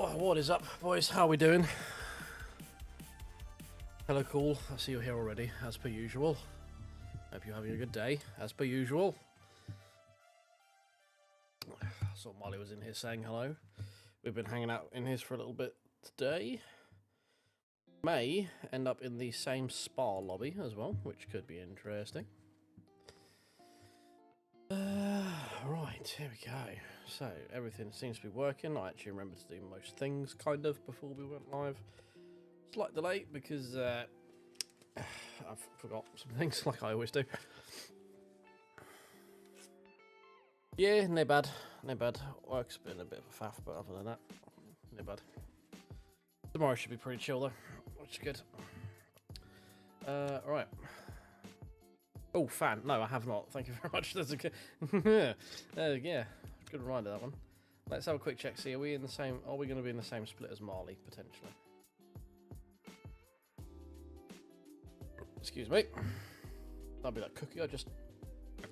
Oh, what is up, boys? How are we doing? Hello, cool. I see you're here already, as per usual. Hope you're having a good day, as per usual. I saw Molly was in here saying hello. We've been hanging out in here for a little bit today. May end up in the same spa lobby as well, which could be interesting. Right, here we go. So, everything seems to be working. I actually remember to do most things, kind of, before we went live. Slight delay, because I forgot some things, like I always do. Yeah, no bad. No bad. Work's been a bit of a faff, but other than that, no bad. Tomorrow should be pretty chill, though, which is good. Right. Oh, fan. No, I have not. Thank you very much. That's a good... yeah, good reminder, that one. Let's have a quick check. See, are we in the same... Are we going to be in the same split as Marley, potentially? Excuse me. That'll be that cookie I just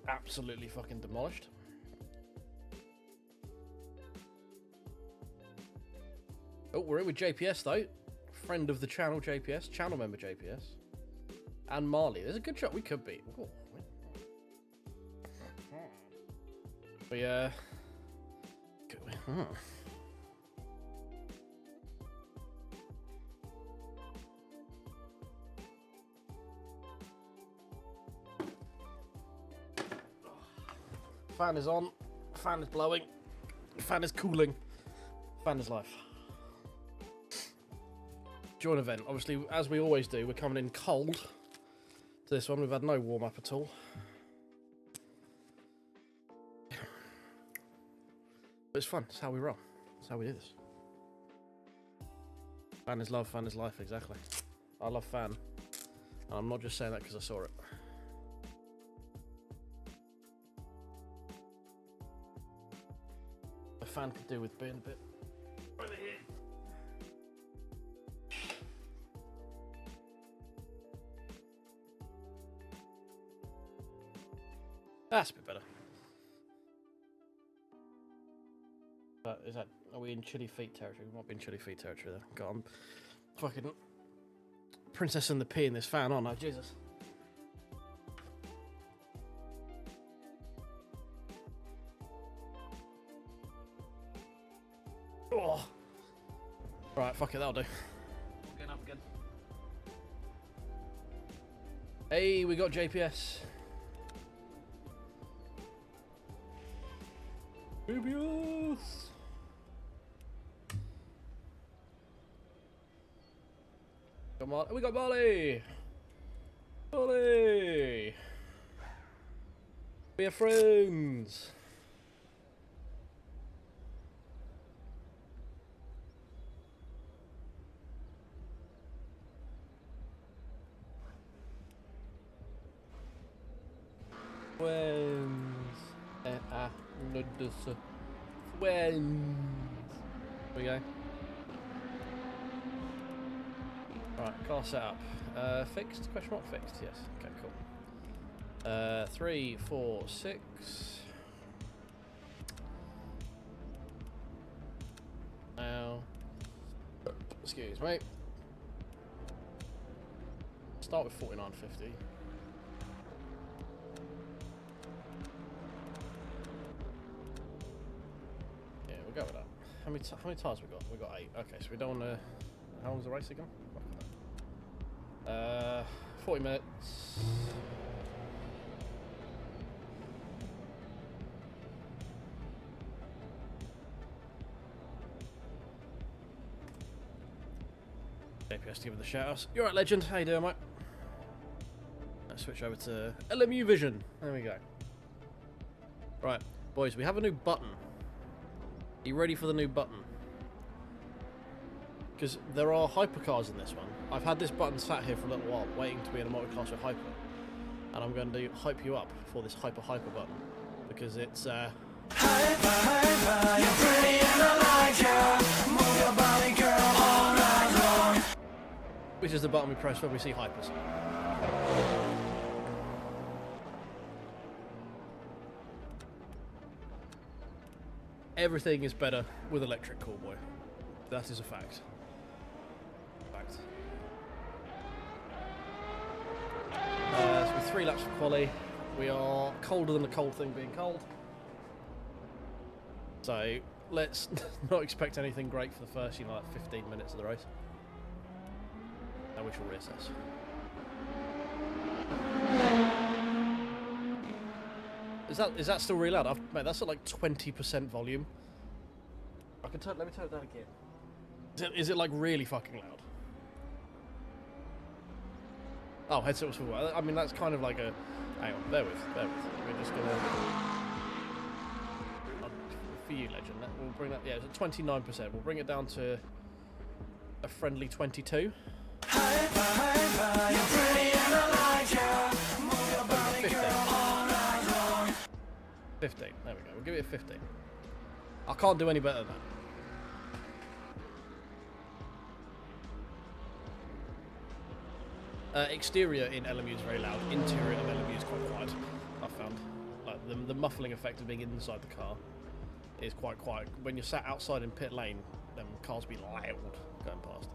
absolutely fucking demolished. Oh, we're in with JPS, though. Friend of the channel, JPS. Channel member, JPS. And Marley. There's a good shot we could beat. Oh. But yeah. Fan is on. Fan is blowing. Fan is cooling. Fan is life. Join event. Obviously, as we always do, we're coming in cold to this one. We've had no warm up at all. But it's fun. It's how we roll. It's how we do this. Fan is love. Fan is life. Exactly. I love fan. And I'm not just saying that because I saw it. A fan could do with being a bit over here. That's a bit better. Is that, are we in chilly feet territory? We might be in chilly feet territory there. God, I'm fucking Princess and the Pea in this fan, aren't I? Jesus. Oh. Right, fuck it, that'll do. Getting up again. Hey, we got JPS. JPS! Come on, we got Molly! Molly! We are friends! Friends! Friends! Here we go. Right, car setup. Fixed? Question mark fixed, yes. Okay, cool. 3, 4, 6. Now, excuse me. Start with 4950. Yeah, we'll go with that. How many tires we got? We got 8. Okay, so we don't want to. How long's the race again? 40 minutes. JPS to give it the shout outs. You're right, legend. How you doing, mate? Let's switch over to LMU Vision. There we go. Right, boys, we have a new button. Are you ready for the new button? Because there are hypercars in this one. I've had this button sat here for a little while, waiting to be in a multiclass with hyper. And I'm going to hype you up for this hyper button. Because it's, hyper, you're pretty and I like you. Move your body, girl, all night long. Which is the button we press when we see hypers. Everything is better with electric, cool boy. That is a fact. Fact. So with 3 laps of quali, we are colder than the cold thing being cold. So let's not expect anything great for the first, you know, like 15 minutes of the race. And we shall reassess. Is that still really loud? Mate, that's at like 20% volume. I can turn. Let me turn it down again. Is it like really fucking loud? Oh, headset was full. I mean, that's kind of like a. Hang on, bear with. We're just gonna. For you, legend. We'll bring that. Yeah, it's at 29%. We'll bring it down to a friendly 22. 15. There we go. We'll give it a 15. I can't do any better than that. Exterior in LMU is very loud. Interior in LMU is quite quiet. I found like the muffling effect of being inside the car is quite quiet. When you're sat outside in pit lane, them cars be loud going past.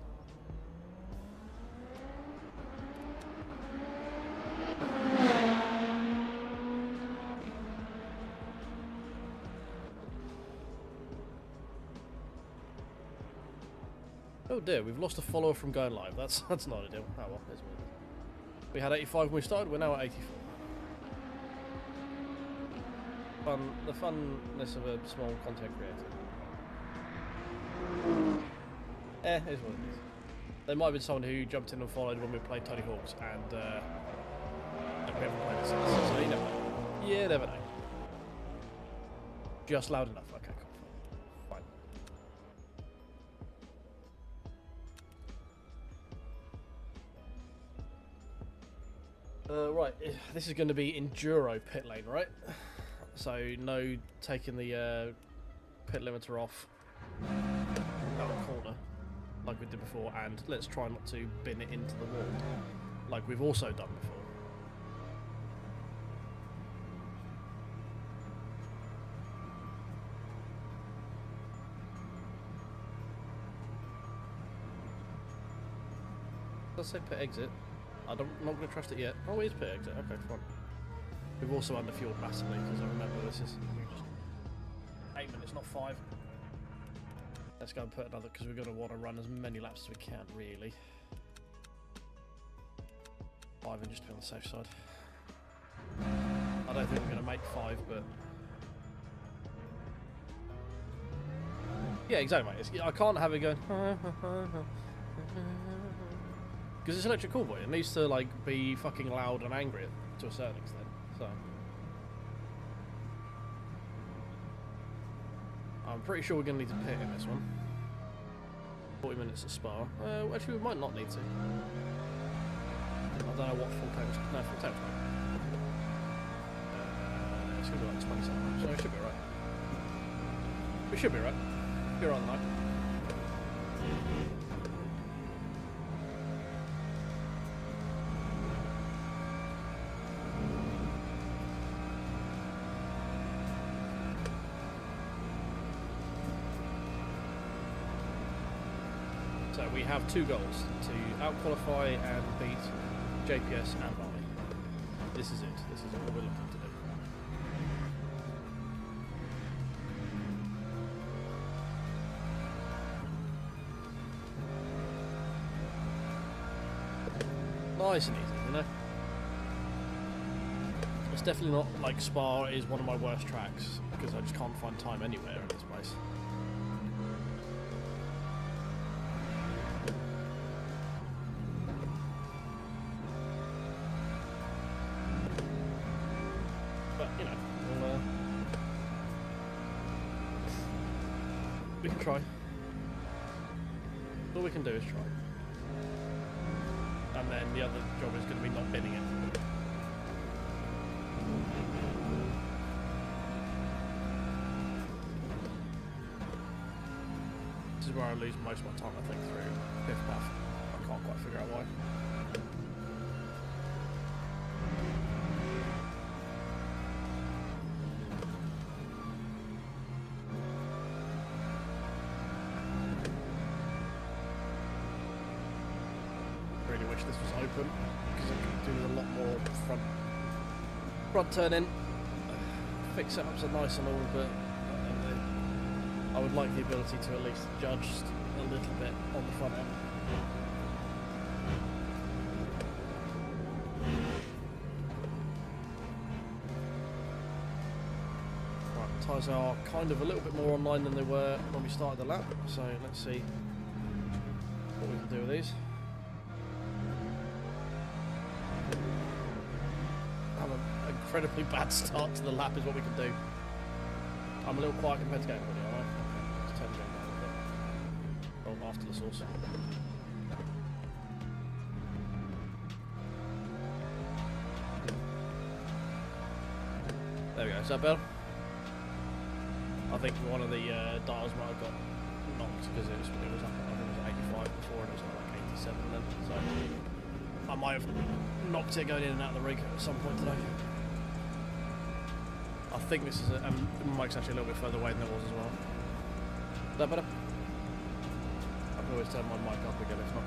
Oh dear, we've lost a follower from going live. That's not ideal. Oh well, it's what it is. We had 85 when we started, we're now at 84. The funness of a small content creator. Is what it is. There might have been someone who jumped in and followed when we played Tony Hawk's, and we haven't played it since, so you never know. You never know. Just loud enough. Okay, cool. Fine. Right, this is going to be enduro pit lane, right? So no taking the pit limiter off that corner like we did before, and let's try not to bin it into the wall like we've also done before. Does say pit exit? I'm not going to trust it yet. Oh, it is pit exit. Okay, fine. We've also underfueled massively because I remember this is just 8 minutes, not 5. Let's go and put another, because we're going to want to run as many laps as we can, really. 5 and just to be on the safe side. I don't think we're going to make 5, but yeah, exactly, mate. I can't have it going because it's electric call boy. It needs to like be fucking loud and angry to a certain extent. So I'm pretty sure we're going to need to pit in this one. 40 minutes of Spa. Actually, we might not need to. I don't know what full time. No, full time. It's going to be like 20 something. So we should be right. We should be right. Be right on the night. So we have 2 goals, to out-qualify and beat JPS and Barney. This is it. This is what we're looking to do. Nice and easy, you know? It's definitely not like Spa is one of my worst tracks, because I just can't find time anywhere in this place. We can try. All we can do is try. And then the other job is going to be not binning it. This is where I lose most of my time, I think, through Piff Puff. I can't quite figure out why. really wish this was open because I could do a lot more front turn in. Fix setups are nice and all, but I would like the ability to at least judge a little bit on the front end. Right, tyres are kind of a little bit more online than they were when we started the lap, so let's see what we can do with these. Have an incredibly bad start to the lap is what we can do. I'm a little quiet compared to game already, aren't I? Let's turn the game down a bit. Oh, after the sauce. There we go, is that better? I think one of the dials might have got knocked because it was up, I think it was 85 before and it was like 87 then, so I might have knocked it going in and out of the rig at some point today. I think this is the mic's actually a little bit further away than it was as well. Is that better? I can always turn my mic up again if not.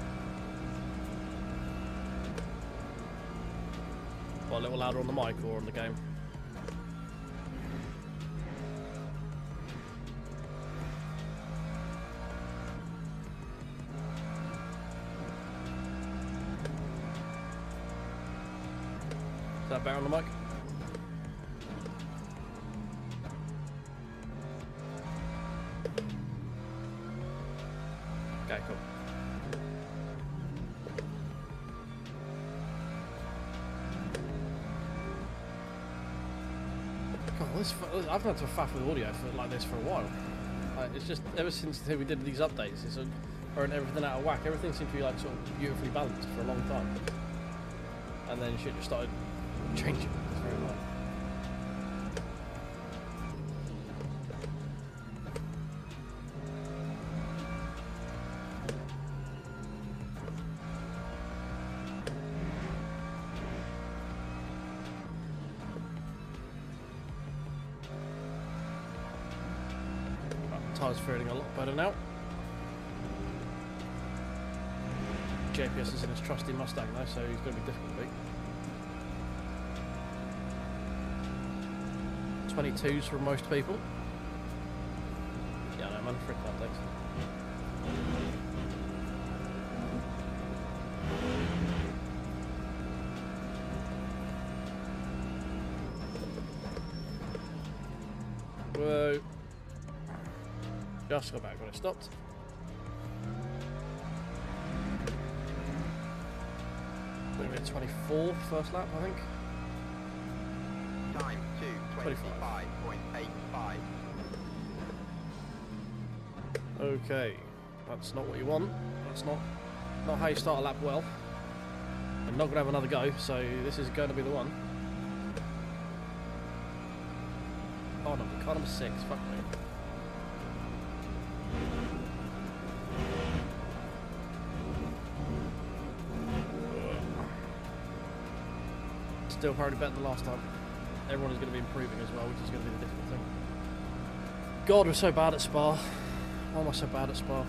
What, a little louder on the mic or on the game? Is that better on the mic? Okay, cool. God, I've had to faff with audio like this for a while. It's just ever since we did these updates, it's throwing everything out of whack. Everything seemed to be like sort of beautifully balanced for a long time, and then shit just started changing. It's very annoying. Tyres feeling a lot better now. JPS is in his trusty Mustang though, so he's going to be difficult to beat. 22s for most people. Yeah, I know, man. Freak updates. Whoa. Just go back when it stopped. We're at 24 first lap, I think. Time 2:25.85. Okay, that's not what you want. That's not how you start a lap well. I'm not going to have another go, so this is going to be the one. Oh no, car number 6, fuck me. Still probably better than last time. Everyone is going to be improving as well, which is going to be the difficult thing. God, we're so bad at Spa. Why am I so bad at Spa?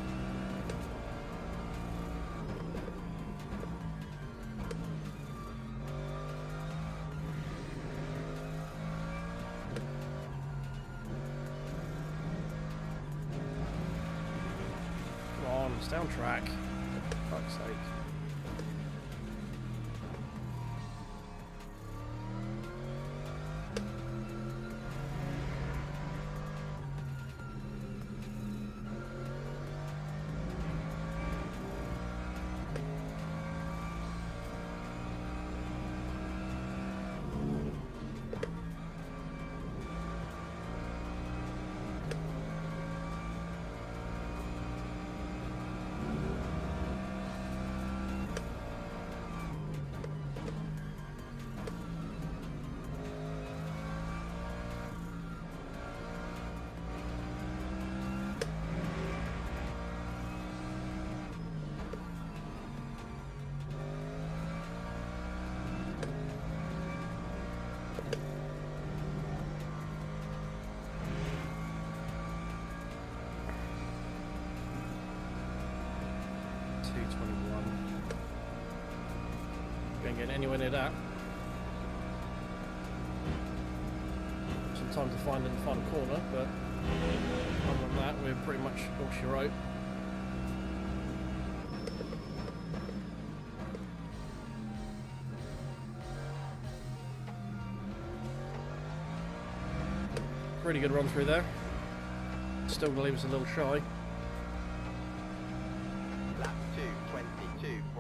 Come on, stay on track. For fuck's sake. We ain't getting anywhere near that. Some time to find in the final corner, but other than that, we're pretty much all she wrote. Really good run through there. Still going to leave us a little shy. Lap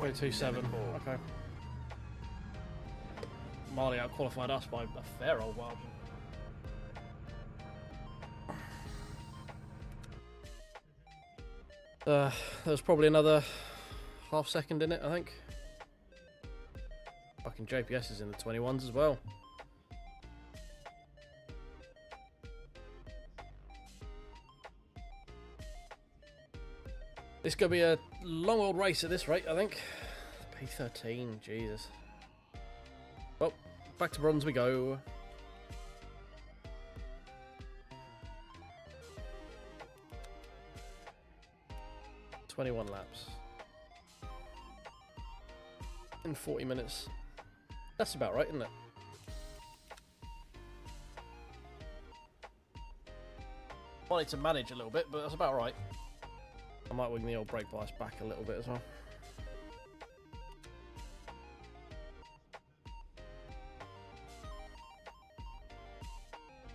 2:22.7. Okay. Marley out-qualified us by a fair old margin. There's probably another half second in it, I think. Fucking JPS is in the 21s as well. This could be a long old race at this rate, I think. P13, Jesus. Well, back to bronze we go. "21 laps. In 40 minutes. That's about right, isn't it? Wanted to manage a little bit, but that's about right. I might wing the old brake bias back a little bit as well.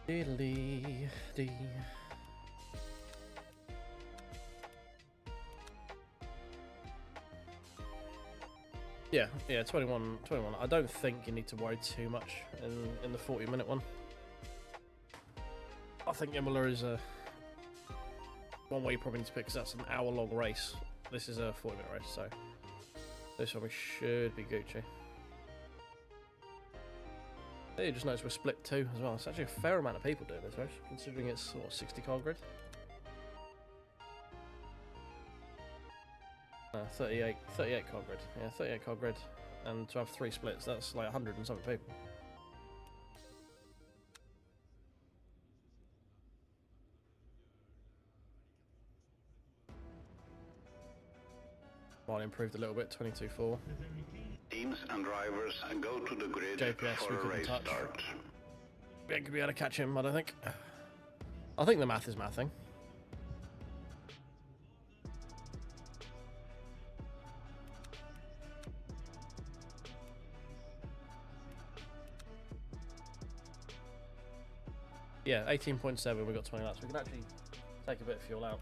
Diddly-dee. Yeah, 21. I don't think you need to worry too much in the 40-minute one. I think Imola is a one way you probably need to pick, because that's an hour-long race. This is a 40-minute race, so this one we should be Gucci. Yeah, you just notice we're split too as well. It's actually a fair amount of people doing this race, considering it's what, 60 car grid. 38 car grid. Yeah, 38 car grid, and to have 3 splits, that's like 100 and something people. Might improved a little bit, 22.4. Teams and drivers go to the grid JPS for we a couldn't race touch. start. We ain't gonna be able to catch him, I don't think. I think the math is mathing. Yeah, 18.7, we got 20 laps. We can actually take a bit of fuel out.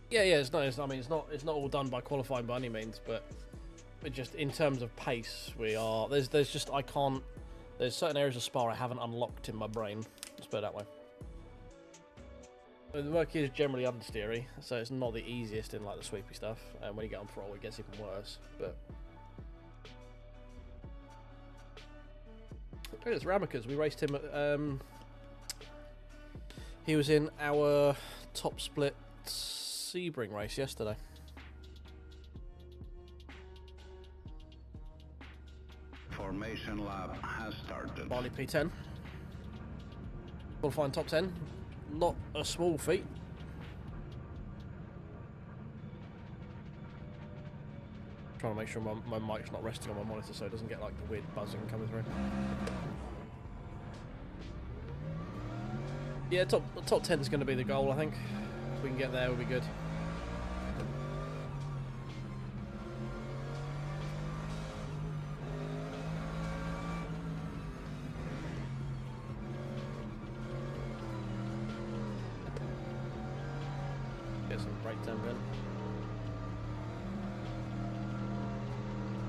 Yeah, it's not. I mean, it's not all done by qualifying by any means, but just in terms of pace, we are. There's just I can't. There's certain areas of Spa I haven't unlocked in my brain. Let's put it that way. The work is generally understeery, so it's not the easiest in like the sweepy stuff. And when you get on throttle, it gets even worse. But it's Ramicas. We raced him at. He was in our top split Sebring race yesterday. Formation lap has started. Barley P10. Qualifying top 10. Not a small feat. Trying to make sure my mic's not resting on my monitor so it doesn't get like the weird buzzing coming through. Yeah, top 10 is going to be the goal, I think. If we can get there, we'll be good. Get some breakdown in.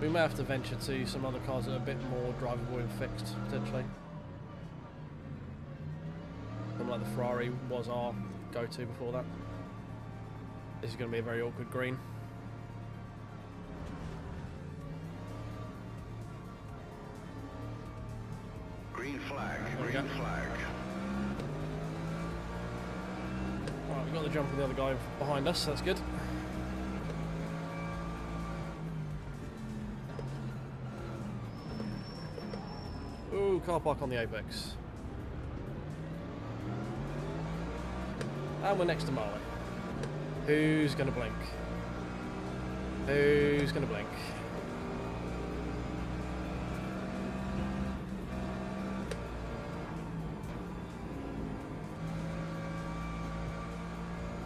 We may have to venture to some other cars that are a bit more drivable and fixed, potentially. Something like the Ferrari was our go-to before that. This is going to be a very awkward green. Green flag, green flag. Right, we've got the jump of the other guy behind us, so that's good. car park on the apex. And we're next to Marley. Who's gonna blink? Who's gonna blink?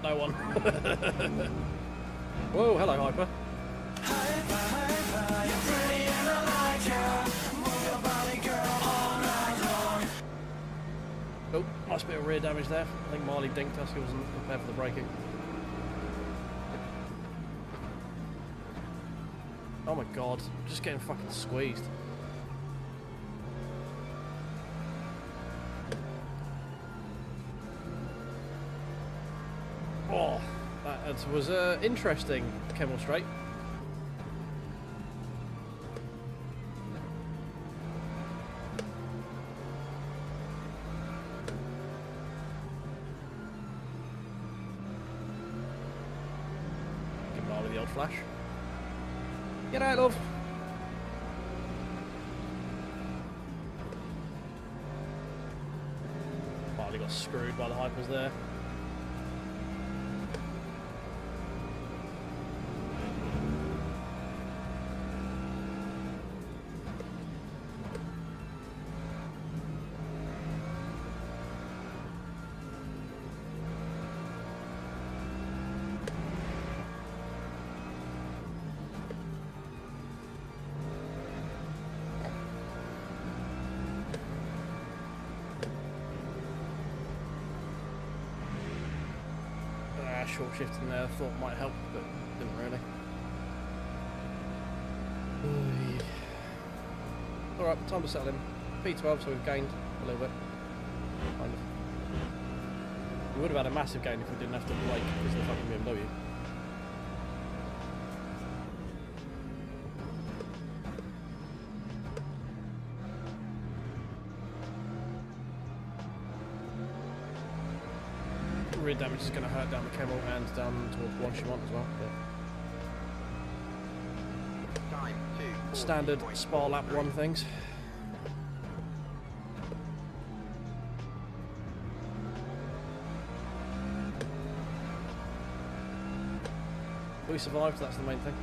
No one. Whoa, hello, Hyper. Oh, nice bit of rear damage there. I think Marley dinked us, he wasn't prepared for the braking. Oh my god, just getting fucking squeezed. Oh, that was interesting, Kemmel Straight. Give Marley the old flash. Get out, love. Marley got screwed by the Hypers there. Short shifting there, thought might help, but didn't really. Alright, time to settle in. P12, so we've gained a little bit. Kind of. We would have had a massive gain if we didn't have to brake because of the fucking BMW. Rear damage is going to hurt down the Kemmel and down towards Wanshimont as well. But Time 2. standard Spa lap 1 things. We survived, that's the main thing.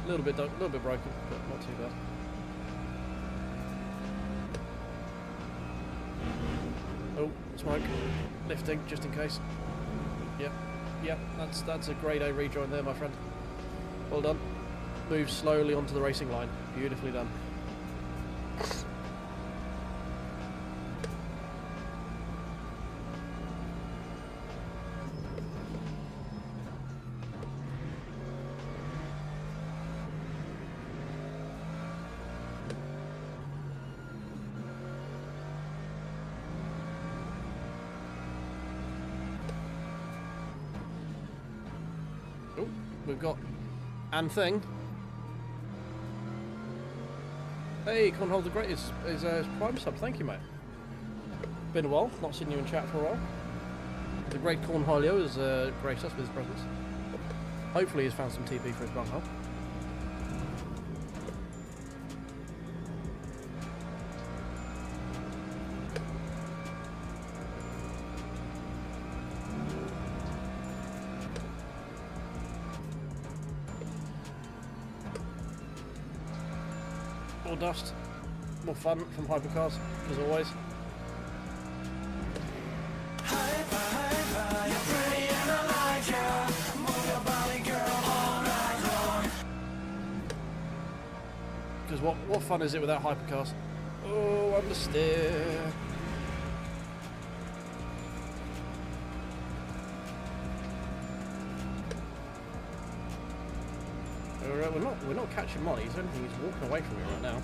A little bit broken, but not too bad. Oh, smoke. Lifting, just in case. Yep, that's a grade A rejoin there, my friend. Well done. Move slowly onto the racing line. Beautifully done. We've got Thing. Hey, Cornhole the Great is Prime sub. Thank you, mate. Been a while, not seen you in chat for a while. The great Cornholio has graced us with his presence. Hopefully, he's found some TP for his bunghole. More dust, more fun from hypercars, as always. Because what fun is it without hypercars? Oh, understeer. We're not catching Molly. He's anything. He's walking away from me right now.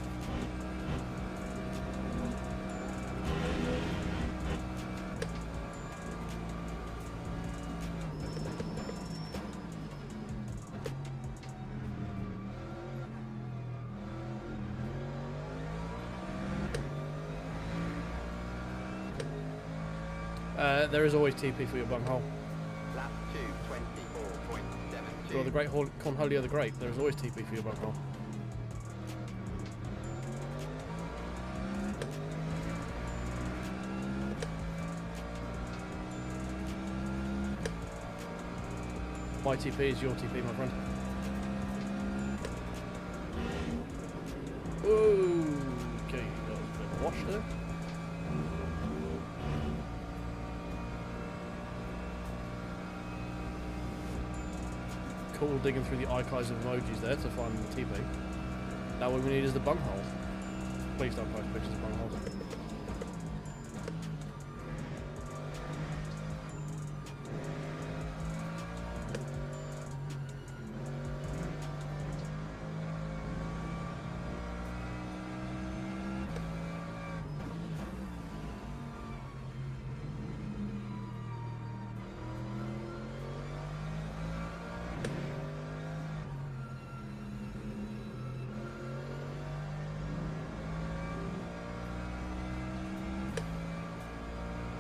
There is always TP for your bunghole. Lap 2, 24.72. Well, the great Cornholio the Great. There is always TP for your bunghole. My TP is your TP, my friend. Ooh, okay, that was a bit of a wash there. Cool digging through the archives of emojis there to find the TP. Now what we need is the bunghole. Please don't post pictures of bungholes.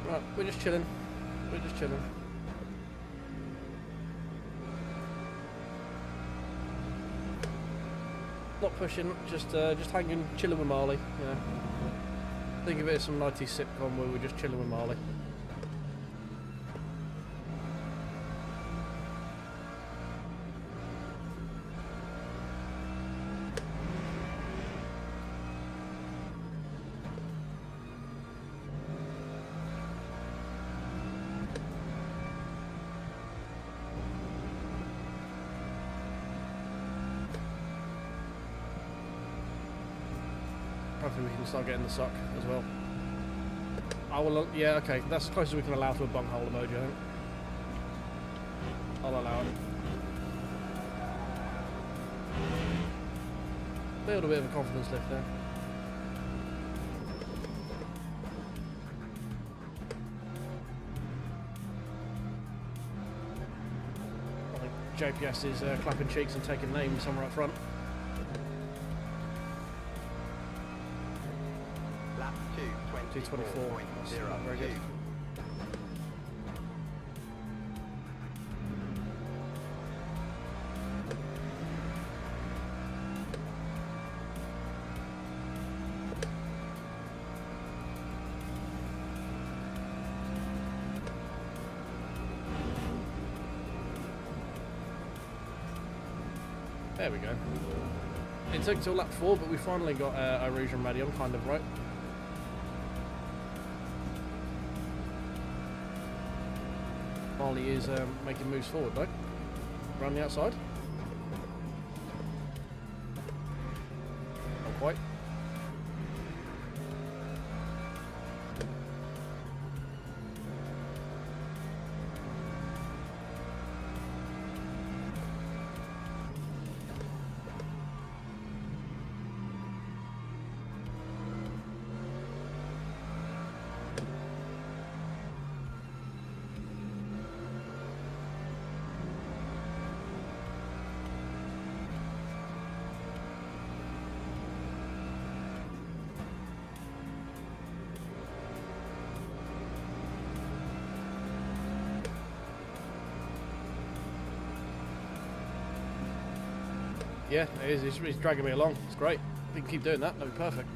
Right, we're just chilling. We're just chilling. Not pushing, just hanging, chilling with Marley. Yeah. Think of it as some 90s sitcom where we're just chilling with Marley. Hopefully we can start getting the suck as well. I will, yeah, okay, that's as close as we can allow to a bunghole emoji, I think. I'll allow it. Build a bit of a confidence lift there. I think JPS is clapping cheeks and taking names somewhere up front. Lap 2:24. That's not very good. There we go. It took till lap 4, but we finally got Irasian Radion kind of right. Marley is making moves forward though. Around the outside. Not quite. Yeah, it is. He's dragging me along. It's great. If we can keep doing that, that'll be perfect.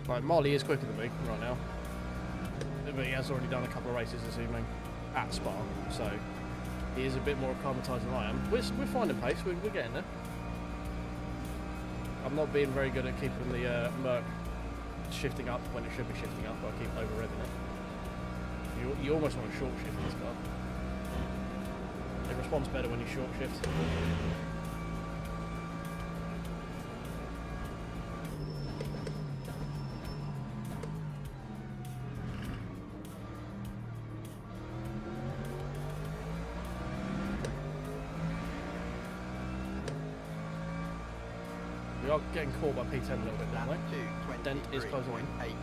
Like, Marley is quicker than me right now. But he has already done a couple of races this evening at Spa, so he is a bit more acclimatised than I am. We're finding pace. We're getting there. I'm not being very good at keeping the Merc shifting up when it should be shifting up, but I keep over revving it. You almost want to short shift this car. It responds better when you short shift. We are getting caught by P10 a little bit, aren't we? Dent is closing in. 86.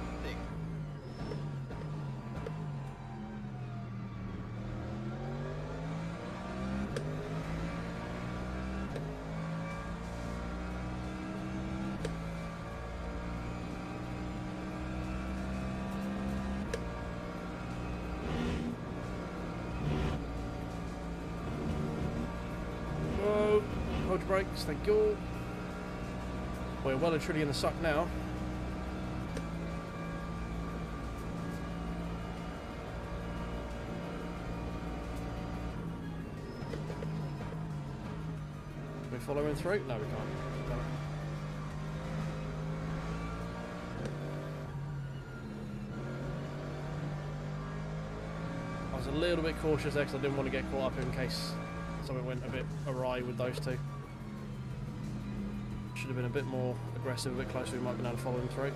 Whoa, hold your brakes, thank you. We're well and truly in the suck now. Can we follow him through? No, we can't. Damn it. I was a little bit cautious there because I didn't want to get caught up in case something went a bit awry with those two. Should have been a bit more aggressive, a bit closer, we might have been able to follow him through.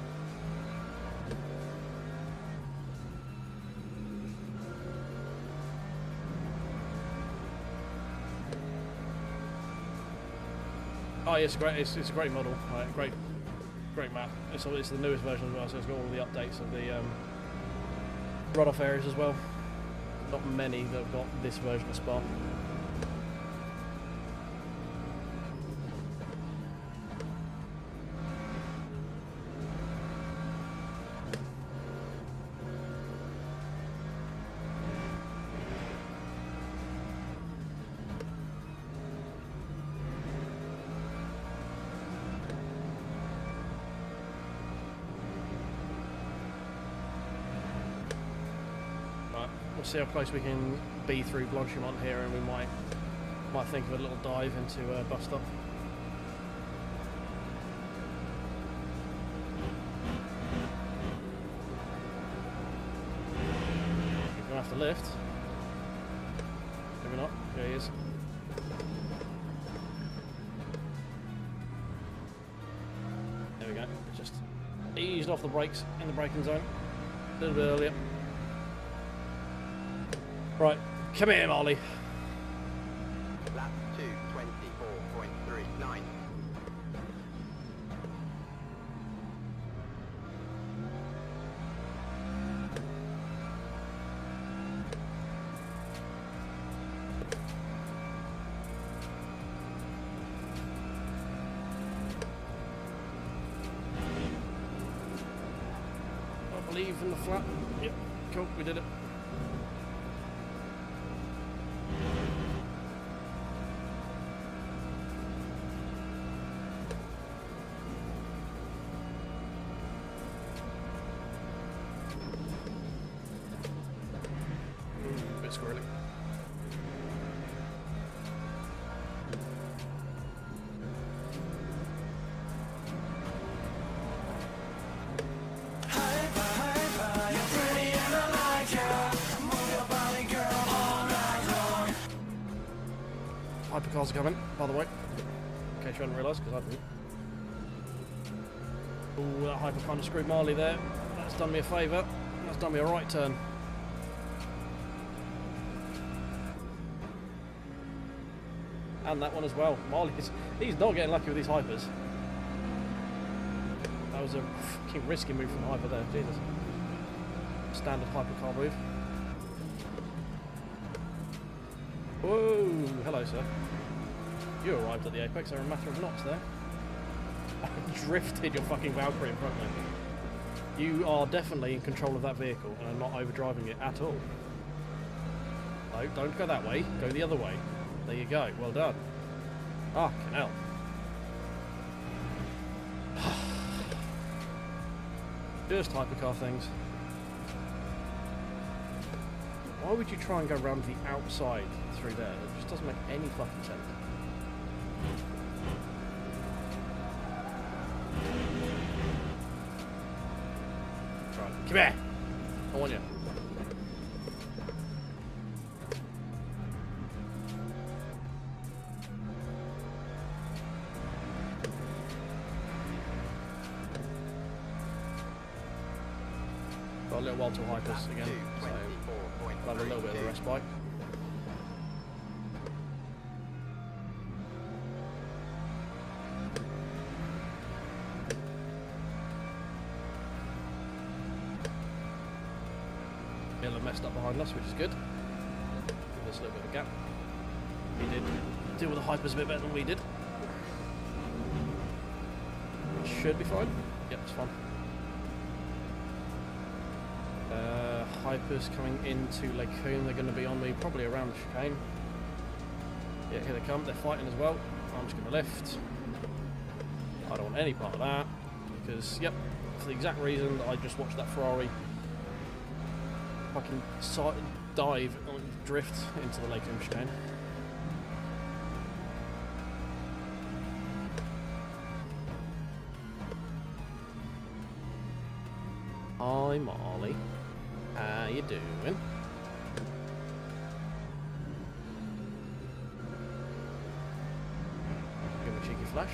Oh yeah, it's a great model, right? Great map. It's the newest version as well, so it's got all the updates of the runoff areas as well. Not many that have got this version of Spa. We'll see how close we can be through Blanchimont here, and we might think of a little dive into bus stop. We're gonna have to lift. Maybe not. There he is. There we go. Just eased off the brakes in the braking zone a little bit earlier. Right, come here, Marley. Lap 2:24.39. I believe in the flat. Yep, cool, we did it. Squirrely. Hypercars are coming, by the way, in case you hadn't realised, because I didn't. Oh, that hyper kind of screwed Marley there. That's done me a favour. That's done me a right turn. And that one as well. Marley, he's not getting lucky with these hypers. That was a fucking risky move from hyper there, Jesus. Standard hypercar move. Whoa, hello sir. You arrived at the apex in a matter of knots there. Drifted your fucking Valkyrie in front of me. You are definitely in control of that vehicle and are not overdriving it at all. No, don't go that way, go the other way. There you go, well done. Ah, canal. Just hypercar things. Why would you try and go around the outside through there? It just doesn't make any fucking sense. Right, come here! I want you. Got a little while to hypers again, so I'll have a little bit of a respite. Imola messed up behind us, which is good. Give us a little bit of a gap. He did deal with the hypers a bit better than we did. Should be fine. Yep, it's fine. Hypers coming into Lacoon, they're going to be on me probably around the chicane. Yeah, here they come, they're fighting as well. I'm just going to lift. I don't want any part of that, because, yep, for the exact reason that I just watched that Ferrari fucking dive and drift into the Lake chicane. Hi Marley, how you doing? Give him a cheeky flash.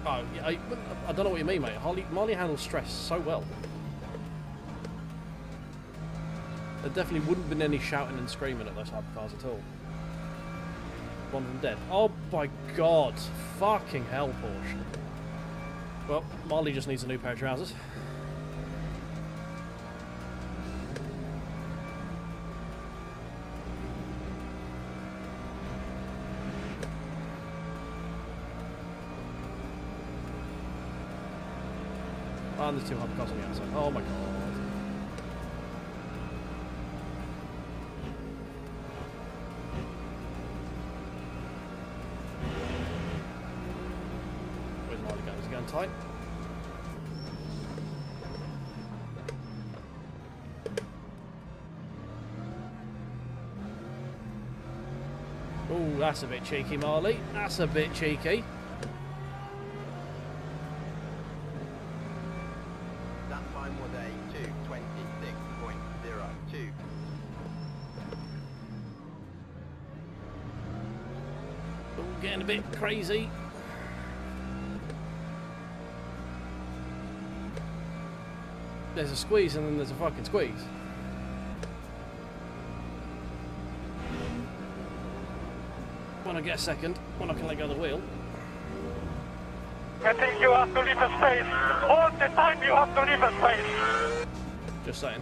Oh, yeah, I don't know what you mean, mate. Marley handles stress so well. There definitely wouldn't have been any shouting and screaming at those hypercars at all. One of them dead. Oh my god. Fucking hell, Porsche. Well, Marley just needs a new pair of trousers. And there's two hypercars on the outside. Oh my god. Where's Marley going? Is he going tight? Oh, that's a bit cheeky, Marley. That's a bit cheeky. Getting a bit crazy. There's a squeeze and then there's a fucking squeeze. When I get a second, when I can let go of the wheel. I think you have to leave a space. All the time you have to leave a space. Just saying.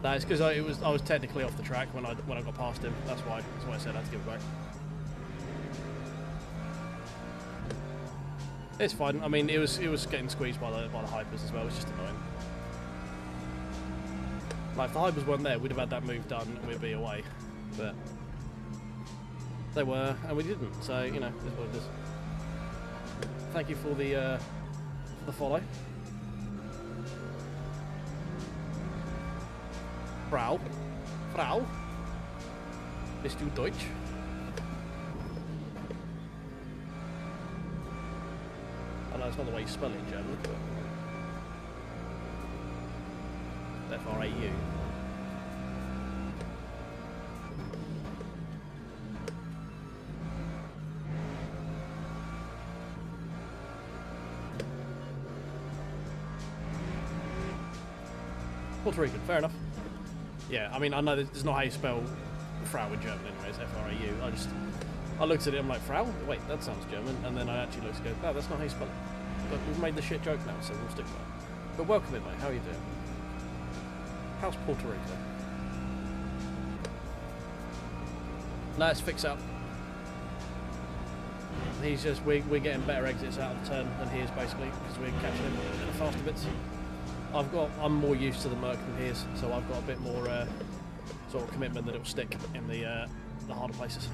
No, it's because I was technically off the track when I got past him. That's why I said I had to give it back. It's fine. I mean, it was getting squeezed by the hypers as well. It's just annoying. Like if the hypers weren't there, we'd have had that move done and we'd be away. But they were, and we didn't. So you know, it's what it is. Thank you for the follow. Frau? Bist du Deutsch? I know it's not the way you spell it in German, but F-R-A-U. Puerto Rican, fair enough. Yeah, I mean, I know there's not how you spell Frau in German anyway, it's F-R-A-U. I looked at it, I'm like, Frau? Wait, that sounds German. And then I actually looked and go, no, that's not how you spell it. But we've made the shit joke now, so we'll stick with it. But welcome in, mate. How are you doing? How's Puerto Rico? No, it's fix up. He's just, we're getting better exits out of the turn than he is, basically, because we're catching him in the faster bits. I'm more used to the Merc than he is, so I've got a bit more sort of commitment that it will stick in the harder places.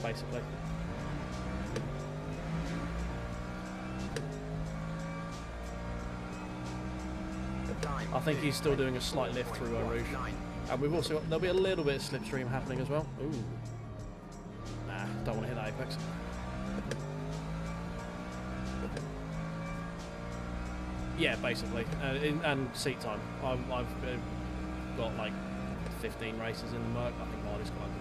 Basically. I think he's still doing a slight lift through Rouge. And we've also got, there'll be a little bit of slipstream happening as well. Ooh. Nah, don't want to hit that apex. Yeah, basically, and seat time. I've got like 15 races in the Merc. I think Marley's got like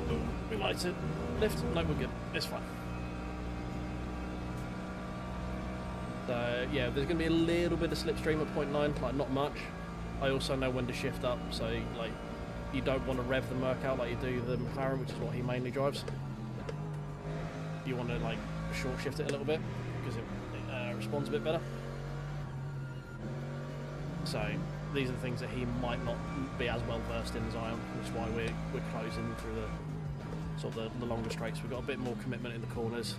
5. We might to lift. No, we're good. It's fine. So yeah, there's going to be a little bit of slipstream at 0.9, like not much. I also know when to shift up, so like you don't want to rev the Merc out like you do the McLaren, which is what he mainly drives. You want to like short shift it a little bit because it responds a bit better. So these are the things that he might not be as well versed in as I am, which is why we're closing through the sort of the longer straights. We've got a bit more commitment in the corners,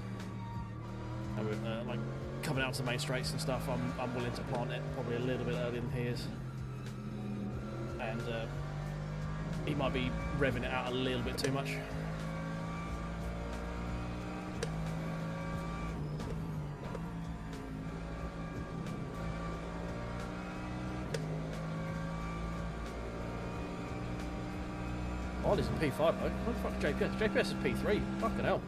and we're like coming out to the main straights and stuff. I'm willing to plant it probably a little bit earlier than he is, and he might be revving it out a little bit too much. Oh, this is P5 though. What the fuck, JPS? JPS is P3. Fucking hell.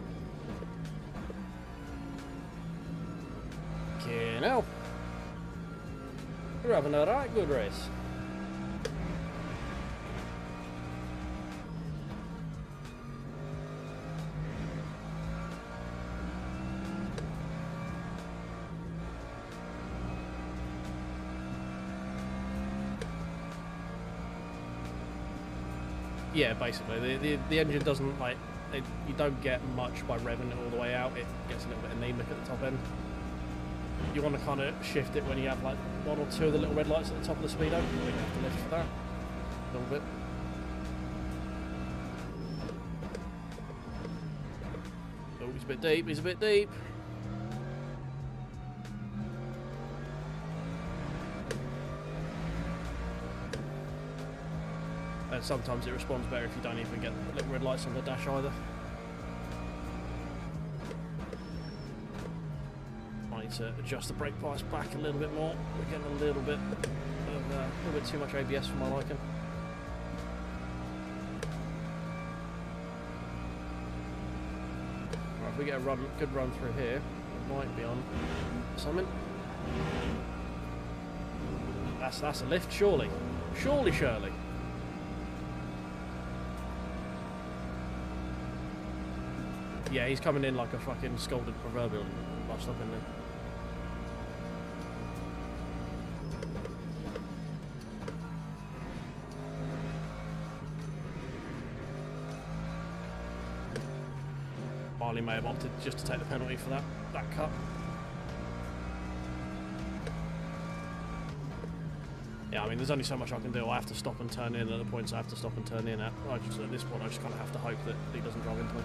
Fucking hell. You're having a right good race. Yeah, basically, the engine doesn't like you don't get much by revving it all the way out. It gets a little bit anemic at the top end. You want to kind of shift it when you have like one or two of the little red lights at the top of the speedo. You have to lift for that a little bit. Oh, he's a bit deep. He's a bit deep. And sometimes it responds better if you don't even get the little red lights on the dash either. I need to adjust the brake bias back a little bit more. We're getting a little bit too much ABS for my liking. Right, if we get a good run through here, we might be on something. That's a lift, surely. Surely. Yeah, he's coming in like a fucking scalded proverbial bust up in there. Marley may have opted just to take the penalty for that cut. Yeah, I mean, there's only so much I can do. I have to stop and turn in at the points I have to stop and turn in at. At this point, I just kind of have to hope that he doesn't drive into me.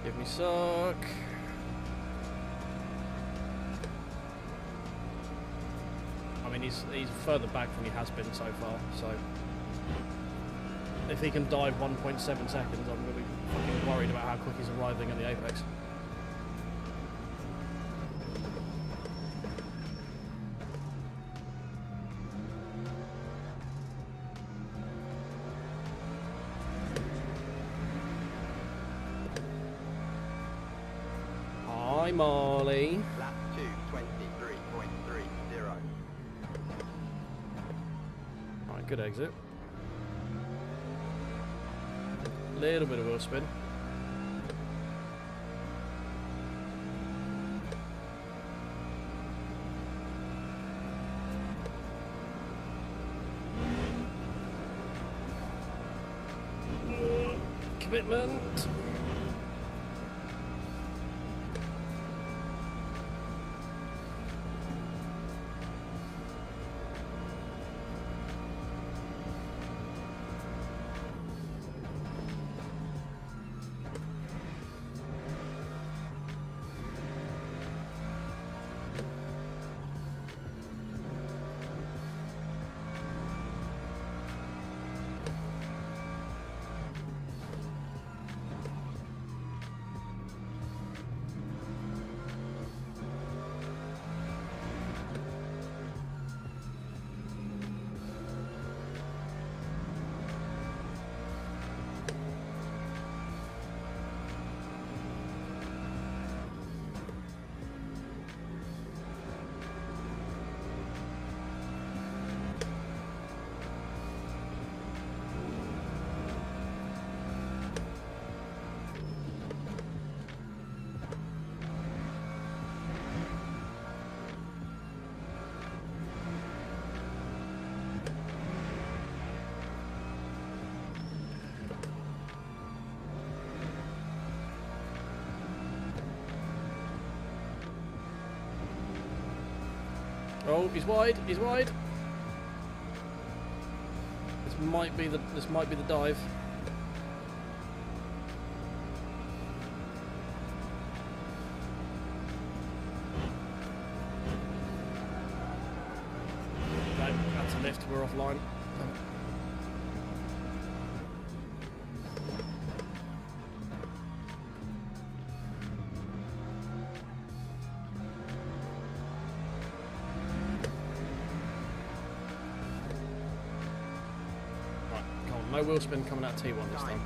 Give me suck. I mean, he's further back than he has been so far, so if he can dive 1.7 seconds, I'm really fucking worried about how quick he's arriving at the apex. Hi, Marley. Lap 2:23.30. Alright, good exit. Little bit of wheel spin. Commitment. Oh, he's wide. He's wide. This might be the dive. No, that's a lift. We're offline. No wheel spin coming out T1 this time.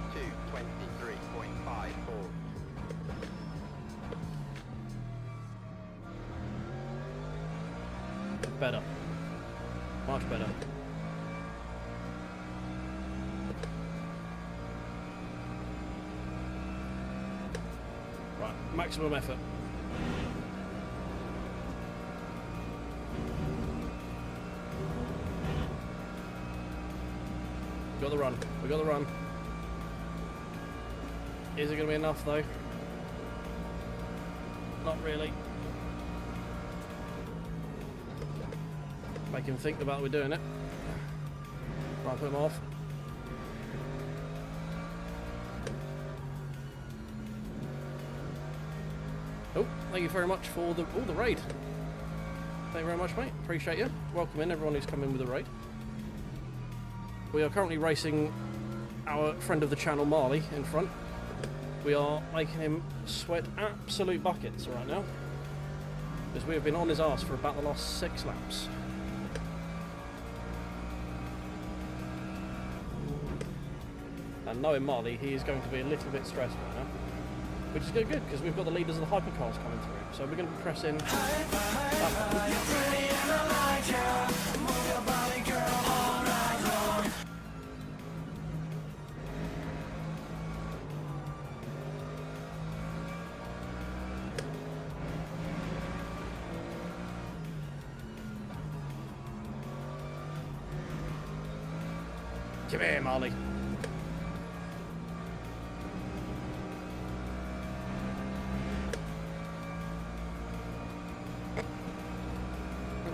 2:23.54. Better. Much better. Right, maximum effort. We got the run. We got the run. Is it going to be enough though? Not really. Make him think about we're doing it. Try and put him off. Oh, thank you very much for the raid. Thank you very much, mate. Appreciate you. Welcome in everyone who's come in with the raid. We are currently racing our friend of the channel, Marley, in front. We are making him sweat absolute buckets right now, because we have been on his arse for about the last 6 laps. And knowing Marley, he is going to be a little bit stressed right now, which is good because we've got the leaders of the hypercars coming through. So we're going to be pressing. Come here, Marley.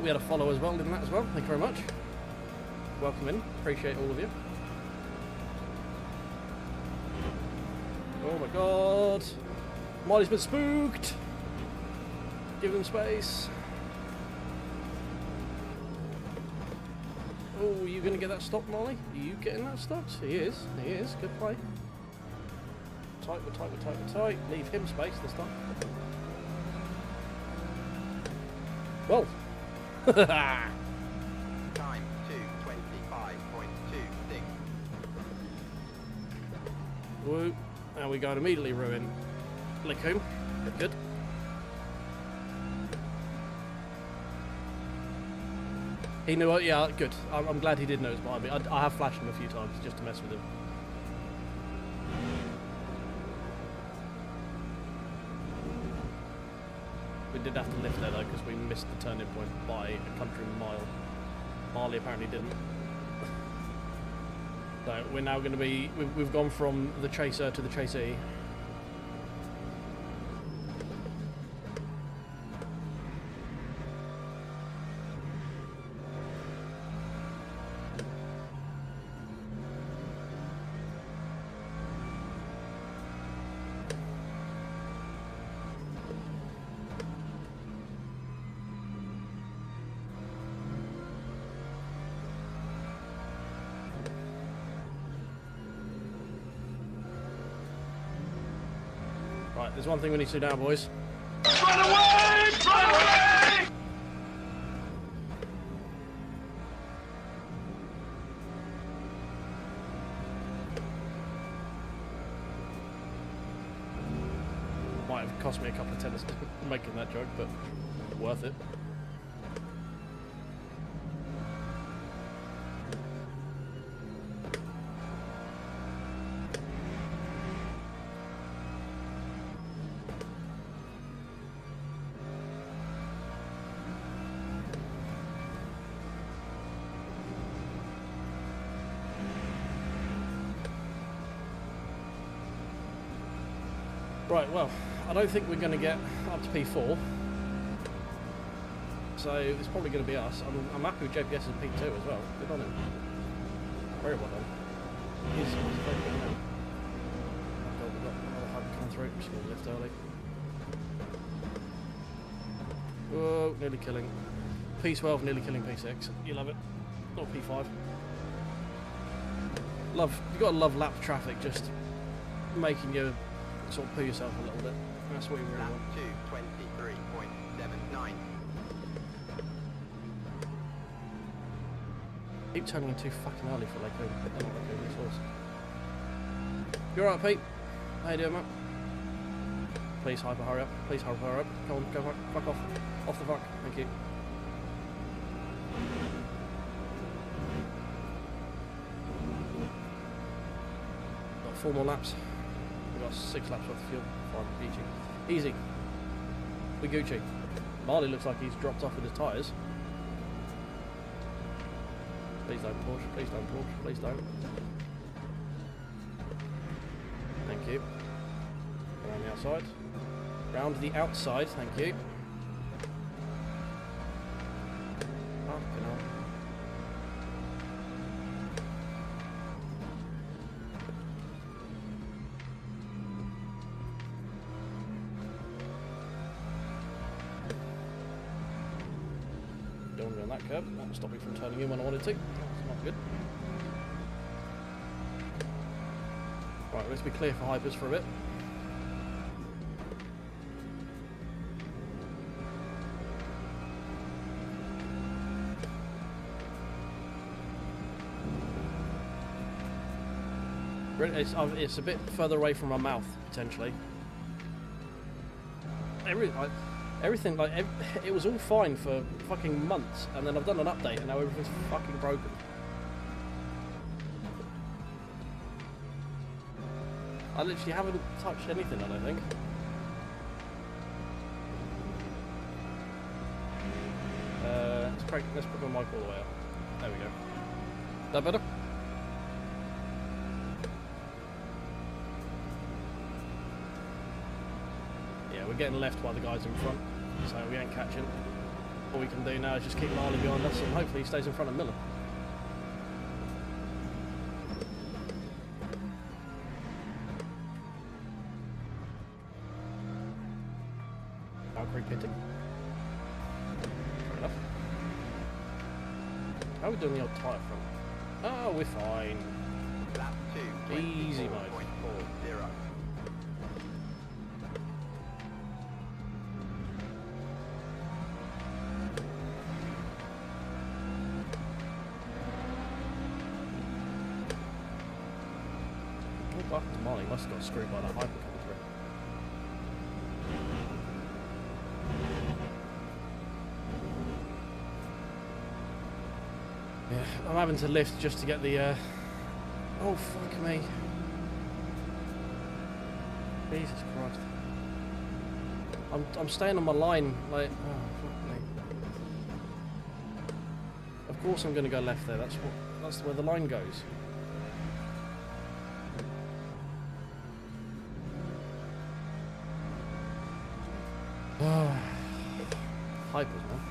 We had a follow as well, didn't that as well? Thank you very much. Welcome in. Appreciate all of you. Oh my god. Marley's been spooked. Give him space. Oh, are you going to get that stopped, Marley? Are you getting that stopped? He is. He is. Good play. Tight, we're tight, we're tight, we're tight. Leave him space this time. Well. Time 2:25.26. Woo. Now we go and immediately ruin Lickham. Good. He knew it, yeah, good. I'm glad he did know it was behind me. I have flashed him a few times just to mess with him. We did have to lift there though because we missed the turning point by a country mile. Marley apparently didn't. So we're now going to be, we've gone from the chaser to the chasee. Right, there's one thing we need to do now, boys. Run away! Run away! Might have cost me a couple of tennis making that joke, but worth it. Right, well, I don't think we're going to get up to P4. so it's probably going to be us. I'm happy with JPS's P2 as well. Good on him. Very well done. He's very good now. Oh god, we've got another hyper coming through. I'm just going to lift early. Whoa, nearly killing. P12 nearly killing P6. You love it. Not P5. Love. You got to love lap traffic just making you sort of poo yourself a little bit. That's what you really Lap want. 2:23.79. Keep turning in too fucking early for Lake Resource. You alright, Pete? How you doing, mate? Please hyper hurry up. Please hyper hurry up. Come on, go fuck off. Off the fuck. Thank you. Got 4 more laps. We've got 6 laps worth of fuel. Fine, Gucci. Easy. We Gucci. Marley looks like he's dropped off with his tyres. Please don't Porsche, please don't Porsche, please don't. Thank you. Around the outside. Round the outside, thank you. Fucking hell. Don't want to be on that curb. That'll stop me from turning in when I wanted to. That's not good. Right, let's be clear for hypers for a bit. It's a bit further away from my mouth, potentially. Everything, it was all fine for fucking months, and then I've done an update, and now everything's fucking broken. I literally haven't touched anything, I don't think. Let's put my mic all the way up. There we go. Is that better? Yeah, we're getting left by the guys in front, so we ain't catching. All we can do now is just keep Marley behind us, and hopefully he stays in front of Miller. Valkyrie pitting. Fair enough. How are we doing the old tyre front? Oh, we're fine. Lap 2. Easy mode. 24.40. Oh, fucking Molly must have got screwed by that hyper coming through. Yeah, I'm having to lift just to get the, oh, fuck me. Jesus Christ. I'm staying on my line, like, oh, fuck me. Of course I'm going to go left there, that's where the line goes. Hypers, man.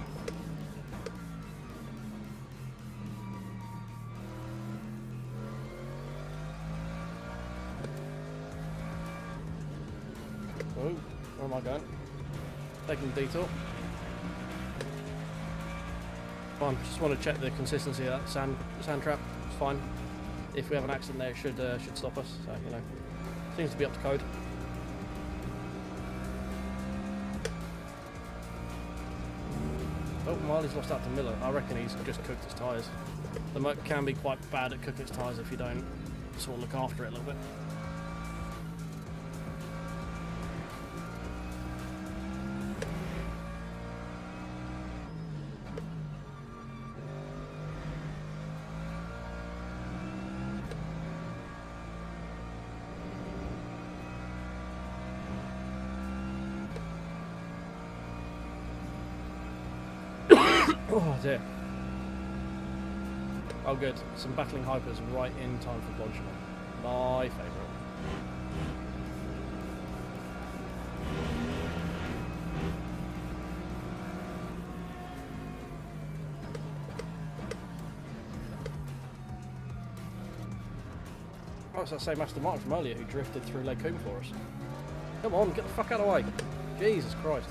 Oh, where am I going? Taking the detour. Fine, just want to check the consistency of that sand trap. It's fine. If we have an accident there, it should stop us. So, you know, seems to be up to code. Oh, Marley's lost out to Miller. I reckon he's just cooked his tyres. The motor can be quite bad at cooking its tyres if you don't sort of look after it a little bit. Oh dear. Oh good, some battling hypers right in time for Blodgement. My favourite. Oh, it's that same Aston Martin from earlier who drifted through Lake Combe for us. Come on, get the fuck out of the way. Jesus Christ.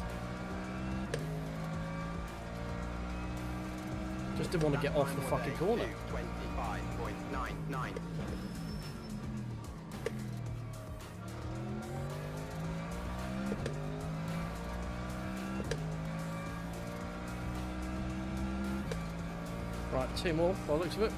Just didn't want to get off the fucking corner. 25.99. Right, 2 more by the looks of it.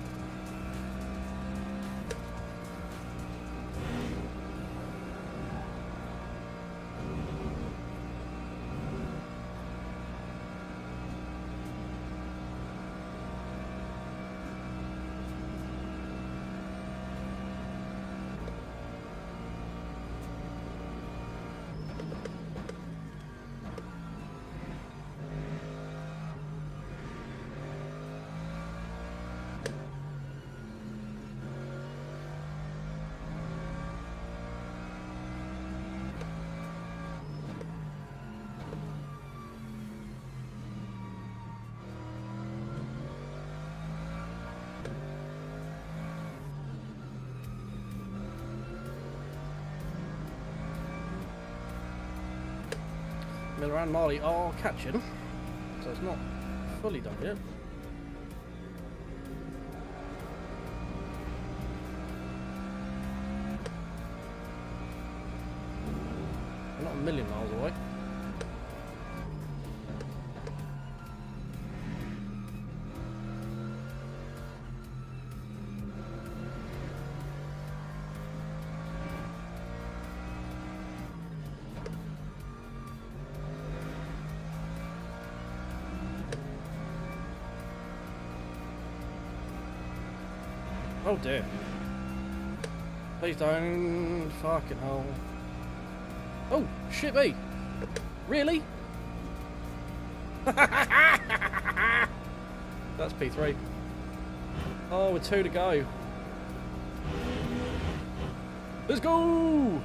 Miller and Marley are catching, so it's not fully done yet. We're not a million miles away. Oh dear. Please don't. Fucking hell. Oh, shit me. Really? That's P3. Oh, with 2 to go. Let's go!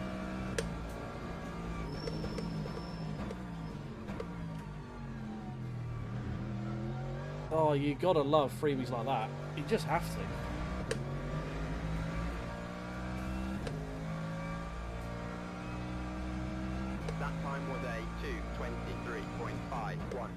Oh, you gotta love freebies like that. You just have to. That time was a 2:23.51.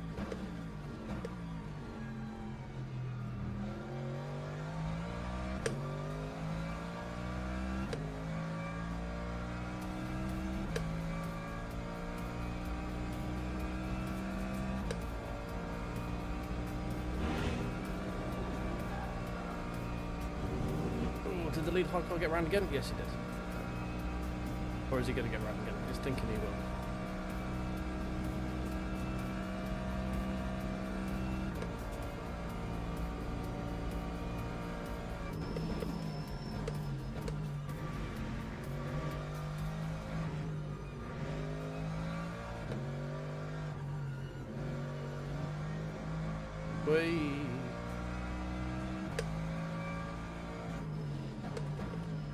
Did the lead high car get round again? Yes, he did. Or is he going to get round again? He's thinking he will. Whee!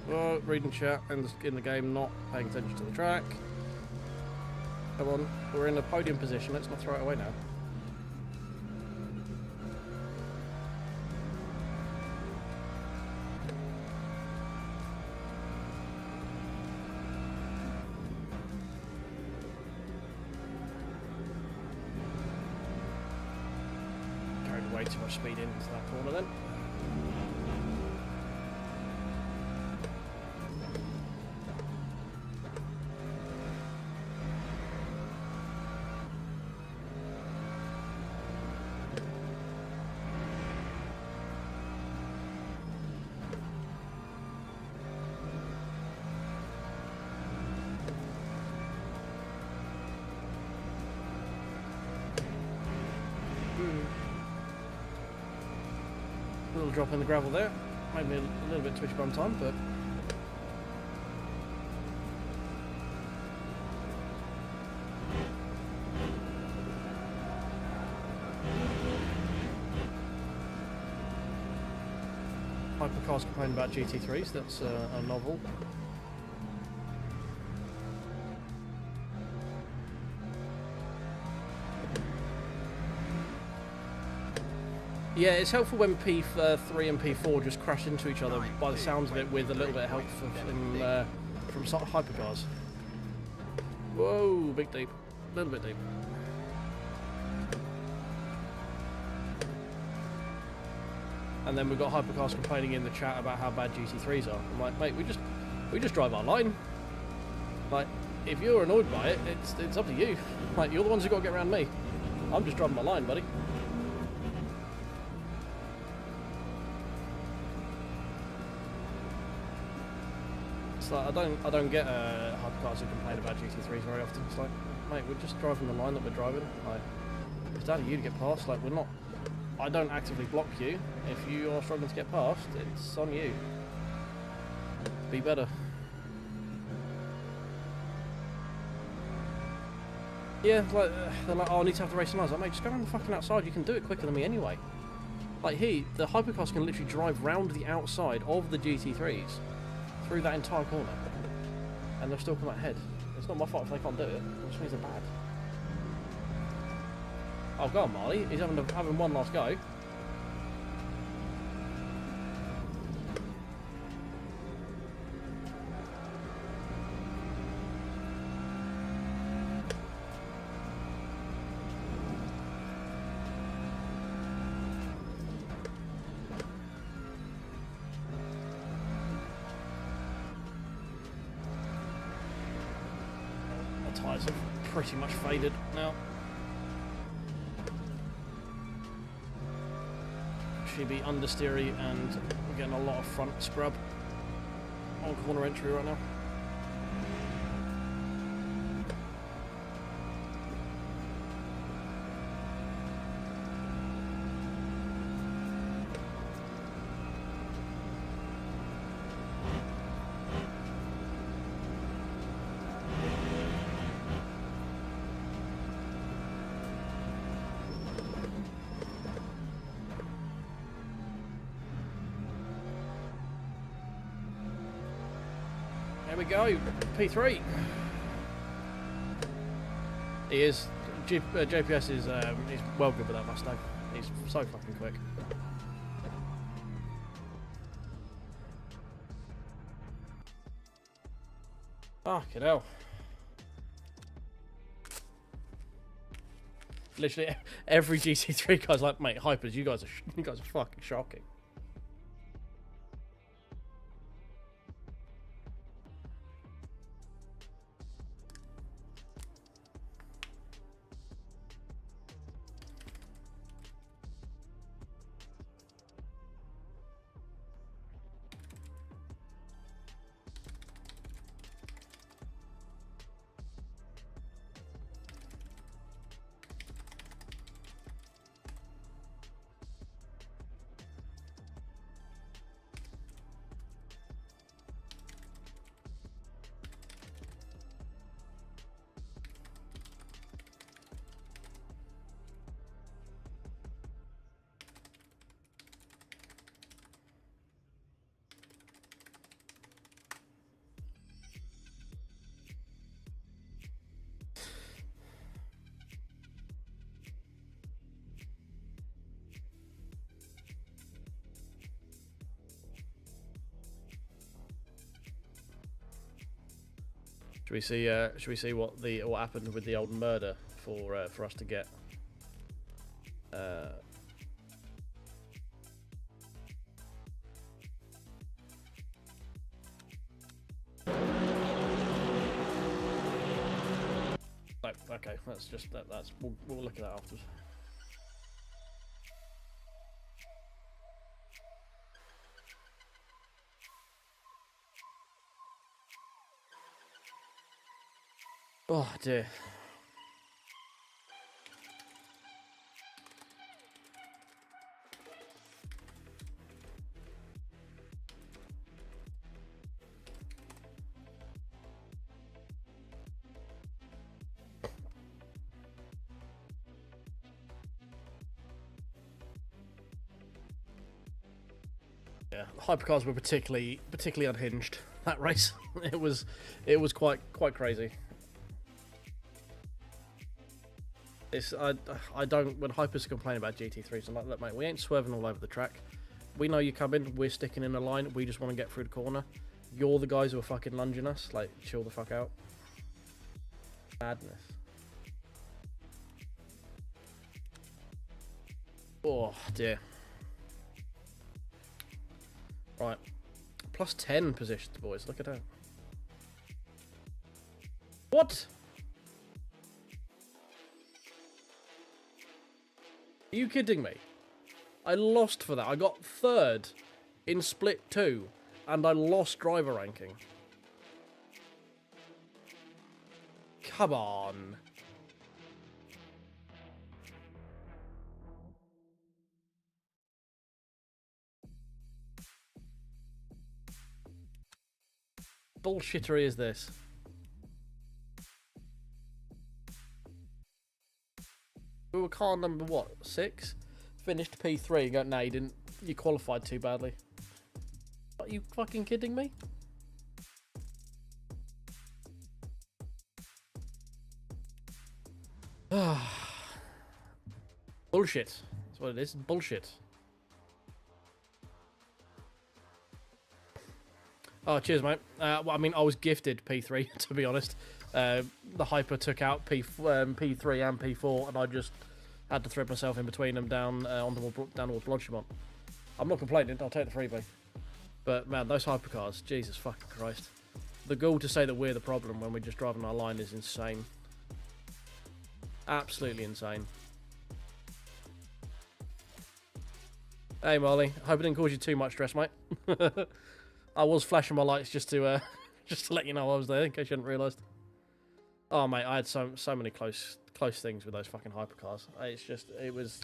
Well, reading chat and in the game, not paying attention to the track. Come on, we're in a podium position, let's not throw it away now. Carried way too much speed into that corner then. Little drop in the gravel there. Made me a little bit twitchy bum time, but Hypercars complain about GT3s, that's a novel. Yeah, it's helpful when P3 and P4 just crash into each other by the sounds of it with a little bit of help from hypercars. Whoa, big deep. A little bit deep. And then we've got hypercars complaining in the chat about how bad GT3s are. I'm like, mate, we just drive our line. Like, if you're annoyed by it, it's up to you. Like, you're the ones who got to get around me. I'm just driving my line, buddy. It's like, I don't get hypercars who complain about GT3s very often. It's like, mate, we're just driving the line that we're driving. Like, it's down to you to get past. Like, we're not. I don't actively block you. If you are struggling to get past, it's on you. Be better. Yeah, like, they're like, oh, I need to have the racing lines. Like, mate, just go around the fucking outside. You can do it quicker than me anyway. Like, here, the hypercars can literally drive round the outside of the GT3s through that entire corner. And they'll still come ahead. It's not my fault if they can't do it. It just means they're bad. Oh, go on, Marley. He's having one last go. The tyres have pretty much faded now. Be understeery, and we're getting a lot of front scrub on corner entry right now. There we go, P3. He is. JPS is he's well good with that Mustang. He's so fucking quick. Fucking hell. Literally every GT3 guy's like, mate, hypers, you guys are fucking shocking. Should we see what happened with the old murder for us to get okay, that's just that's we'll look at that afterwards. Oh dear. Yeah, hypercars were particularly unhinged that race. It was quite crazy. It's I don't, when hypers complain about GT3s, I'm like, look mate, we ain't swerving all over the track. We know you come in, we're sticking in a line, we just want to get through the corner. You're the guys who are fucking lunging us, like, chill the fuck out. Madness. Oh dear. Right. Plus 10 positions, boys, look at that. What? Are you kidding me? I lost for that. I got 3rd in Split 2, and I lost driver ranking. Come on. Bullshittery is this? We were car number what? 6? Finished P3 and go, no, you didn't. You qualified too badly. Are you fucking kidding me? Bullshit. That's what it is. Bullshit. Oh, cheers, mate. Well, I mean, I was gifted P3, to be honest. The hyper took out P3 and P4, and I just had to thread myself in between them down towards Blodgemont. I'm not complaining. I'll take the freebie. But man, those hypercars, Jesus fucking Christ! The goal to say that we're the problem when we're just driving our line is insane. Absolutely insane. Hey Marley, hope it didn't cause you too much stress, mate. I was flashing my lights just to let you know I was there, in case you hadn't realised. Oh mate, I had so many close things with those fucking hypercars. It was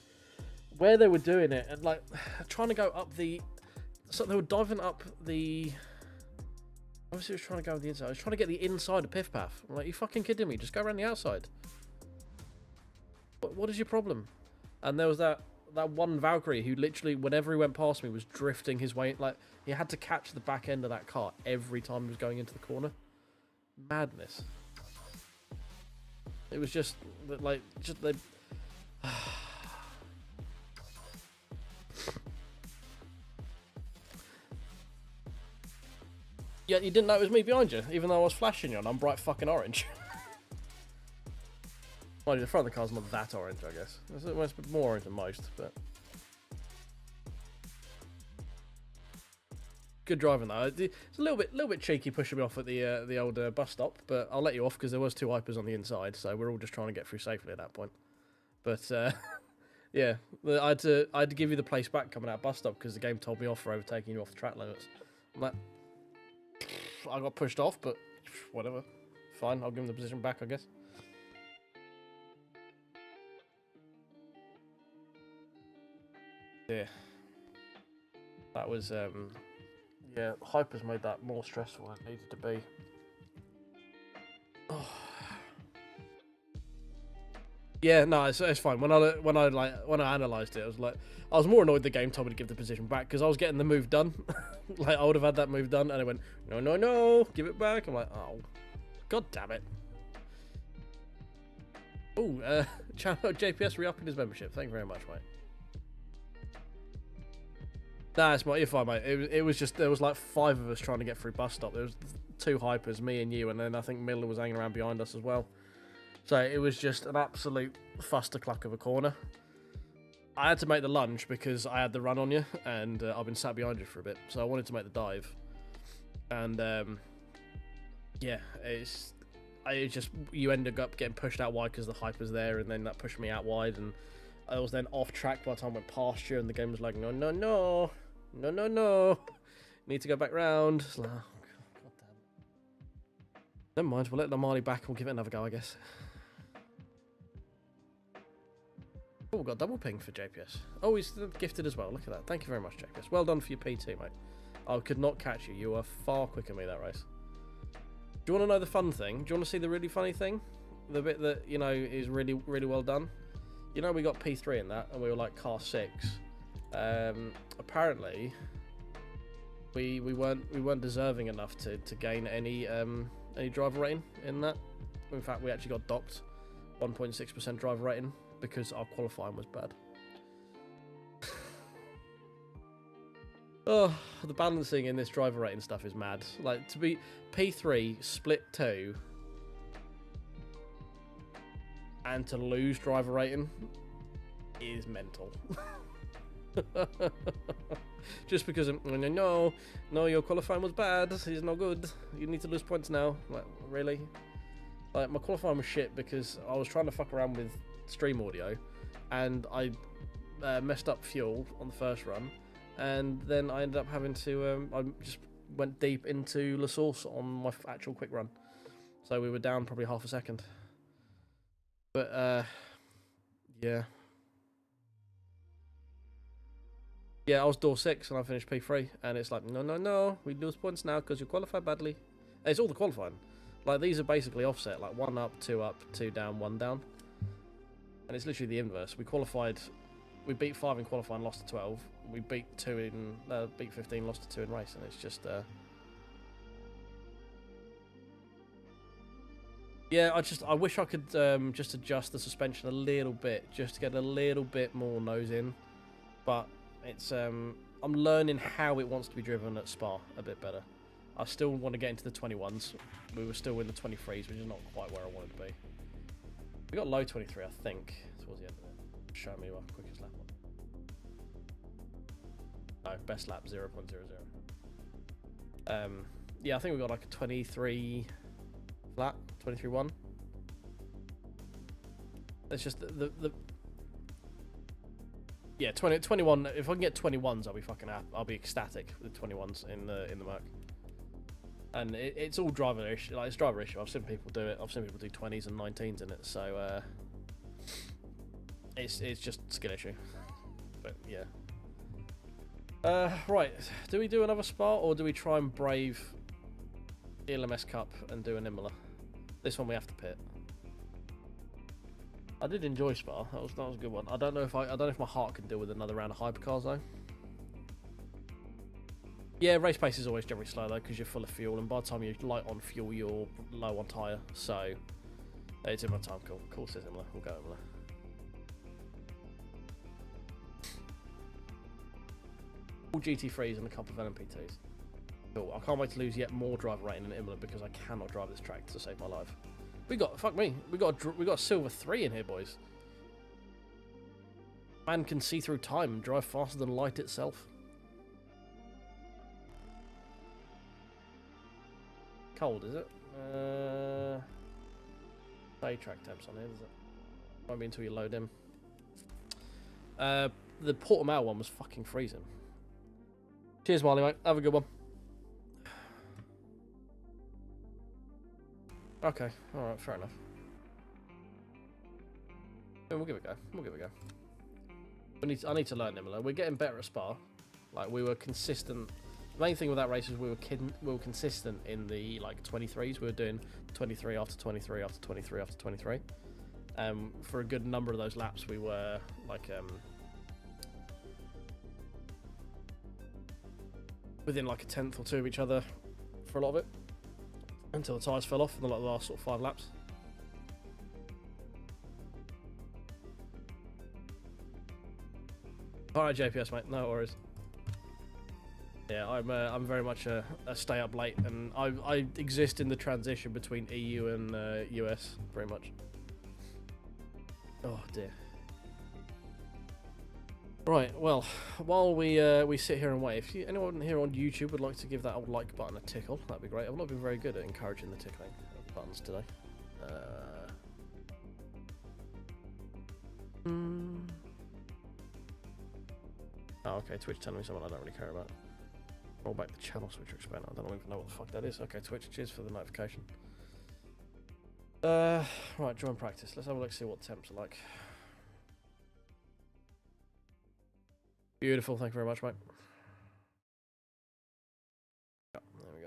where they were doing it, and like trying to go up the. So they were diving up the. Obviously, I was trying to go on the inside. I was trying to get the inside of Piff Path. I'm like, you fucking kidding me? Just go around the outside. What is your problem? And there was that one Valkyrie who literally, whenever he went past me, was drifting his way. Like he had to catch the back end of that car every time he was going into the corner. Madness. It was just like they. Yeah, you didn't know it was me behind you, even though I was flashing you and I'm bright fucking orange. Well, the front of the car's not that orange, I guess. It's a bit more orange than most, but... Good driving though. It's a little bit cheeky pushing me off at the old bus stop, but I'll let you off because there was 2 hypers on the inside, so we're all just trying to get through safely at that point. But yeah, I had to give you the place back coming out bus stop because the game told me off for overtaking you off the track limits. I'm like, I got pushed off, but whatever. Fine, I'll give him the position back, I guess. Yeah. That was, yeah, hypers made that more stressful than it needed to be. Oh. Yeah, no, it's fine. When I analysed it, I was like, I was more annoyed the game told me to give the position back because I was getting the move done. Like, I would have had that move done, and it went, no, give it back. I'm like, oh, god damn it. Oh, JPS re-upping his membership. Thank you very much, mate. Nah, it's you're fine, mate. It was just, there was like 5 of us trying to get through bus stop. There was 2 hypers, me and you, and then I think Miller was hanging around behind us as well. So it was just an absolute fustercluck of a corner. I had to make the lunge because I had the run on you, and I've been sat behind you for a bit, so I wanted to make the dive. And yeah, it's just, you ended up getting pushed out wide because the hyper's there, and then that pushed me out wide, and I was then off track by the time I went past you, and the game was like, no, need to go back round. Like, oh, god damn. Never mind, we'll let the Marley back and we'll give it another go, I guess. Oh, we've got double ping for JPS. Oh, he's gifted as well. Look at that. Thank you very much, JPS. Well done for your P2, mate. I could not catch you. You were far quicker than me that race. Do you want to know the fun thing? Do you want to see the really funny thing? The bit that, you know, is really, really well done? You know, we got P3 in that, and we were like car 6. Apparently, we weren't deserving enough to gain any driver rating in that. In fact, we actually got docked 1.6% driver rating because our qualifying was bad. Oh, the balancing in this driver rating stuff is mad. Like, to be P3, split 2, and to lose driver rating is mental. Just because no, your qualifying was bad. It's not good. You need to lose points now. Like, really? Like, my qualifying was shit because I was trying to fuck around with stream audio, and I messed up fuel on the first run, and then I ended up having to. I just went deep into La Source on my actual quick run, so we were down probably half a second. But yeah. Yeah, I was door 6 and I finished P3, and it's like, no, we lose points now because you qualified badly. And it's all the qualifying. Like, these are basically offset, like 1 up, 2 down, 1 down. And it's literally the inverse. We beat 5 in qualifying, lost to 12. We beat 15, lost to 2 in race, and it's just... Yeah, I wish I could just adjust the suspension a little bit, just to get a little bit more nose in. But... it's I'm learning how it wants to be driven at Spa a bit better. I still want to get into the 21s. We were still in the 23s, which is not quite where I wanted to be. We got low 23, I think, towards the end of it. Show me what quickest lap on. No, best lap 0.00. Yeah, I think we got like a 23 flat, 23.1. It's just the yeah, 21. If I can get 21s, I'll be fucking happy. I'll be ecstatic with 21s in the Merc. And it's all driver issue. Like, it's driver issue. I've seen people do it. I've seen people do 20s and 19s in it. So it's just skill issue. But yeah. Right. Do we do another Spa, or do we try and brave the LMS Cup and do an Imola? This one we have to pit. I did enjoy Spa. That was a good one. I don't know if my heart can deal with another round of hypercars though. Yeah, race pace is always generally slow though because you're full of fuel, and by the time you're light on fuel, you're low on tyre. So it's in my time. Cool, says Imola. We'll go Imola. All GT3s and a couple of LMP2s. Cool. I can't wait to lose yet more driver rating in Imola because I cannot drive this track to save my life. We got a silver 3 in here, boys. Man can see through time and drive faster than light itself. Cold, is it? No track temps on here, is it? Won't be until you load in. The Portimao one was fucking freezing. Cheers, Marley, mate. Have a good one. Okay, alright, fair enough. We'll give it a go. I need to learn Imola. We're getting better at Spa. Like, we were consistent. The main thing with that race is we were consistent in the, like, 23s. We were doing 23 after 23 after 23 after 23. For a good number of those laps, we were, like, within, like, a tenth or two of each other for a lot of it. Until the tyres fell off in the last sort of 5 laps. Alright, JPS, mate, no worries. Yeah, I'm very much a stay up late, and I exist in the transition between EU and US, very much. Oh dear. Right, well, while we sit here and wait, if anyone here on YouTube would like to give that old like button a tickle, that'd be great. I've not been very good at encouraging the tickling of the buttons today. Oh, okay, Twitch telling me something I don't really care about. Roll back the channel switcher expander. I don't even know what the fuck that is. Okay, Twitch, cheers for the notification. Right, join practice. Let's have a look, see what the temps are like. Beautiful, thank you very much, mate. Yep, there we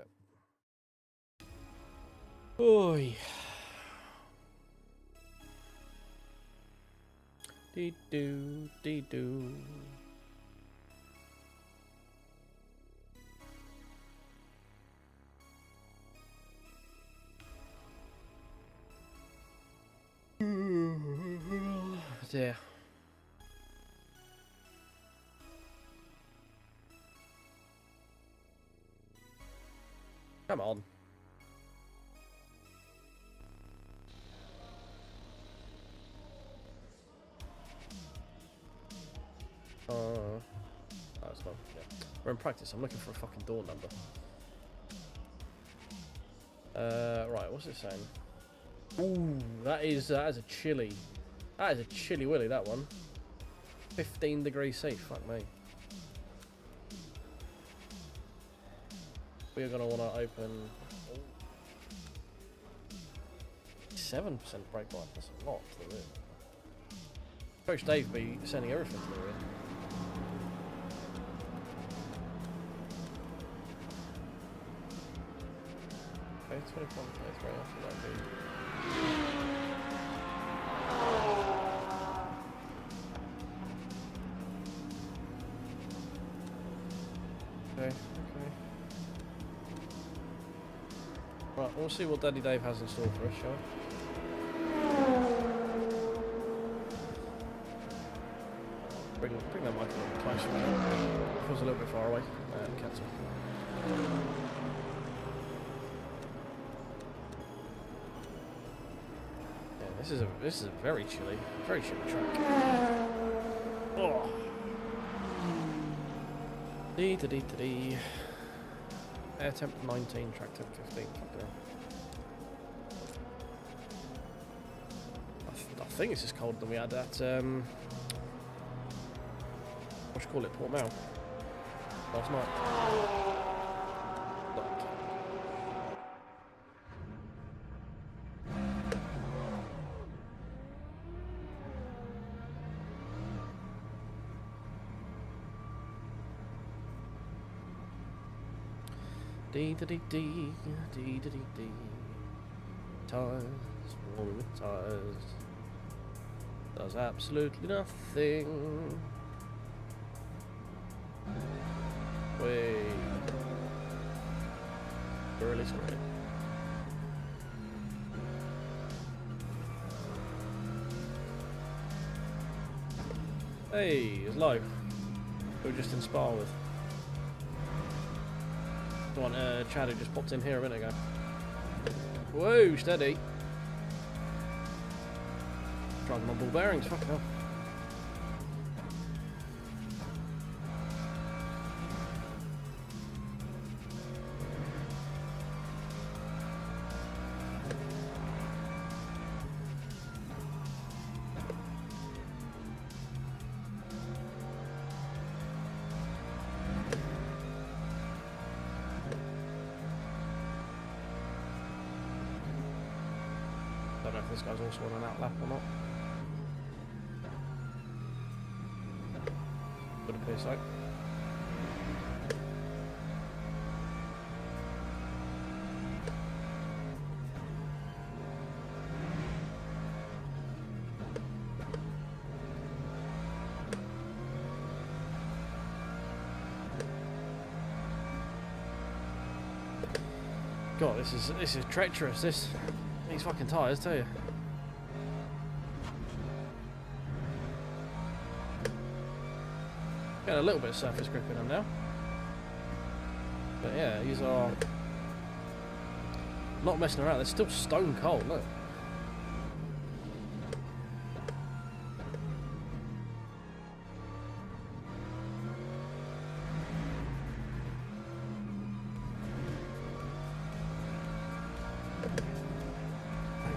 go. Oi. Dee-doo, dee-doo. dear. Come on. That's fine. Yeah. We're in practice. I'm looking for a fucking door number. Right, what's it saying? Ooh, that is a chilly. That is a chilly willy, that one. 15 degrees C, fuck me. We're gonna wanna open 7% brake life, that's a lot to the rear. Coach Dave be sending everything to the rear. Okay, 21, 23 after that beat. Okay. Right, we'll see what Daddy Dave has in store for us, shall we? Bring that mic a little bit closer. Feels a little bit far away. Cancel. Yeah, this is a very chilly track. Oh. Dee. Air temp 19, track temp 15. I think it's just colder than we had at what do you call it, Portmao last night. Dee. Tires, warming with tires. Does absolutely nothing. Wait. Really sorry. Hey, it's low. We were just in Spa with. The one Chad who just popped in here a minute ago. Whoa, steady. Driving on ball bearings, fuck hell. I don't know if this guy's also on an outlap or not. Would appear so. God, this is treacherous. These fucking tyres, tell you. Getting a little bit of surface grip in them now. But yeah, these are not messing around. They're still stone cold, look.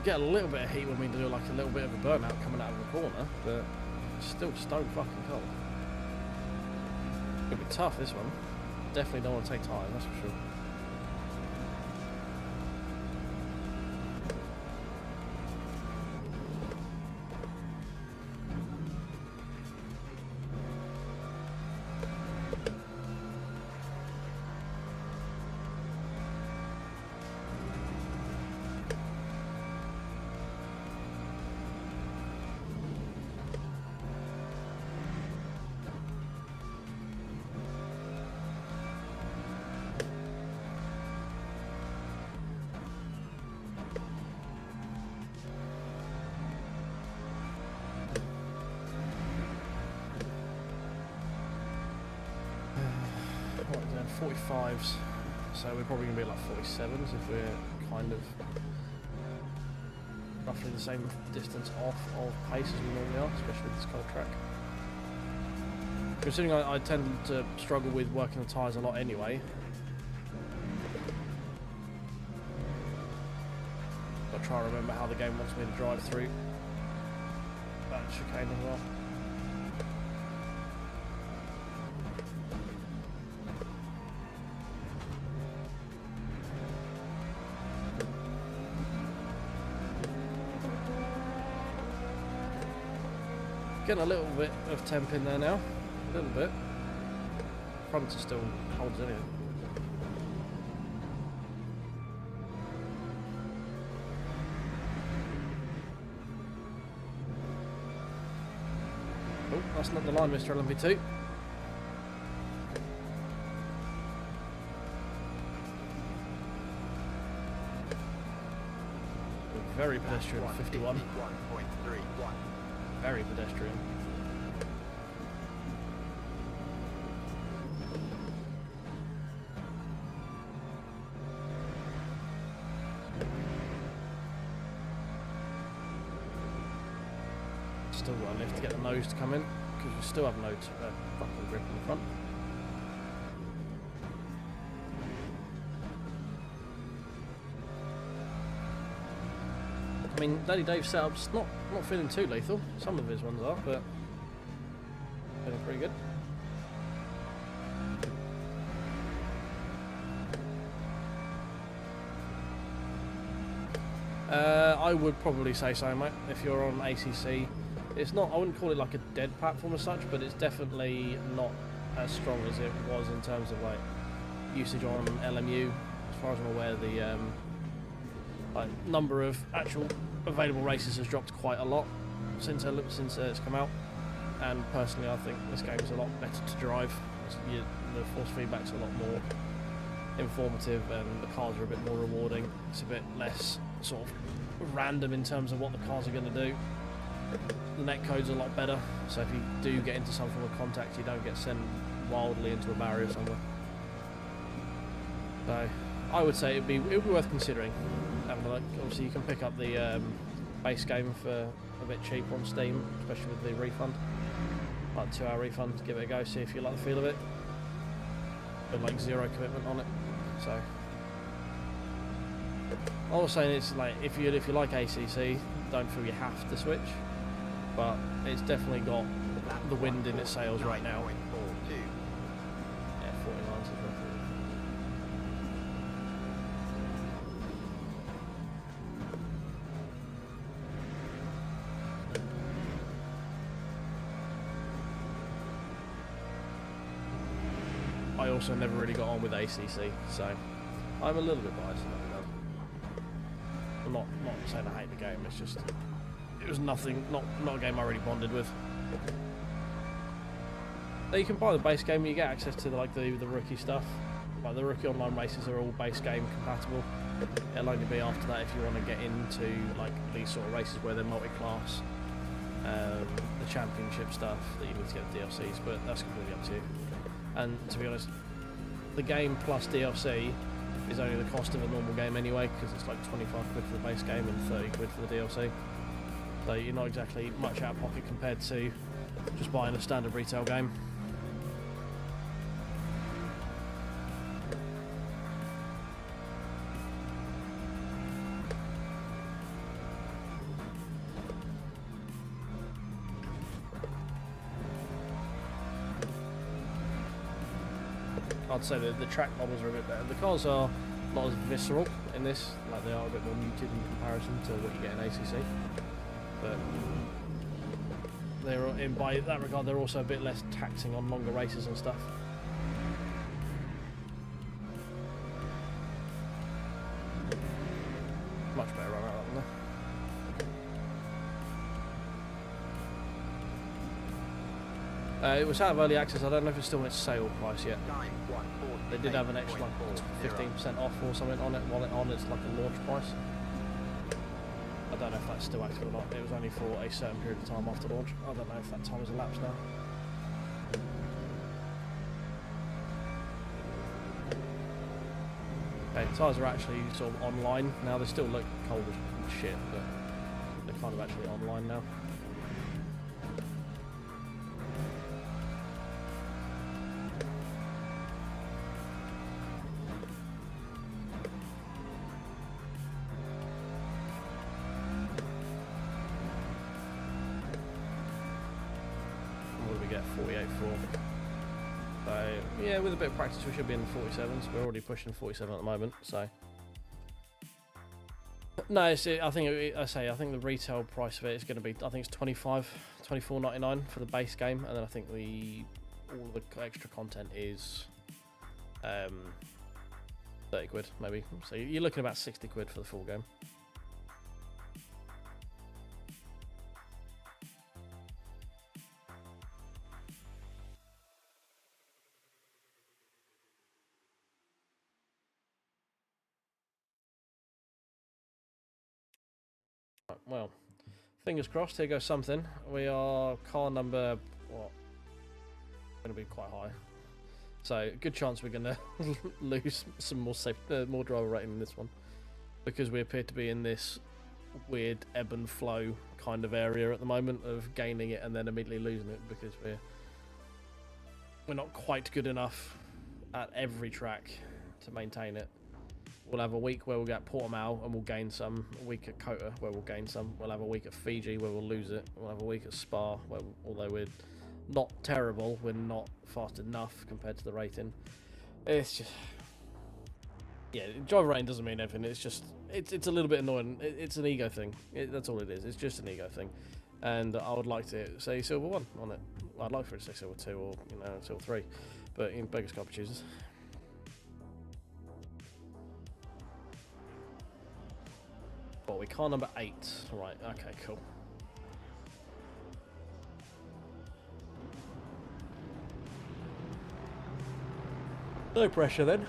Get a little bit of heat when we do like a little bit of a burnout coming out of the corner, but still stone fucking cold. It'll be tough, this one. Definitely don't want to take time, that's for sure. 45s, so we're probably going to be like 47s if we're kind of roughly the same distance off of pace as we normally are, especially with this kind of track. Considering I tend to struggle with working the tyres a lot anyway. I'll try and remember how the game wants me to drive through that chicane as well. Getting a little bit of temp in there now, a little bit. Front still holds in it. Oh, that's not the line, Mr. LMP2. Very pedestrian, 51. 51.31. Very pedestrian. Still got a lift to get the nose to come in, because we still have no fucking grip in the front. I mean, Daddy Dave's setup's not feeling too lethal. Some of his ones are, but feeling pretty good. I would probably say so, mate. If you're on ACC, it's not. I wouldn't call it like a dead platform as such, but it's definitely not as strong as it was in terms of like usage on LMU. As far as I'm aware, the number of actual available races has dropped quite a lot since it's come out, and personally I think this game is a lot better to drive. The force feedback's a lot more informative and the cars are a bit more rewarding. It's a bit less sort of random in terms of what the cars are going to do. The netcode's a lot better, so if you do get into some form of contact you don't get sent wildly into a barrier somewhere. So I would say it would be worth considering having a look. Obviously you can pick up the base game for a bit cheaper on Steam, especially with the refund, like 2-hour refund. Give it a go, see if you like the feel of it. But like 0 commitment on it. So I was saying it's like if you like ACC, don't feel you have to switch, but it's definitely got the wind in its sails right now. 9.42. Yeah, 49 is roughly. I also never really got on with ACC, so I'm a little bit biased in that regard. I'm not saying I hate the game, it's just it was not a game I really bonded with. Now you can buy the base game, you get access to the rookie stuff. Like the rookie online races are all base game compatible. It'll only be after that if you want to get into like these sort of races where they're multi-class, the championship stuff that you need to get the DLCs, but that's completely up to you. And to be honest, the game plus DLC is only the cost of a normal game anyway, because it's like 25 quid for the base game and 30 quid for the DLC. So you're not exactly much out of pocket compared to just buying a standard retail game. I'd say that the track models are a bit better. The cars are not as visceral in this, like they are a bit more muted in comparison to what you get in ACC. But they're by that regard, they're also a bit less taxing on longer races and stuff. Much better run out of that one there. It was out of early access. I don't know if it's still on its sale price yet. They did have an extra like 15% off or something on it while it's like a launch price. I don't know if that's still active or not. It was only for a certain period of time after launch. I don't know if that time has elapsed now. Okay, tyres are actually sort of online now. They still look cold as shit, but they're kind of actually online now. What do we get? 48.4. So, yeah, with a bit of practice we should be in the 47s. We're already pushing 47 at the moment, so... No, I think I think the retail price of it is going to be, I think it's $24.99 for the base game, and then I think all of the extra content is 30 quid maybe. So you're looking at about 60 quid for the full game. Well, fingers crossed, here goes something. We are car number, what? Going to be quite high. So, good chance we're going to lose some more driver rating in this one. Because we appear to be in this weird ebb and flow kind of area at the moment of gaining it and then immediately losing it because we're not quite good enough at every track to maintain it. We'll have a week where we'll get Portimao and we'll gain some. A week at Kota where we'll gain some. We'll have a week at Fiji where we'll lose it. We'll have a week at Spa where, although we're not terrible, we're not fast enough compared to the rating. It's just... Yeah, driver rating doesn't mean anything. It's just... It's a little bit annoying. It's an ego thing. That's all it is. It's just an ego thing. And I would like to say Silver 1 on it. I'd like for it to say Silver 2 or, Silver 3. But in beggars can't be choosers. Well, we car number 8. Right, okay, cool. No pressure then.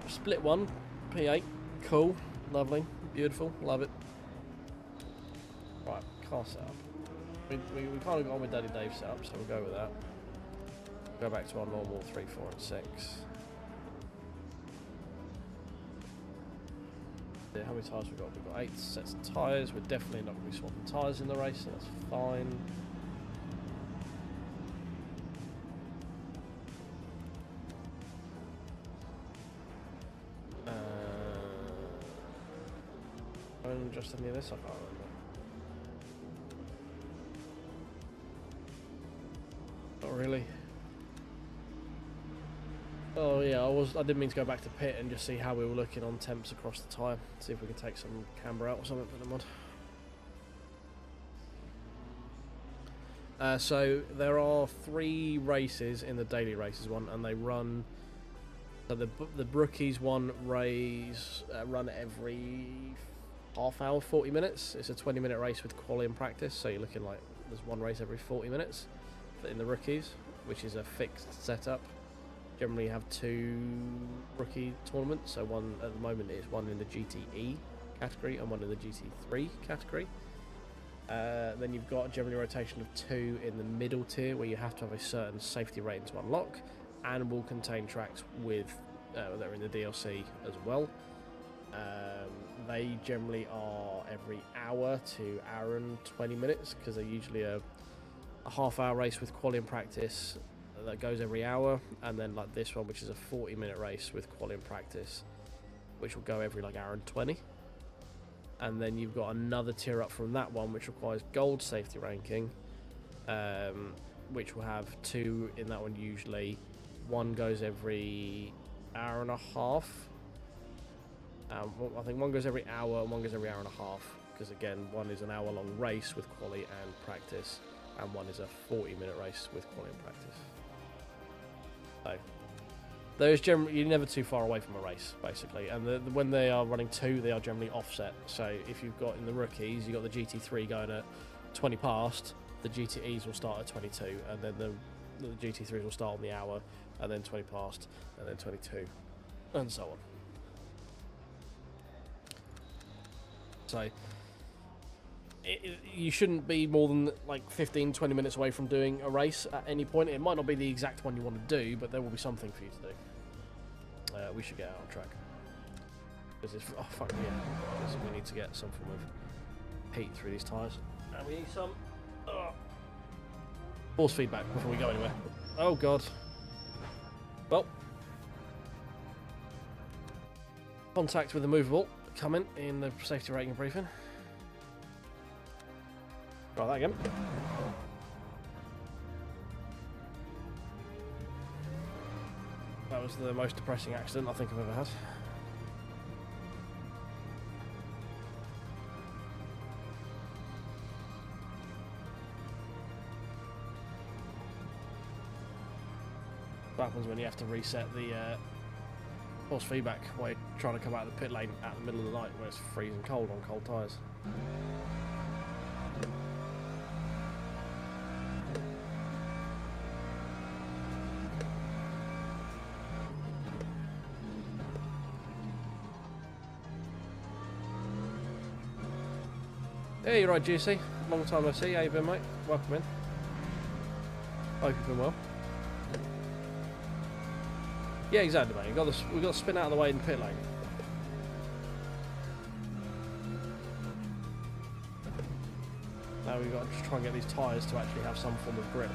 Split 1, P8. Cool, lovely, beautiful, love it. Right, car setup. We kind of got on with Daddy Dave's setup, so we'll go with that. Go back to our normal 3, 4, and 6. How many tyres we've got? We've got 8 sets of tyres. We're definitely not going to be swapping tyres in the race, so that's fine. Just any of this, I can't remember. Not really. Oh yeah, I didn't mean to go back to pit and just see how we were looking on temps across the tyre. See if we can take some camber out or something for the mod. So there are 3 races in the daily races one, and they run. So the rookies one run every half hour, 40 minutes. It's a 20-minute race with quali and practice, so you're looking like there's one race every 40 minutes in the rookies, which is a fixed setup. Generally have 2 rookie tournaments, so one at the moment is one in the GTE category and one in the GT3 category. Then you've got generally a rotation of 2 in the middle tier where you have to have a certain safety rating to unlock, and will contain tracks with that are in the DLC as well. They generally are every hour to hour and 20 minutes because they're usually a half-hour race with quali and practice that goes every hour, and then like this one, which is a 40-minute race with quali and practice, which will go every like hour and 20. And then you've got another tier up from that one, which requires gold safety ranking, which will have 2 in that one usually. One goes every hour and a half. I think one goes every hour and one goes every hour and a half, because again, one is an hour-long race with quali and practice, and one is a 40-minute race with quali and practice. So those generally, you're never too far away from a race, basically. And when they are running 2, they are generally offset. So if you've got in the rookies, you've got the GT3 going at 20 past, the GTEs will start at 22, and then the GT3s will start on the hour, and then 20 past, and then 22, and so on. So you shouldn't be more than like 15-20 minutes away from doing a race at any point. It might not be the exact one you want to do, but there will be something for you to do. We should get out on track. Because it's, oh fuck yeah, because we need to get some form of heat through these tyres. And we need some force feedback before we go anywhere. Oh god. Well, contact with the movable coming in the safety rating briefing. Try that again. That was the most depressing accident I think I've ever had. What happens when you have to reset the force feedback while you're trying to come out of the pit lane at the middle of the night where it's freezing cold on cold tyres. Hey, you're right, GC. Long time no see. How you been, mate? Welcome in. Hope you've been well. Yeah, exactly, mate. We've got to spin out of the way in the pit lane. Now we've got to just try and get these tyres to actually have some form of grip.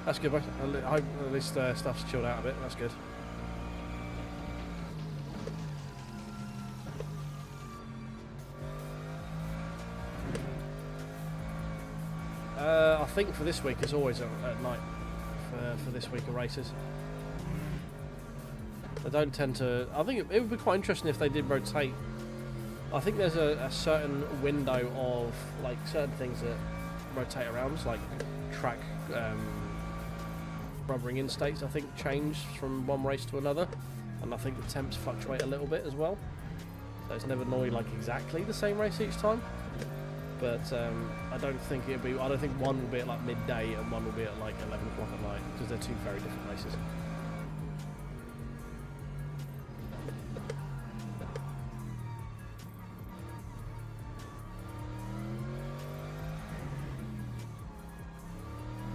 That's good, mate. I hope at least stuff's chilled out a bit. That's good. I think for this week, as always, at night for this week of races. They don't tend to. I think it would be quite interesting if they did rotate. I think there's a certain window of like certain things that rotate around, like track rubbering in states. I think change from one race to another, and I think the temps fluctuate a little bit as well. So it's never normally like exactly the same race each time. But I don't think it'll be. I don't think one will be at like midday and one will be at like 11 o'clock at night because they're two very different races.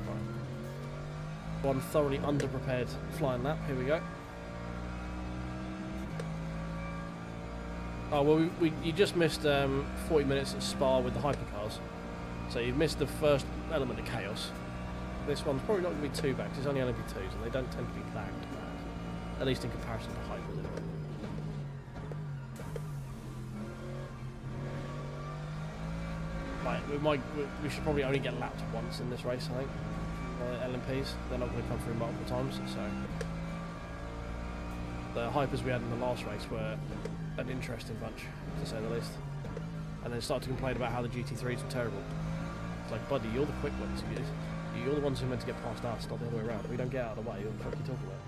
Right. One thoroughly underprepared flying lap. Here we go. Oh well, you just missed 40 minutes at Spa with the hypercars, so you've missed the first element of chaos. This one's probably not going to be too bad because it's only LMP2s and they don't tend to be that bad, at least in comparison to hypers. Right, we should probably only get lapped once in this race, I think. LMPs, they're not going to come through multiple times, so the hypers we had in the last race were an interesting bunch, to say the least. And then start to complain about how the GT3s are terrible. It's like, buddy, you're the quick ones. You're the ones who are meant to get past us, not the other way around. We don't get out of the way. What the fuck are you talking about?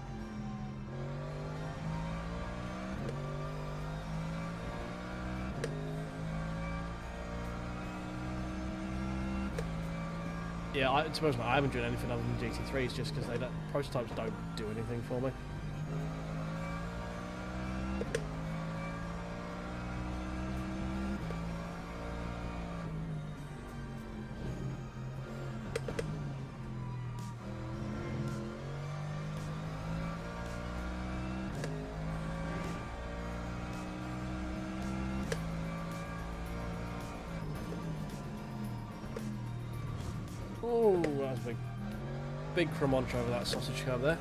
Yeah, to be honest, I haven't done anything other than GT3s just because prototypes don't do anything for me. Oh, that was a big Cremont over that sausage curve there.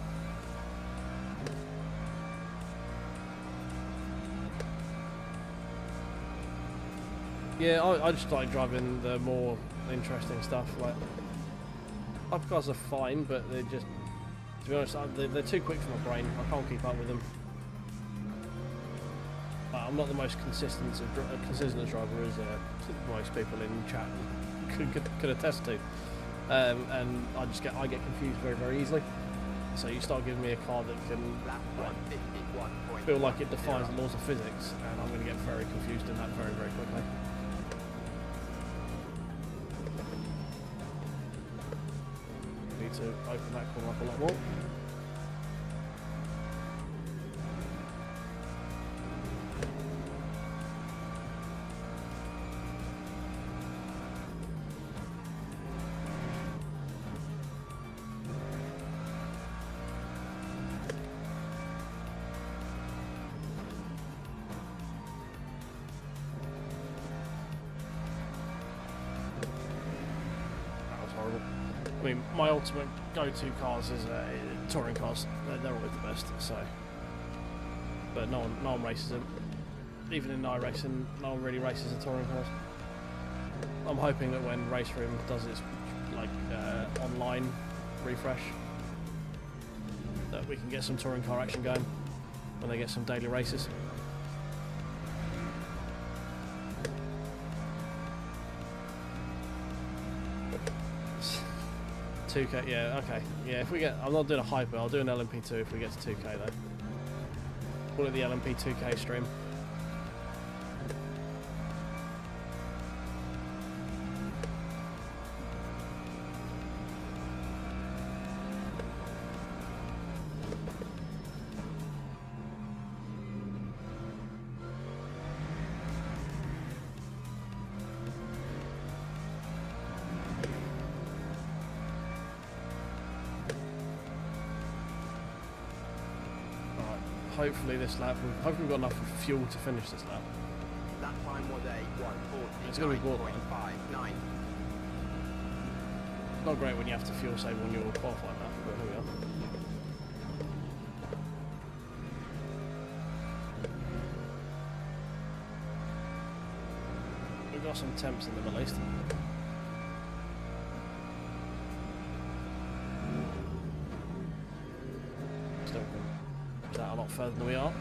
Yeah, I just like driving the more interesting stuff. Like, hypercars are fine, but they're just, to be honest, they're too quick for my brain. I can't keep up with them. I'm not the most consistent driver as most people in chat could attest to. And I get confused very, very easily. So you start giving me a car that can feel like it defies the laws of physics, and I'm going to get very confused in that very, very quickly. Need to open that corner up a lot more. I mean, my ultimate go-to cars is touring cars. They're always the best. So, but no one races them. Even in iRacing, no one really races the touring cars. I'm hoping that when Race Room does its like online refresh, that we can get some touring car action going when they get some daily races. 2K, yeah, okay. Yeah, if we get... I'm not doing a hyper, I'll do an LMP2 if we get to 2K though. Call it the LMP2K stream. Hopefully this lap, hopefully we've got enough fuel to finish this lap. That time was a It's going to be borderline. 1:49.59. Not great when you have to fuel save on your qualifying lap, but here we are. We've got some temps in them at least. Still a lot further than we are.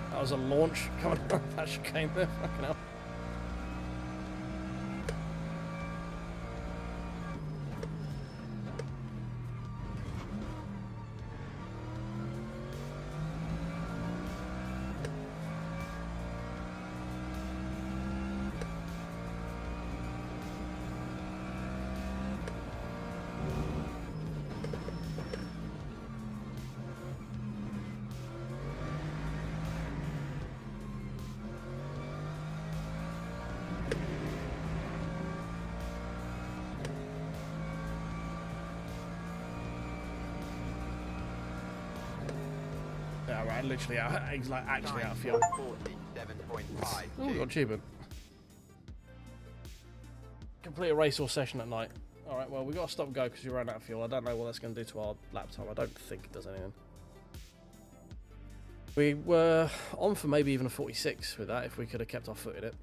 That was a launch coming on. That should came there. Fucking hell. Yeah, right, literally out, he's like actually out of fuel. 47.5. Oh, we got achievement. Complete a race or session at night. Alright, well, we got to stop go because we ran out of fuel. I don't know what that's going to do to our lap time. I don't think it does anything. We were on for maybe even a 46 with that if we could have kept our foot in it.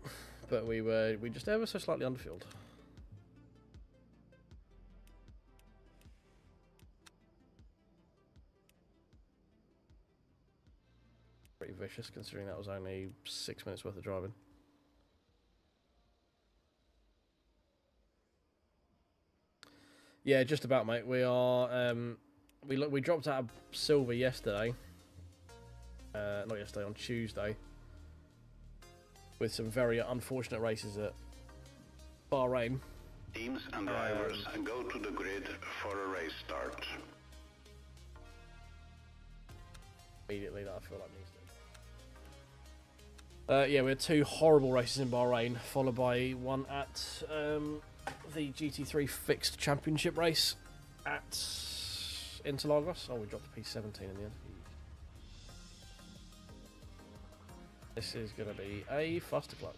But we just ever so slightly underfueled. Pretty vicious considering that was only 6 minutes worth of driving. Yeah, just about, mate. We are we dropped out of silver yesterday. Not yesterday, on Tuesday. With some very unfortunate races at Bahrain. Teams and drivers go to the grid for a race start. Immediately that I feel like needs to. Yeah, we had 2 horrible races in Bahrain, followed by one at the GT3 fixed championship race at Interlagos. Oh, we dropped a P17 in the end. This is going to be a fustercluck.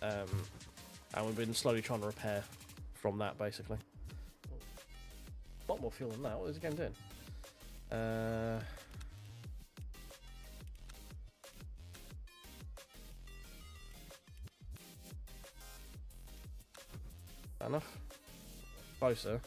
And we've been slowly trying to repair from that, basically. A lot more fuel than that. What is the game doing? Enough. Closer.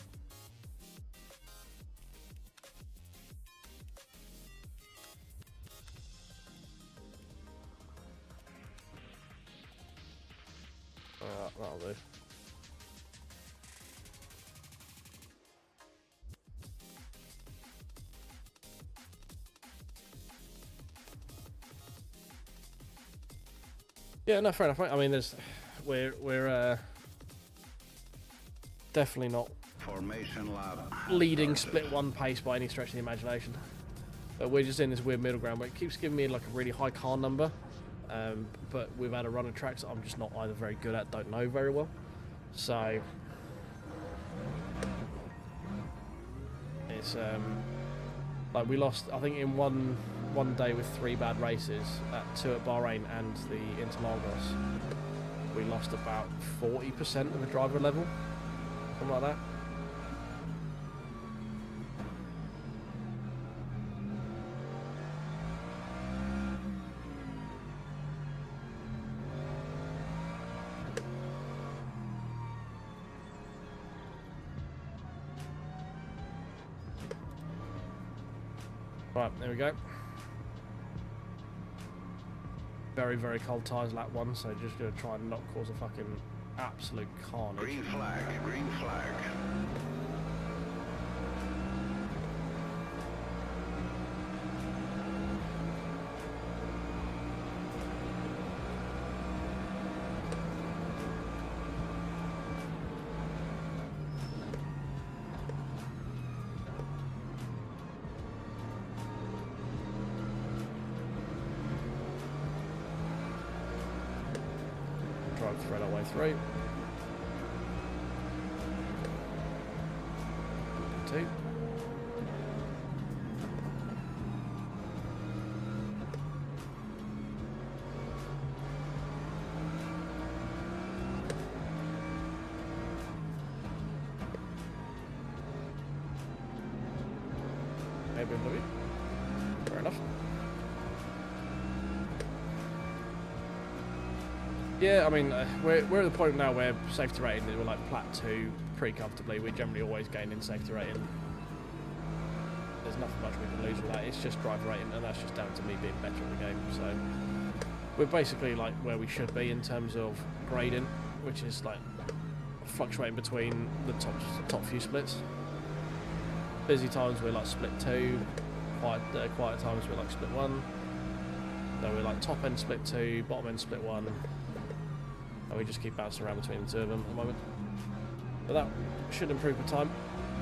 That'll do. Yeah, no, fair enough. Mate. I mean, we're definitely not Formation lab. leading split one pace by any stretch of the imagination. But we're just in this weird middle ground where it keeps giving me like a really high car number. But we've had a run of tracks that I'm just not either very good at, don't know very well. So it's like we lost, I think, in one day with 3 bad races, 2 at Bahrain and the Interlagos. We lost about 40% of the driver level, something like that. Right, there we go. Very, very cold tyres lap 1, so just going to try and not cause a fucking absolute carnage. Green flag, green flag. Thread our way through. 2. Maybe a Louis. Fair enough. Yeah, I mean, we're at the point now where safety rating, we're like plat 2 pretty comfortably. We generally always gain in safety rating. There's nothing much we can lose with that. It's just driver rating, and that's just down to me being better at the game. So we're basically like where we should be in terms of grading, which is like fluctuating between the top few splits. Busy times we're like split 2, quiet times we're like split 1. Then we're like top end split 2, bottom end split 1. And we just keep bouncing around between the 2 of them at the moment. But that should improve with time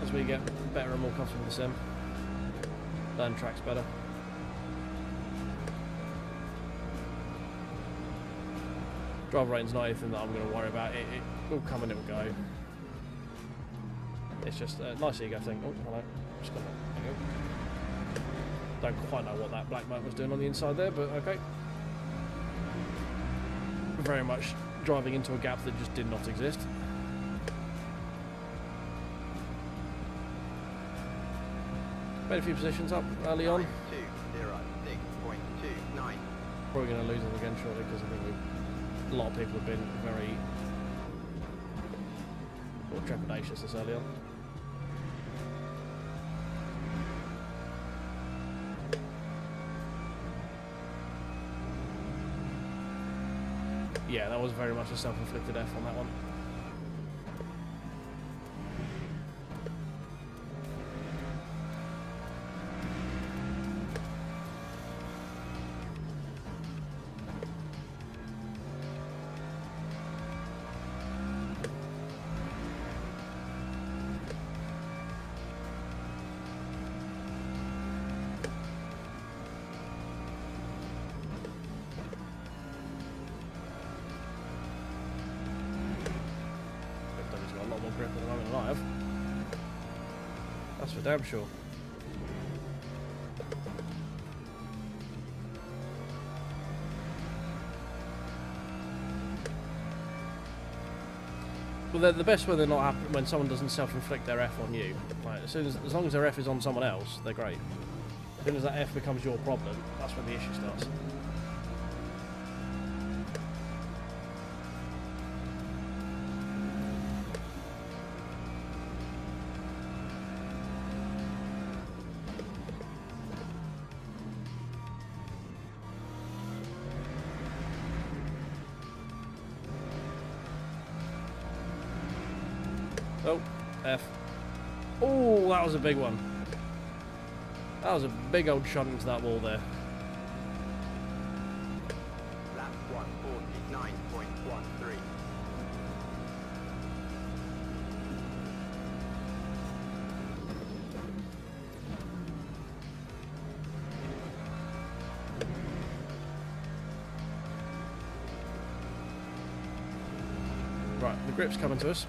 as we get better and more comfortable with the sim. Learn tracks better. Driver rating's not anything that I'm going to worry about. It will come and it will go. It's just a nice ego thing. Oh, hello. Just got that. There you go. Don't quite know what that black motor was doing on the inside there, but okay. Very much driving into a gap that just did not exist. Made a few positions up early on. 206.29. Probably going to lose them again shortly because I think a lot of people have been very trepidatious this early on. Yeah, that was very much a self-inflicted F on that one. That's for damn sure. Well, the best when they're not happy, when someone doesn't self-inflict their F on you. Like, as long as their F is on someone else, they're great. As soon as that F becomes your problem, that's when the issue starts. Oh, F. Oh, that was a big one. That was a big old shot into that wall there. Lap the grip's coming to us.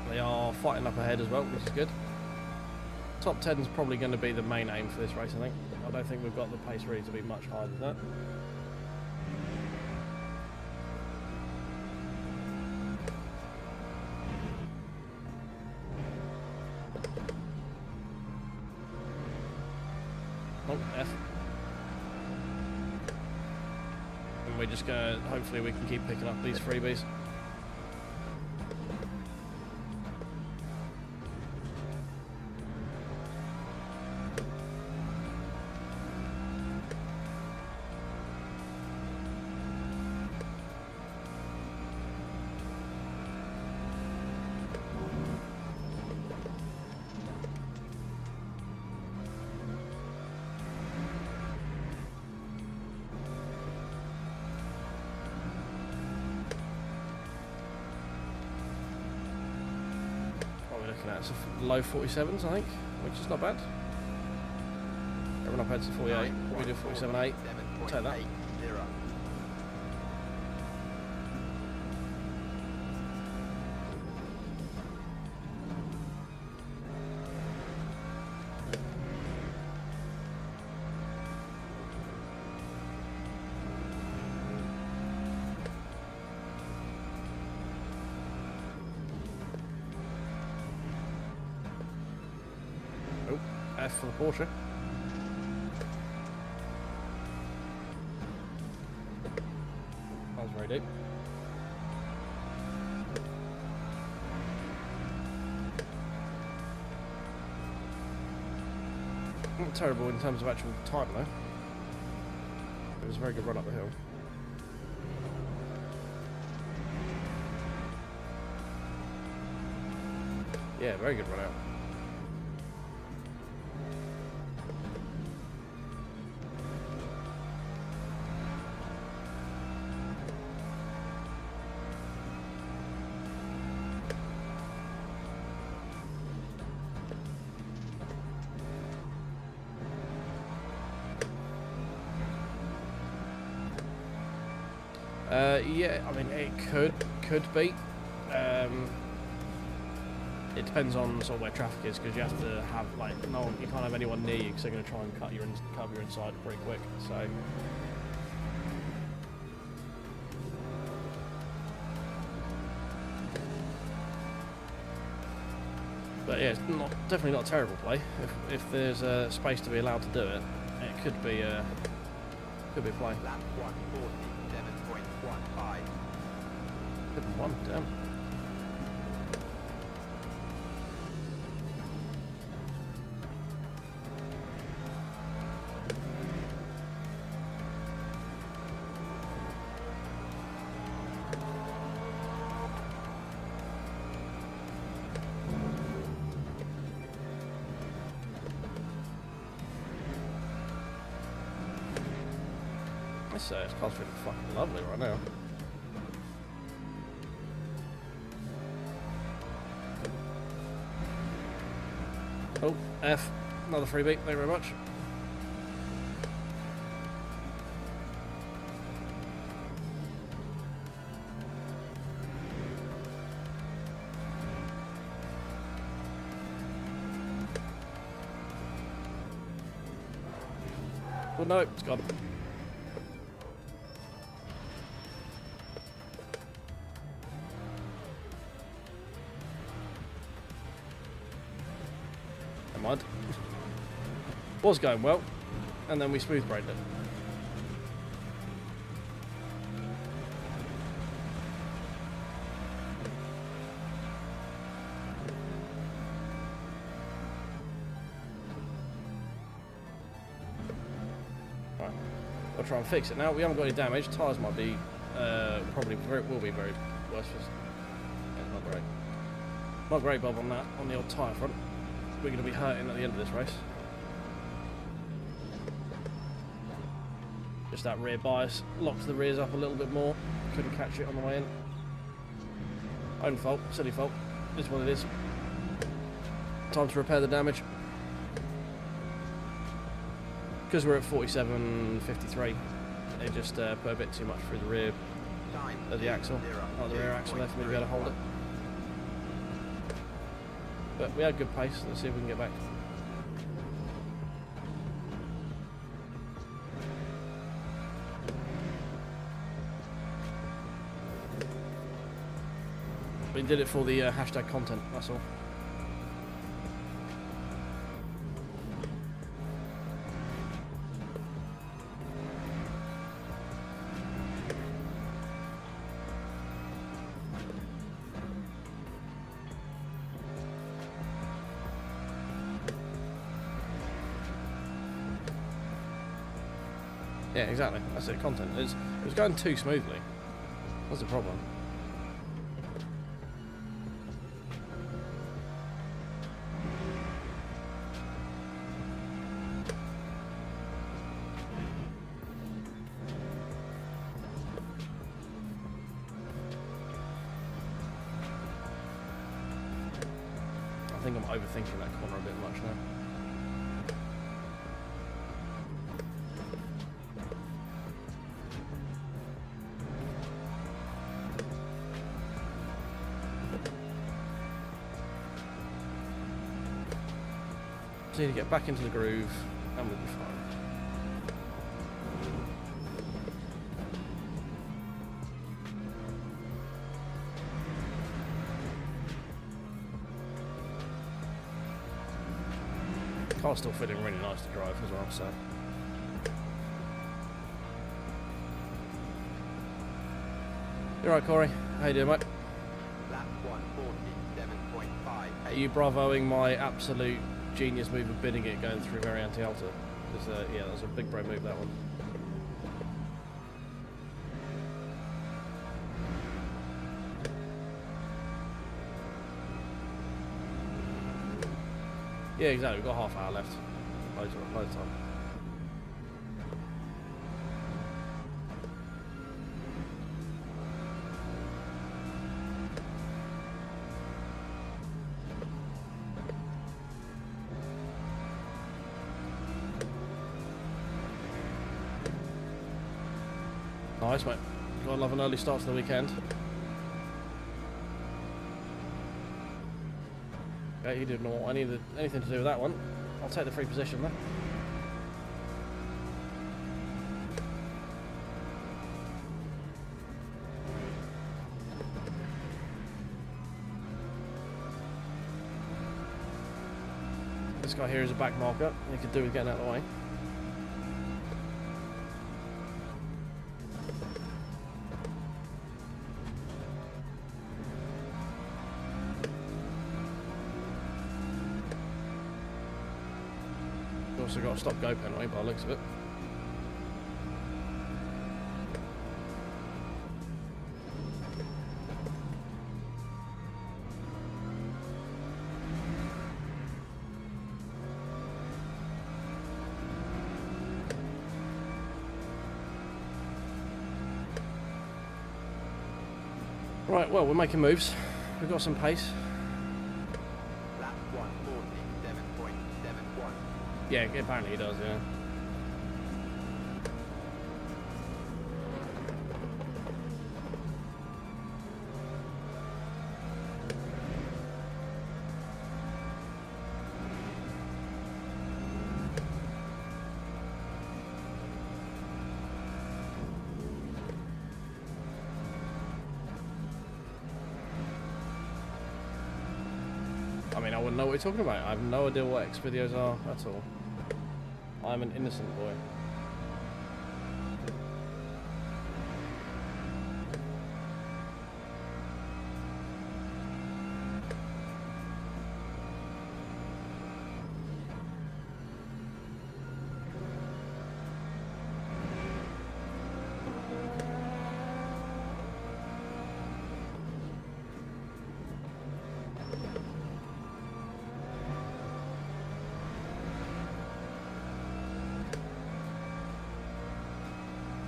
They are fighting up ahead as well, which is good. Top 10 is probably going to be the main aim for this race, I think. I don't think we've got the pace really to be much higher than that. Oh, F. And we're just going to, hopefully we can keep picking up these freebies. That's a low 47s, I think, which is not bad. Everyone up heads to 48. We do 47.8. Take that. F for the Porsche. That was very deep. Not terrible in terms of actual time though. It was a very good run up the hill. Yeah, very good run out. Yeah, I mean it could be. It depends on sort of where traffic is, because you have to have like you can't have anyone near you because they're going to try and cover your inside pretty quick. So. But yeah, it's definitely not a terrible play. If there's space to be allowed to do it, it could be a play. Lap 147.15. Good one, damn. This car's feeling fucking lovely right now. Oh, F. Another freebie. Thank you very much. Well, no, it's gone. Mud. Was going well, and then we smooth braked it. Right, we'll try and fix it now. We haven't got any damage. Tyres might be probably will be very worse. Yeah, not great. Not great, Bob, on that on the old tyre front. We're going to be hurting at the end of this race. Just that rear bias locked the rears up a little bit more. Couldn't catch it on the way in. Own fault, silly fault. Is what it is. Time to repair the damage. Because we're at 47.53, they just put a bit too much through the rear of the axle, not the rear axle there for me to be able to hold it. But we had good pace. Let's see if we can get back. We did it for the hashtag content, that's all. Yeah, exactly. That's it, content. It was going too smoothly. That's the problem. I think I'm overthinking that corner a bit much now. Just need to get back into the groove and we'll be fine. Car's still feeling really nice to drive as well, so. You alright, Corey? How you doing, mate? Lap 147.5. Are you bravoing my absolute genius move of bidding it going through very anti-alta? Because, yeah, that was a big bro move, that one. Yeah, exactly. We've got half hour left. Loads of time. Nice, mate. Gotta love an early start to the weekend. Yeah, you didn't want anything to do with that one. I'll take the free position there. This guy here is a back marker. He could do with getting out of the way. Also got a stop go penalty by the looks of it. Right, well, we're making moves. We've got some pace. Lap 147.71. Yeah, apparently he does, yeah. I mean, I wouldn't know what you're talking about. I have no idea what X videos are at all. I'm an innocent boy.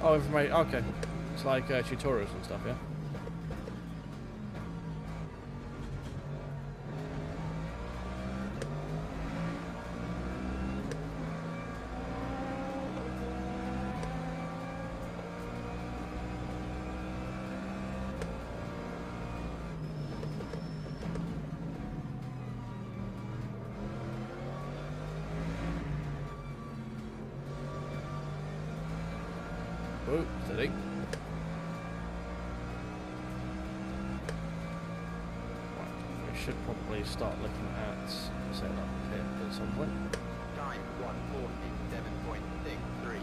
Oh, information. Okay. It's like tutorials and stuff, yeah? Oh, steady. Right, we should probably start looking at setting up a pit at some point. Time 147.63.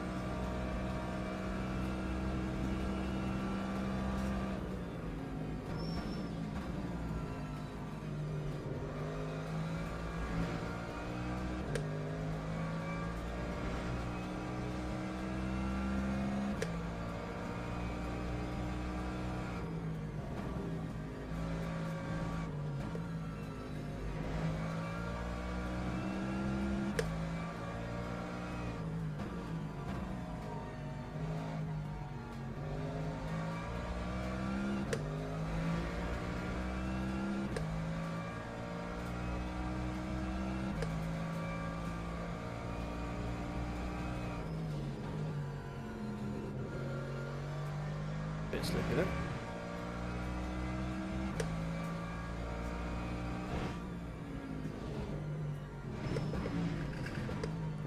Bit slippy there.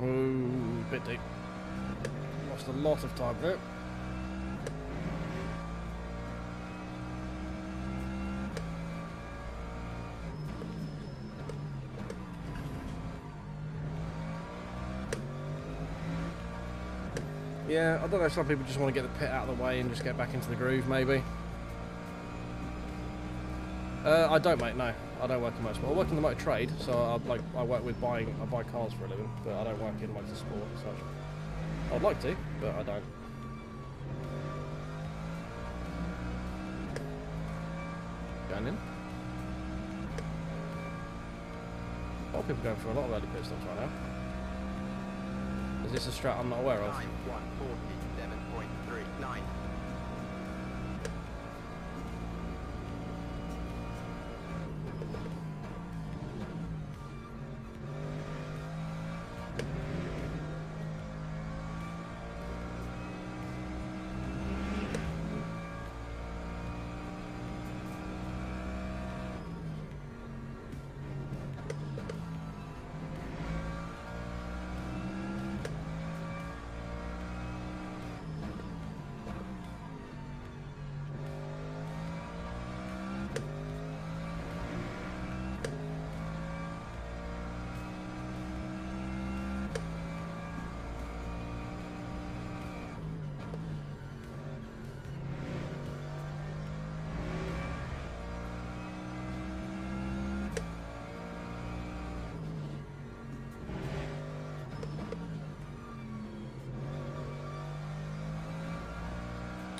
Ooh, bit deep. Lost a lot of time there. Yeah, I don't know, some people just want to get the pit out of the way and just get back into the groove, maybe. I don't, mate, no. I don't work in motorsport. I work in the motor trade, so I work with I buy cars for a living, but I don't work in motorsport as such. I'd like to, but I don't. Going in. A lot of people going for a lot of early pit stops right now. Is this a strat I'm not aware of? Time 147.39.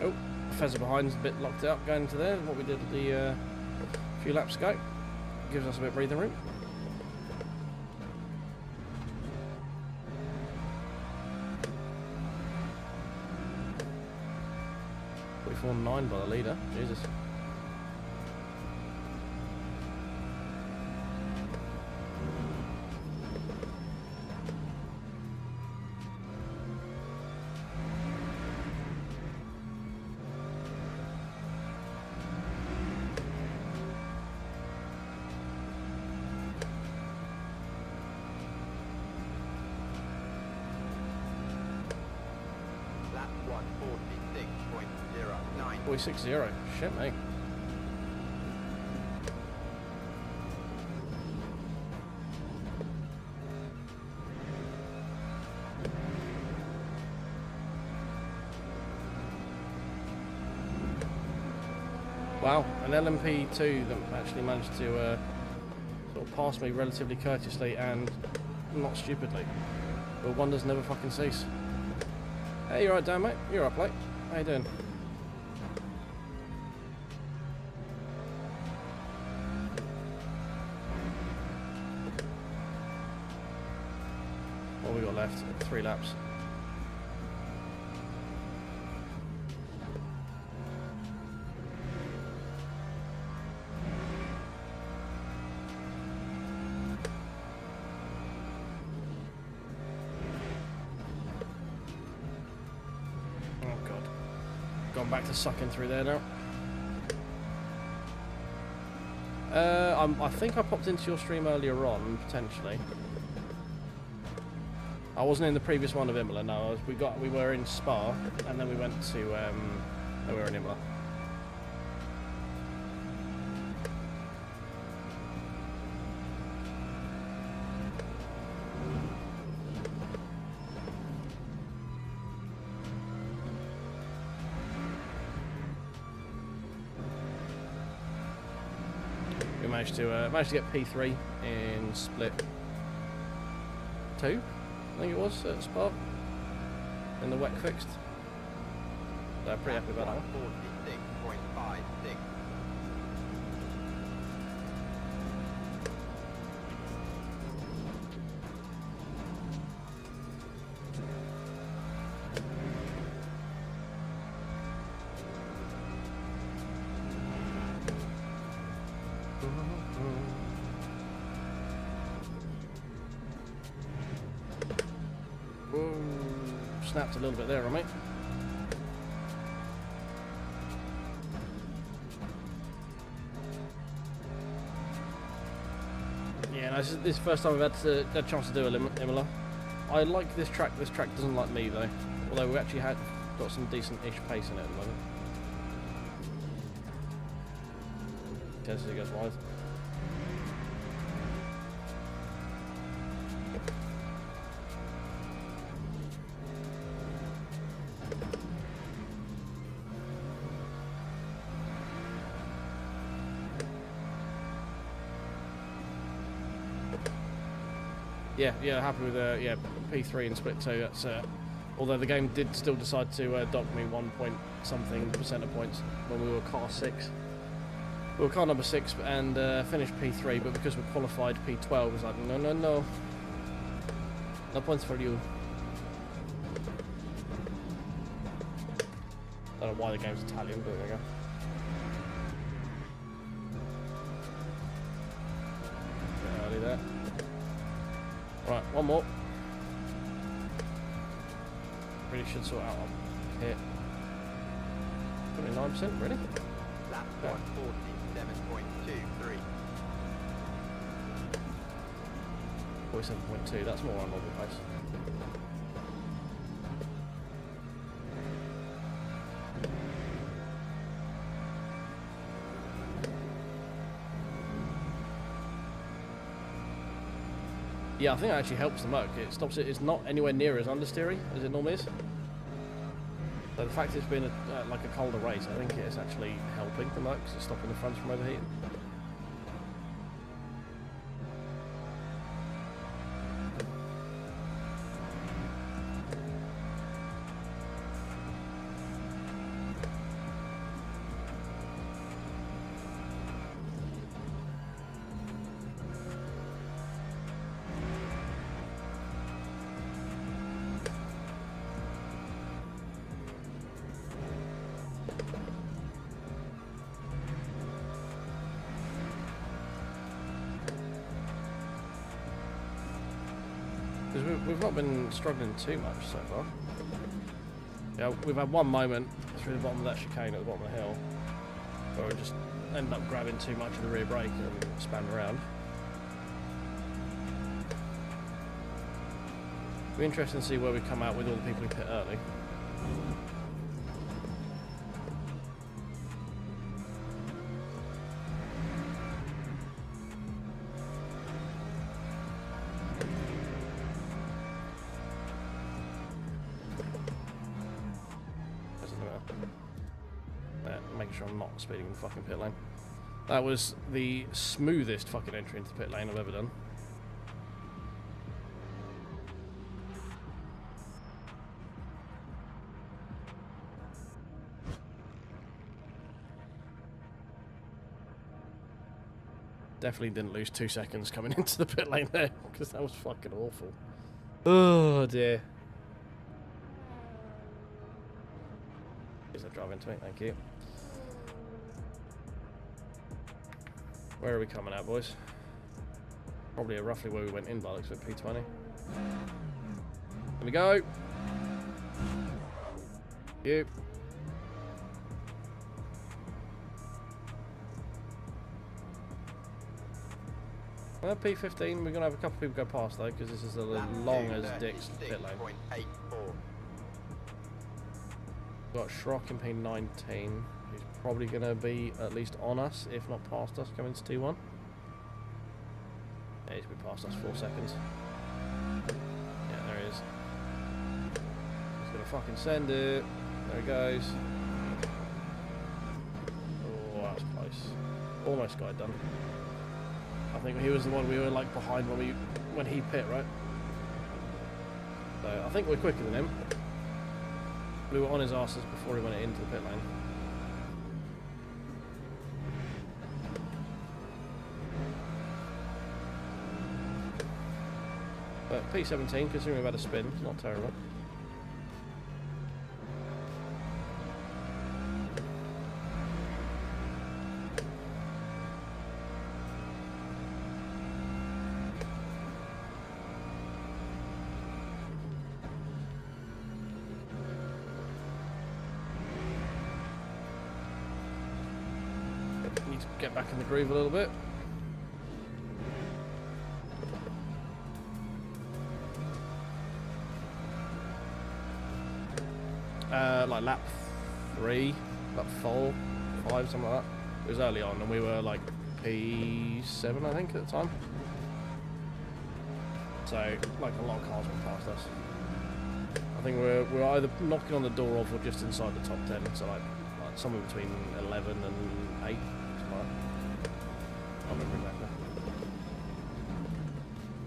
Oh, Fezzer behind's a bit locked out going into there. What we did the few laps ago. Gives us a bit of breathing room. .449 by the leader. Jesus. Lap 146.09. 460. Shit, mate. Wow, an LMP2 that actually managed to sort of pass me relatively courteously and not stupidly. But wonders never fucking cease. Hey, you alright, Dan, mate? You're up late. How you doing? What we got left? 3 laps. gone back to sucking through there now. I think I popped into your stream earlier on, potentially. I wasn't in the previous one of Imola, no. We were in Spa, and then we went to, we were in Imola. We managed to get P3 in split 2. I think it was at Spa in the wet fixed. So I'm pretty happy about that one. 46.56. Snapped a little bit there on me. Yeah, no, this is the first time I've had a chance to do a Imola. I like this track. This track doesn't like me though. Although we actually got some decent-ish pace in it at the moment. Intensity goes wide. Yeah, happy with P3 and split 2. That's although the game did still decide to dock me 1 point something percent of points when we were car 6. We were car number 6 and finished P3, but because we qualified P12, it was like no points for you. I don't know why the game's Italian, but there we go. Yeah, I'll do that. Right, one more. Really should sort out on hit. 29%, really? Lap 147.23. 47.2, that's more on normal pace. Yeah, I think that actually helps the Merc. It stops it. It's not anywhere near as understeery as it normally is. So the fact it's been like a colder race, I think it's actually helping the Merc. It's stopping the fronts from overheating. Because we've not been struggling too much so far. Yeah, we've had one moment through the bottom of that chicane at the bottom of the hill where we just ended up grabbing too much of the rear brake and span around. It'll be interesting to see where we come out with all the people who pit early. Making sure I'm not speeding in the fucking pit lane. That was the smoothest fucking entry into the pit lane I've ever done. Definitely didn't lose 2 seconds coming into the pit lane there, because that was fucking awful. Oh dear. Please don't drive into me, thank you. Where are we coming out, boys? Probably roughly where we went in by looks of P20. Here we go. You. P15, we're going to have a couple of people go past though, because this is as long as Dick's pit lane. 36.84. We've got Schrock in P19, who's probably going to be at least on us, if not past us, coming to T1. Yeah, he's been past us 4 seconds. Yeah, there he is. He's going to fucking send it. There he goes. Oh, that was close. Almost got it done. I think he was the one we were like behind when he pit, right? So I think we're quicker than him. We were on his asses before he went into the pit lane. But P17, considering we've had a spin, it's not terrible. Need to get back in the groove a little bit. Like lap 3, lap 4, 5, something like that. It was early on, and we were like P7, I think, at the time. So, like a lot of cars went past us. I think we're either knocking on the door of or just inside the top 10. So like somewhere between 11 and 8. I can't remember exactly.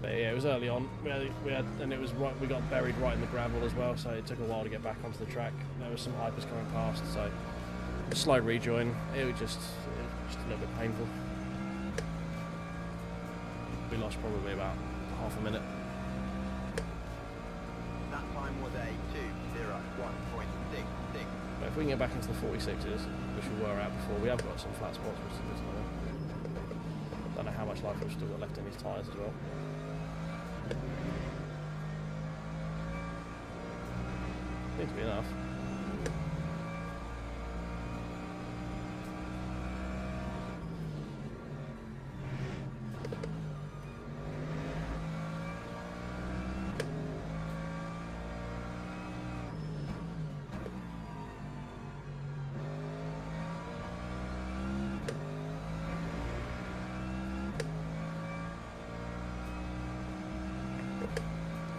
But yeah, it was early on. We had, and it was right. We got buried right in the gravel as well, so it took a while to get back onto the track. There was some hypers coming past, so a slow rejoin. It was just a little bit painful. We lost probably about half a minute. That time was a 2:01.66. But if we can get back into the 46s, which we were at before, we have got some flat spots, which is nice. Don't know how much life we've still got left in these tyres as well. Seems to be enough.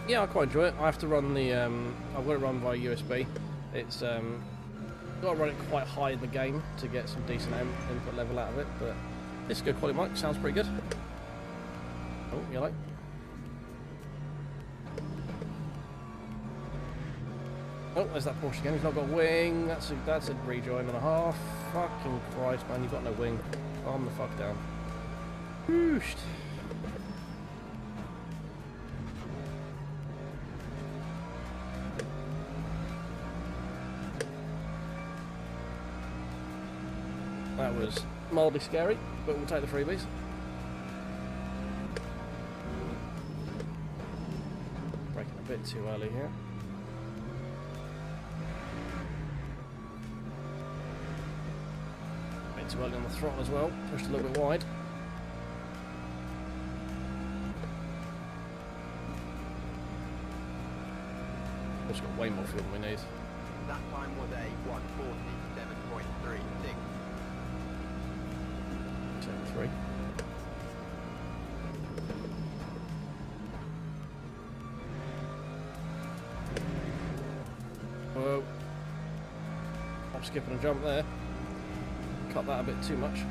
Yeah, I quite enjoy it. I have to run the, I've got it run via USB. It's, got to run it quite high in the game to get some decent input level out of it, but this is good quality mic, sounds pretty good. Oh, yellow. Oh, there's that Porsche again, he's not got a wing, that's a rejoin and a half. Fucking Christ, man, you've got no wing. Calm the fuck down. Whoosh. That was mildly scary, but we'll take the freebies. Braking a bit too early here. A bit too early on the throttle as well, pushed a little bit wide. Also got way more fuel than we need. That time was a 1:47.36. 3. Whoa. I'm skipping a jump there. Cut that a bit too much.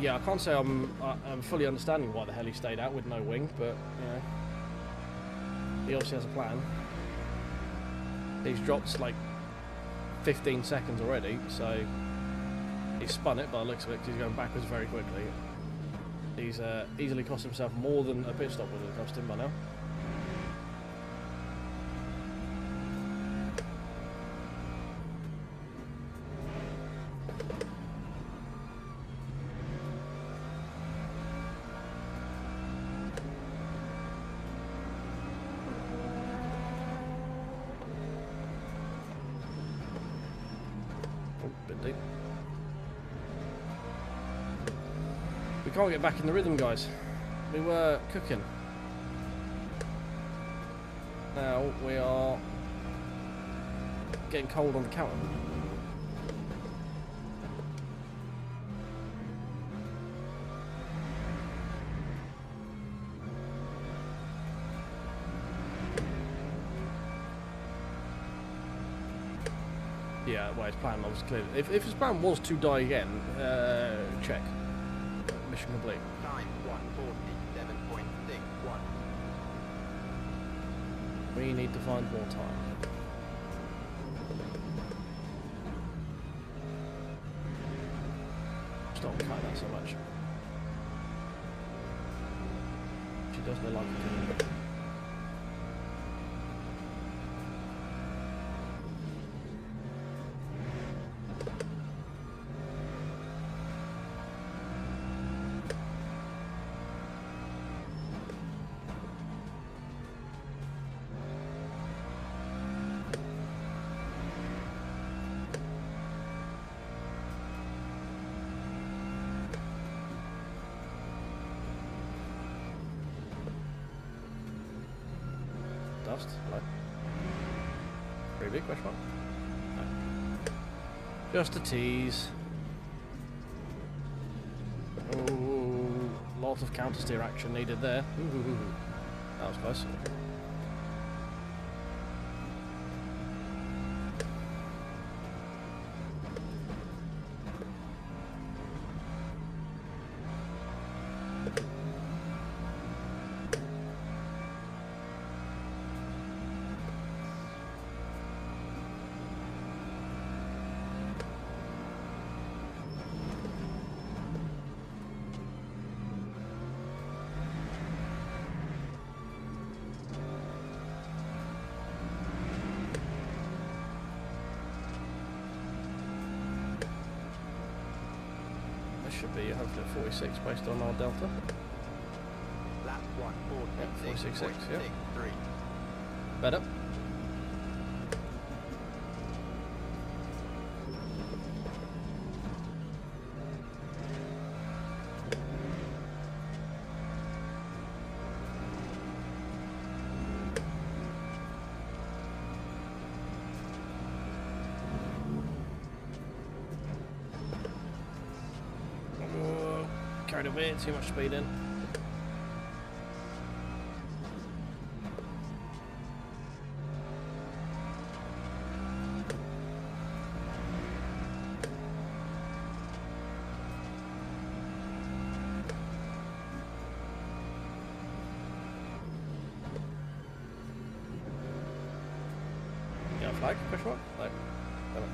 Yeah, I can't say I'm fully understanding why the hell he stayed out with no wing, but you know, he obviously has a plan. He's dropped like 15 seconds already, so he's spun it by the looks of it because he's going backwards very quickly. He's easily cost himself more than a pit stop would have cost him by now. bit deep. We can't get back in the rhythm, guys. We were cooking. Now we are getting cold on the counter. Yeah, well, his plan was clear. If his plan was to die again, check. Mission complete. Time 147.61. We need to find more time. Stop cutting that so much. She doesn't like it. Dust? Hello? Pretty big question mark? No. Just a tease. Oh, lot of counter steer action needed there. Ooh, that was close. Should be hopefully 46 based on our delta. Lap 146.63. Yeah. Better. Carried a bit, too much speed in. Got a flag? Question mark? No. Damn it.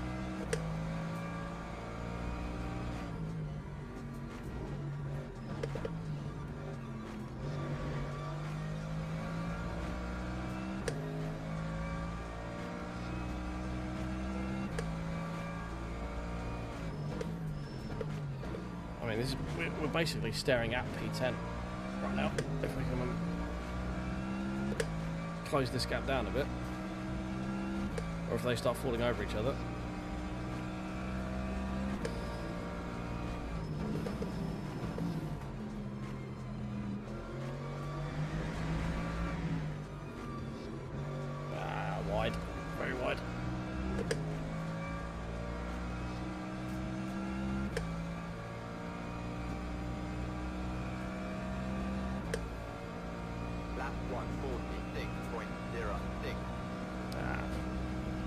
I mean, this is, we're basically staring at P10 right now. If we can close this gap down a bit, or if they start falling over each other. Wide, very wide. Lap 146.06.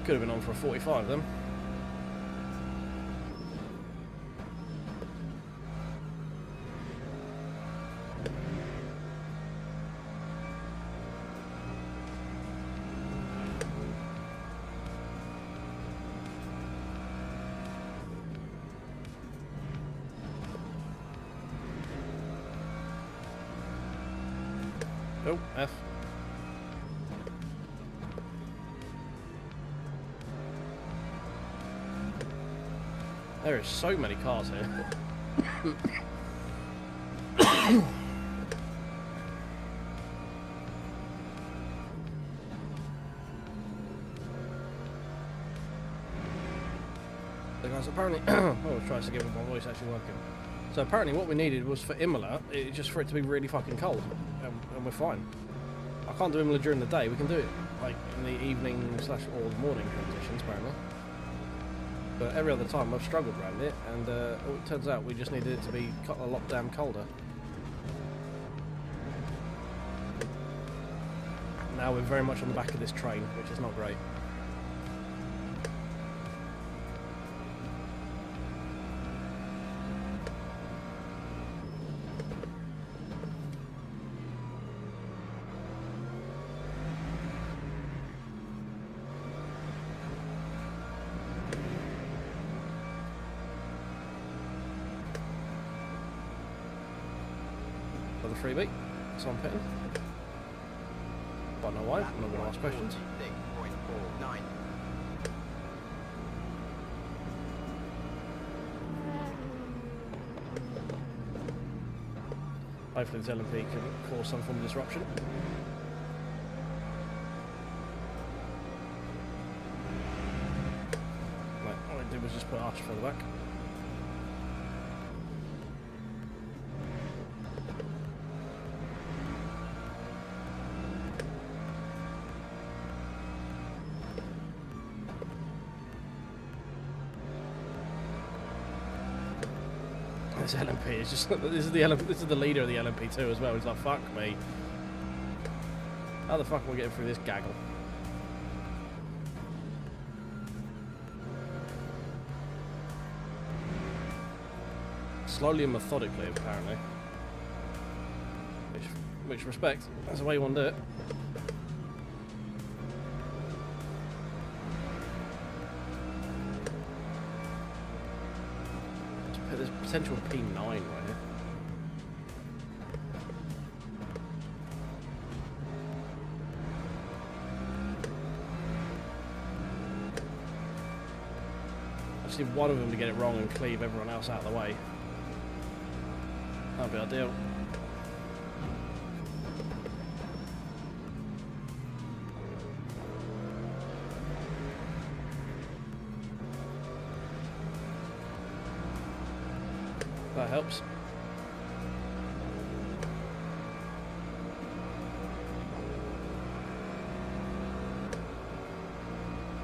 Could have been on for a 45 then. Oh, F. There are so many cars here. guys, apparently... oh, tries to get my voice actually working. So apparently what we needed was for Imola, just for it to be really fucking cold. And we're fine. I can't do Imola during the day, we can do it like in the evening / or the morning transitions apparently. But every other time I've struggled around it, and it turns out we just needed it to be a lot damn colder. Now we're very much on the back of this train, which is not great. Another freebie, so I'm pitting. Don't know why, I'm not going to ask questions. 6.49. Hopefully this LMP can cause some form of disruption. Right, all I did was just put Arch further back. This LMP is just this is the leader of the LMP2 as well. He's like, fuck me. How the fuck am I getting through this gaggle? Slowly and methodically, apparently. Which respect, that's the way you want to do it. There's potential P9 right here. I just need one of them to get it wrong and cleave everyone else out of the way. That'd be ideal. That helps.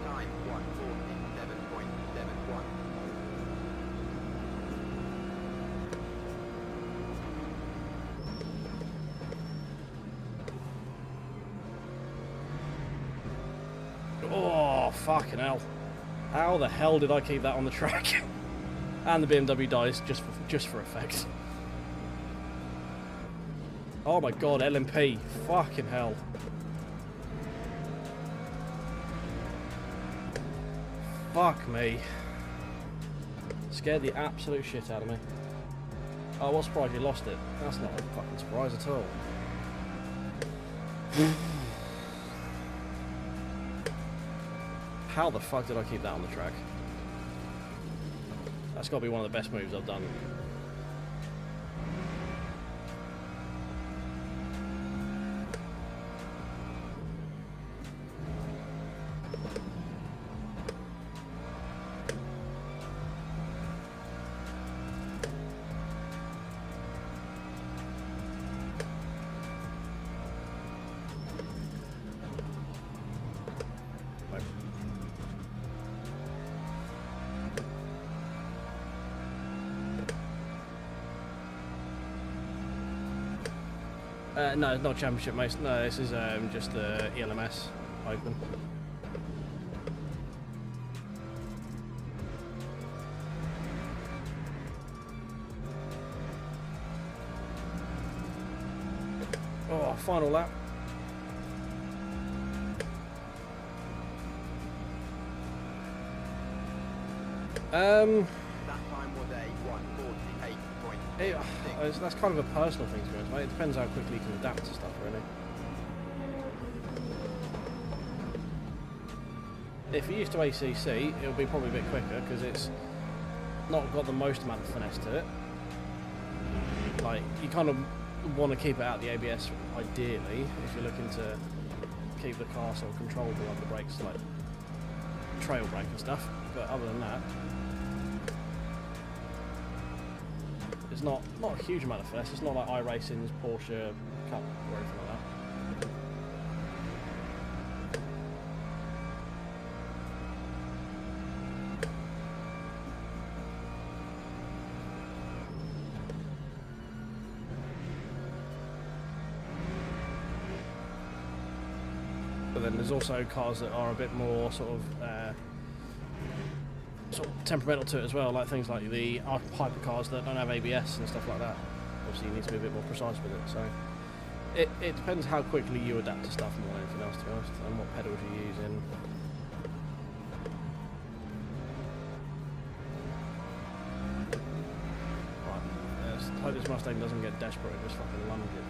Time 1:47.71. Oh, fucking hell. How the hell did I keep that on the track? And the BMW dies just for effect. Oh my god, LMP. Fucking hell. Fuck me. Scared the absolute shit out of me. Oh, what surprise you lost it? That's not a fucking surprise at all. How the fuck did I keep that on the track? That's got to be one of the best moves I've done. No, it's not championship, mate. No, this is just the ELMS Open. Oh, final lap. That time was a 1:48.6. That's kind of a personal thing to be honest, mate. It depends how quickly you can adapt to stuff, really. If you're used to ACC, it'll be probably a bit quicker because it's not got the most amount of finesse to it. Like, you kind of want to keep it out the ABS, ideally, if you're looking to keep the car sort of controllable on the brakes, like trail brake and stuff. But other than that, It's not a huge amount of finesse. It's not like iRacing's Porsche Cup or anything like that. But then there's also cars that are a bit more sort of temperamental to it as well, like things like the hypercars that don't have ABS and stuff like that. Obviously you need to be a bit more precise with it, so it depends how quickly you adapt to stuff more than anything else, to be honest, and what pedals you're using. Right, let's hope this Mustang doesn't get desperate and just fucking lunge it.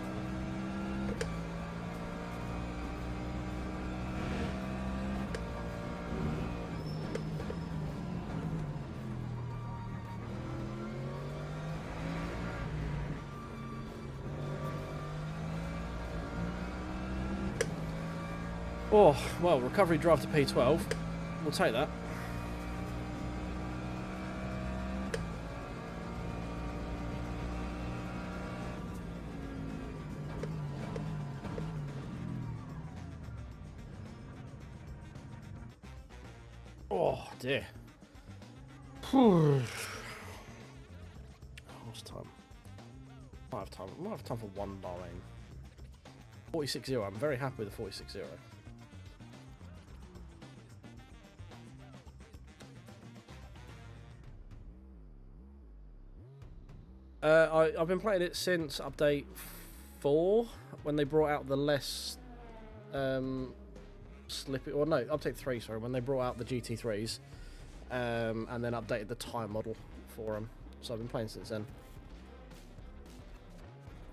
Oh, well, recovery drive to P12. We'll take that. Oh, dear. What's time? I have time. I might have time for one Bahrain. 46.0. I'm very happy with the 46.0. I've been playing it since update 4, when they brought out the less slippy, or no, update 3, sorry, when they brought out the GT3s and then updated the tyre model for them. So I've been playing since then.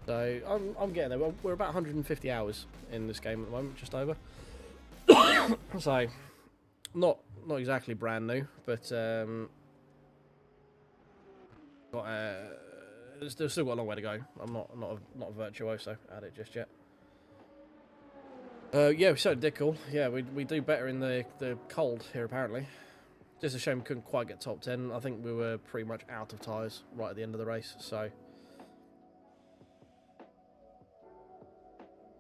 So I'm getting there. We're about 150 hours in this game at the moment, just over. So not exactly brand new, but there's still got a long way to go. I'm not a virtuoso at it just yet. Yeah, we certainly did cool. Yeah, we do better in the cold here apparently. Just a shame we couldn't quite get top 10. I think we were pretty much out of tyres right at the end of the race. So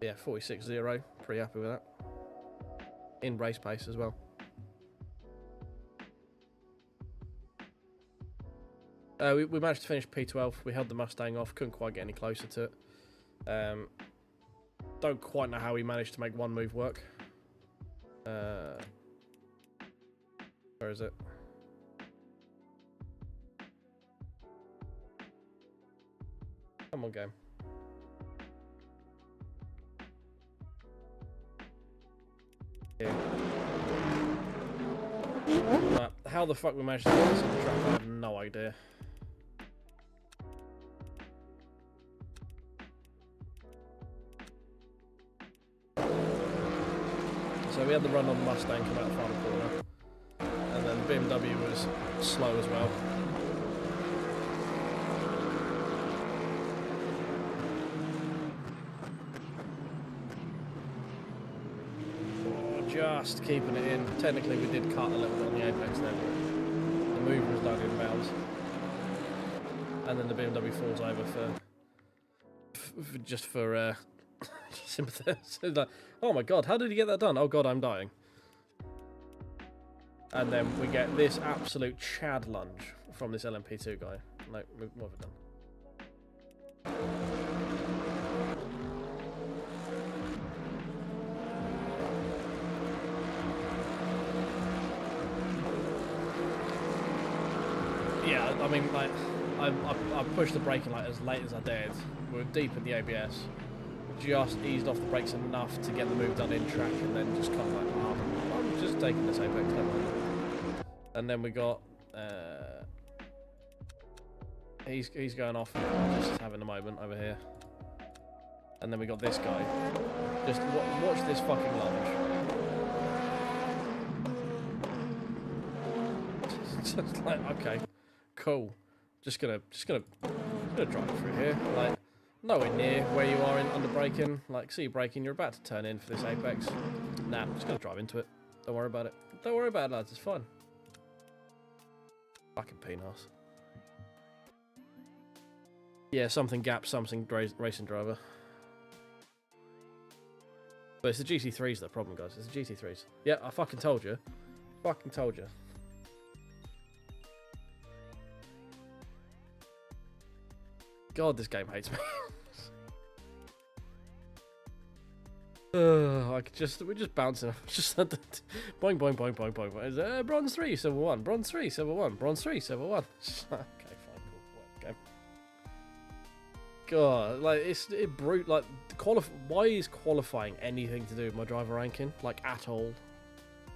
yeah, 46.0. Pretty happy with that. In race pace as well. We managed to finish P12. We held the Mustang off. Couldn't quite get any closer to it. Don't quite know how we managed to make one move work. Where is it? Come on, game. Yeah. Right, how the fuck we managed to get this on the track, I have no idea. So we had the run on the Mustang come out the final corner, and then BMW was slow as well. Oh, just keeping it in. Technically we did cut a little bit on the apex there, but the move was dug in bounds. And then the BMW falls over for sympathy. So like, oh my god, how did he get that done? Oh god, I'm dying. And then we get this absolute Chad lunge from this LMP2 guy. No, what have we done? Yeah, I mean, like, I pushed the braking light as late as I dared. We were deep in the ABS. Just eased off the brakes enough to get the move done in track, and then just kind of like, oh, I'm just taking this apex, don't mind. And then we got, he's going off, and just having a moment over here. And then we got this guy. Just watch this fucking lunge. Just like, okay, cool. Just gonna drive through here, like. Nowhere near where you are in under braking. Like, see you braking, you're about to turn in for this apex. Nah, I'm just gonna drive into it. Don't worry about it. Don't worry about it, lads. It's fine. Fucking penis. Yeah, something Gap, something Racing Driver. But it's the GT3s the problem, guys. It's the GT3s. Yeah, I fucking told you. Fucking told you. God, this game hates me. We're just bouncing off. Just boing, boing, boing, boing, boing, boing. Bronze 3, silver 1. Bronze 3, silver 1. Bronze 3, silver 1. Okay, fine, cool. Game. God, like it brute. Like why is qualifying anything to do with my driver ranking? Like at all?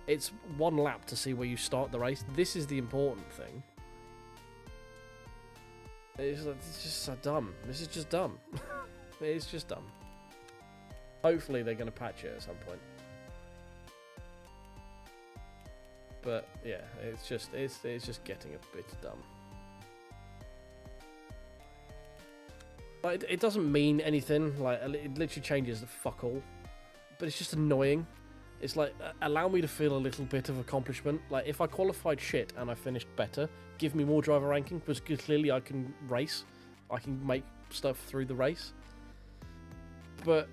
It's one lap to see where you start the race. This is the important thing. It's just so dumb. This is just dumb. It's just dumb. Hopefully they're going to patch it at some point. But yeah, it's just getting a bit dumb. Like it doesn't mean anything. Like it literally changes the fuck all. But it's just annoying. It's like allow me to feel a little bit of accomplishment. Like if I qualified shit and I finished better, give me more driver ranking because clearly I can race. I can make stuff through the race. But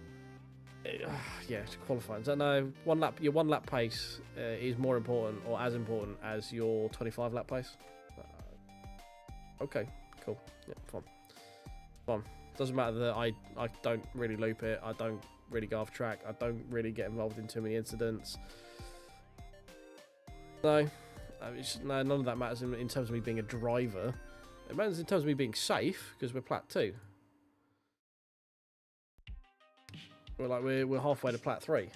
yeah, qualifying. So no, your one lap pace is more important or as important as your 25 lap pace. Okay, cool. Yeah, fine. Doesn't matter that I don't really loop it. I don't really go off track. I don't really get involved in too many incidents. No, none of that matters in terms of me being a driver. It matters in terms of me being safe because we're Plat 2. We're halfway to Plat 3,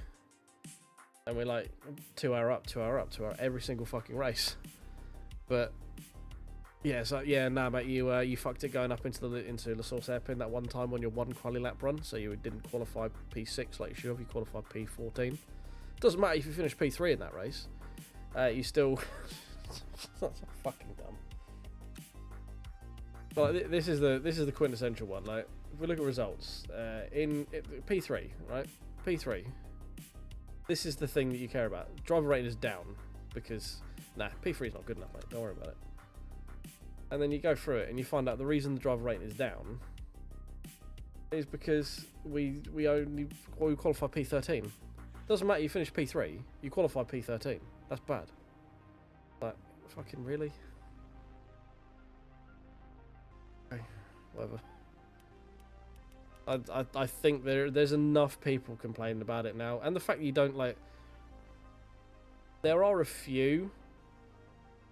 and we're like 2 hour up, 2 hour up, 2 hour every single fucking race. But yeah, so yeah, nah, mate, you fucked it going up into La Source Airpin that one time on your one quali lap run, so you didn't qualify P6 like you should have. You qualified P14. Doesn't matter if you finish P3 in that race. You still that's fucking dumb. But like, this is the quintessential one. Like if we look at results in P3, right? P3. This is the thing that you care about. Driver rating is down because P3 is not good enough, mate. Don't worry about it. And then you go through it and you find out the reason the driver rating is down is because we qualify P13. Doesn't matter you finish P3, you qualify P13. That's bad. Like, fucking really? Okay, whatever. I think there's enough people complaining about it now, and the fact that you don't like. There are a few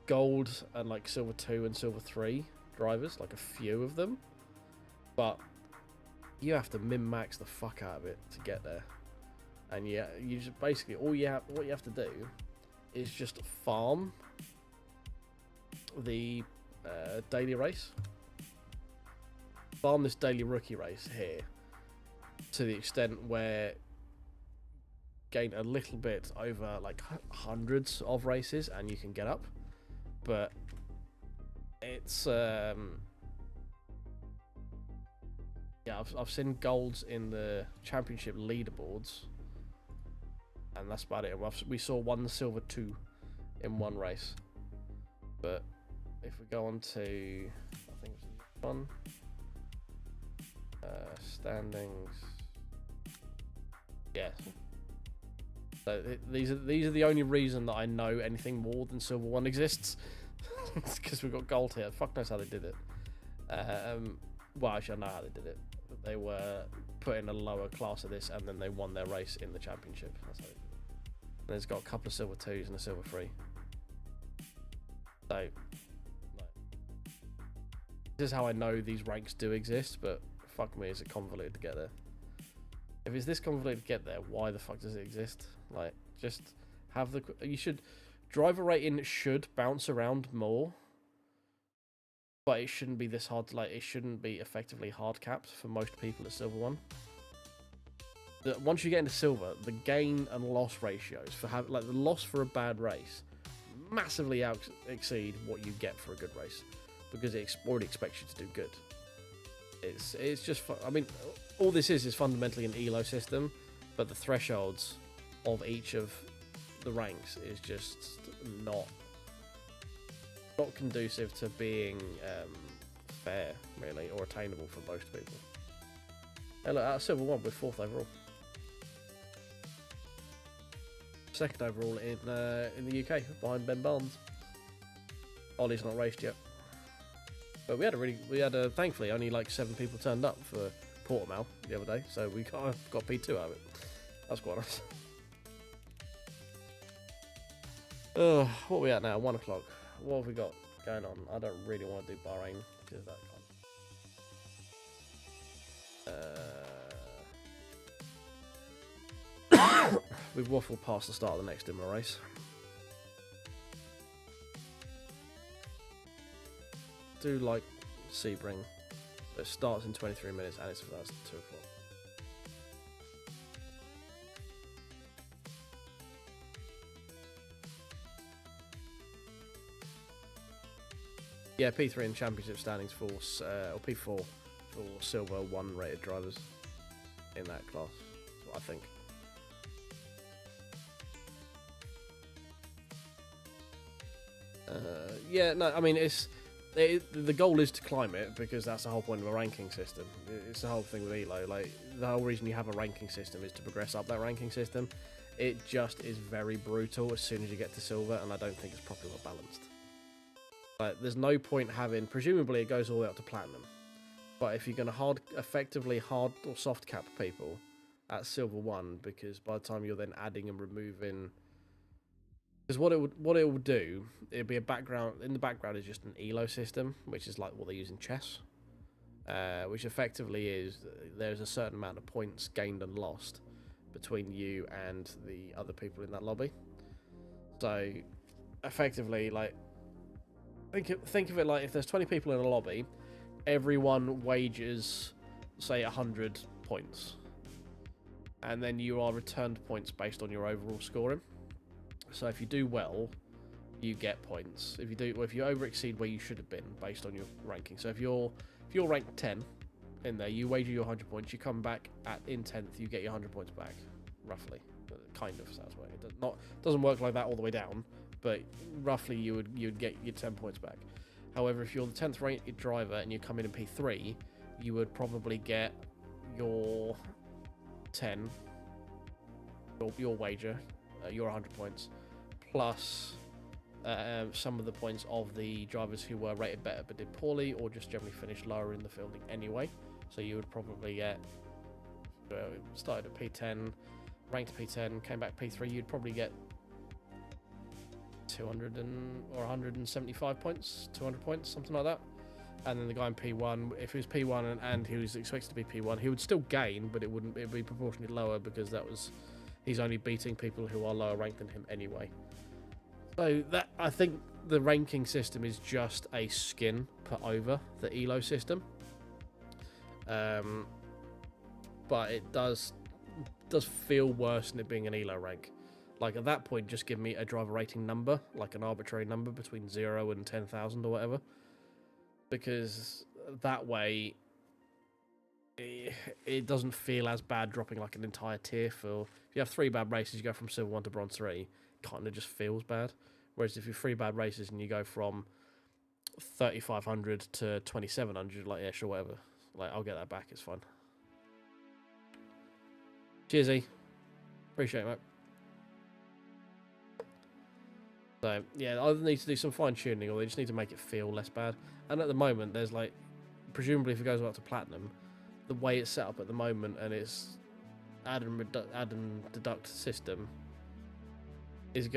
gold and like silver 2 and silver 3 drivers, like a few of them, but you have to min-max the fuck out of it to get there. And yeah, you just basically what you have to do is just farm the daily race, farm this daily rookie race here to the extent where gain a little bit over like hundreds of races and you can get up. But it's yeah, I've seen golds in the championship leaderboards, and that's about it. We saw one silver 2 in one race. But if we go on to, I think it's this one, standings. Yeah. So these are the only reason that I know anything more than silver 1 exists. It's because we've got gold here. Fuck knows how they did it. Well, actually, I know how they did it. They were put in a lower class of this, and then they won their race in the championship. That's how they did it. And it's got a couple of silver 2s and a silver 3. So, no. This is how I know these ranks do exist, but fuck me, is it convoluted to get there? If it's this convoluted to get there, why the fuck does it exist? Like, just have the... Driver rating should bounce around more, but it shouldn't be this hard. Like, it shouldn't be effectively hard capped for most people at silver 1. Once you get into silver, the gain and loss ratios for the loss for a bad race massively exceed what you get for a good race, because it already expects you to do good. It's just I mean, all this is fundamentally an elo system, but the thresholds of each of the ranks is just not conducive to being fair, really, or attainable for most people. Hey, look, out of Silver 1, we're 4th overall. 2nd overall in the UK, behind Ben Barnes. Ollie's not raced yet. But we had thankfully only like 7 people turned up for Portimao the other day, so we got P2 out of it. That's quite nice. What are we at now? 1 o'clock. What have we got going on? I don't really want to do Bahrain because that kind we've waffled past the start of the next Imola race. Do like Sebring. It starts in 23 minutes and it's 2 o'clock. Yeah, P3 in championship standings for, or P4 for Silver 1 rated drivers in that class, that's what I think. Yeah, no, I mean, the goal is to climb it because that's the whole point of a ranking system. It's the whole thing with ELO. Like, the whole reason you have a ranking system is to progress up that ranking system. It just is very brutal as soon as you get to silver, and I don't think it's properly well balanced. Like, there's no point having, presumably it goes all the way up to platinum, but if you're going to effectively hard or soft cap people at silver 1, because by the time you're then adding and removing, because what it will do, it'll be a background, in the background is just an ELO system, which is like what they use in chess, which effectively is, there's a certain amount of points gained and lost between you and the other people in that lobby. So effectively, like, think of it like if there's 20 people in a lobby, everyone wagers, say, 100 points, and then you are returned points based on your overall scoring. So if you do well, you get points. If you over exceed where you should have been based on your ranking. So if you're ranked 10 in there, you wager your 100 points, you come back in 10th, you get your 100 points back, roughly, kind of. So that's why it doesn't work like that all the way down. But roughly you'd get your 10 points back. However, if you're the 10th rated driver and you come in P3, you would probably get your 10, your wager, your 100 points, plus some of the points of the drivers who were rated better but did poorly, or just generally finished lower in the fielding anyway. So you would probably get, started at P10, ranked P10, came back P3, you'd probably get 200 or 175 points, 200 points, something like that. And then the guy in P1, if he was P1 and he was expected to be P1, he would still gain, but it'd be proportionally lower because he's only beating people who are lower ranked than him anyway. So that, I think the ranking system is just a skin put over the ELO system. But it does feel worse than it being an ELO rank. Like, at that point, just give me a driver rating number, like an arbitrary number between 0 and 10,000 or whatever. Because that way, it doesn't feel as bad dropping like an entire tier. If you have 3 bad races, you go from Silver 1 to Bronze 3, kind of just feels bad. Whereas if you have 3 bad races and you go from 3,500 to 2,700, like, yeah, sure, whatever. Like, I'll get that back, it's fine. Cheers, E. Appreciate it, mate. So, yeah, I either need to do some fine-tuning or they just need to make it feel less bad. And at the moment, there's, like, presumably if it goes up to Platinum, the way it's set up at the moment and its add and deduct system is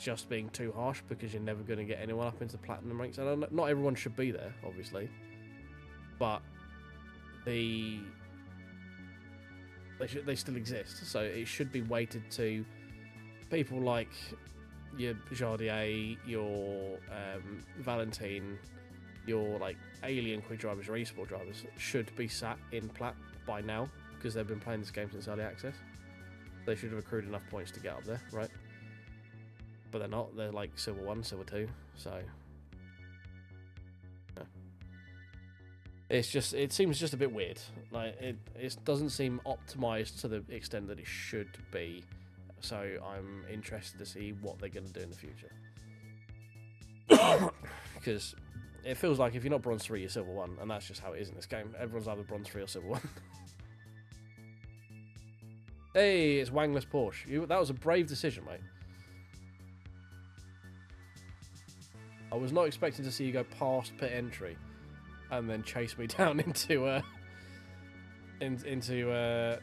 just being too harsh because you're never going to get anyone up into the Platinum ranks. And not everyone should be there, obviously. But they still exist. So it should be weighted to people like your Jardier, your Valentine, your like Alien Quick drivers, your eSport drivers should be sat in Plat by now because they've been playing this game since early access. They should have accrued enough points to get up there, right? But they're not. They're like Silver 1, Silver 2, so yeah. It seems just a bit weird. Like it doesn't seem optimized to the extent that it should be. So I'm interested to see what they're going to do in the future. Because it feels like if you're not bronze 3, you're silver 1, and that's just how it is in this game. Everyone's either bronze 3 or silver 1. Hey, it's Wangless Porsche. That was a brave decision, mate. I was not expecting to see you go past pit entry and then chase me down into the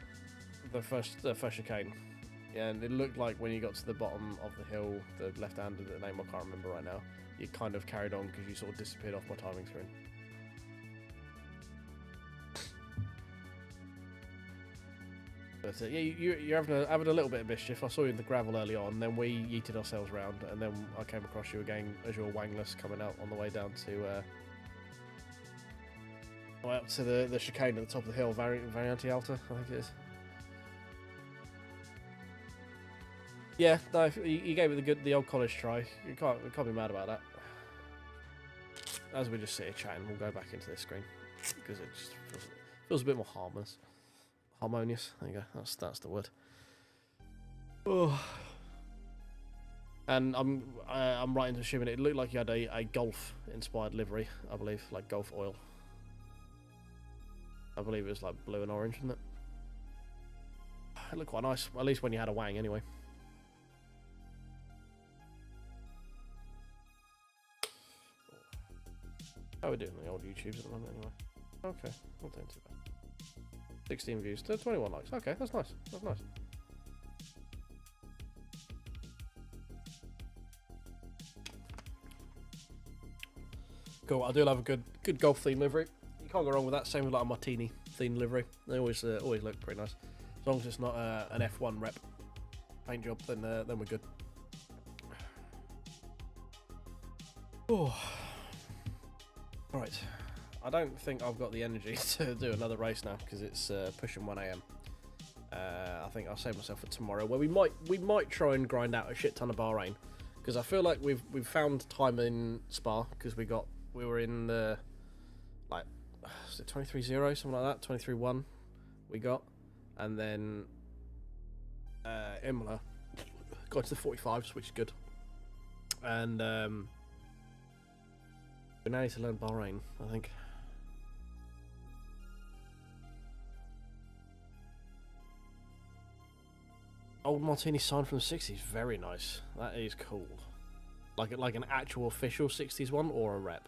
first chicane. Yeah, and it looked like when you got to the bottom of the hill, the left-hander, the name I can't remember right now, you kind of carried on because you sort of disappeared off my timing screen. But yeah, you're having a little bit of mischief. I saw you in the gravel early on, then we yeeted ourselves round, and then I came across you again as your Wangless coming out on the way down to up to the chicane at the top of the hill, Variante Alta, I think it is. Yeah, no, you gave it the old college try. You can't be mad about that. As we just sit here chatting, we'll go back into this screen because it just feels a bit more harmonious. There you go. That's the word. Oh. And I'm right into assuming it looked like you had a golf inspired livery, I believe, like golf oil. I believe it was like blue and orange, isn't it? It looked quite nice, at least when you had a wang anyway. How are we doing on the old YouTubes at the moment anyway? Okay, not doing too bad. 16 views to 21 likes. Okay, that's nice. That's nice. Cool. I do love a good golf theme livery. You can't go wrong with that. Same with like a martini themed livery. They always look pretty nice. As long as it's not an F1 rep paint job, then we're good. Oh. All right. I don't think I've got the energy to do another race now because it's pushing 1 AM. I think I'll save myself for tomorrow, where we might try and grind out a shit ton of Bahrain, because I feel like we've found time in Spa because we were in the like is it 23.0 something like that, 23.1 we got, and then Imola got to the 45s, which is good, and we now need to learn Bahrain, I think. Old Martini sign from the 60s, very nice. That is cool. Like an actual official 60s one or a rep?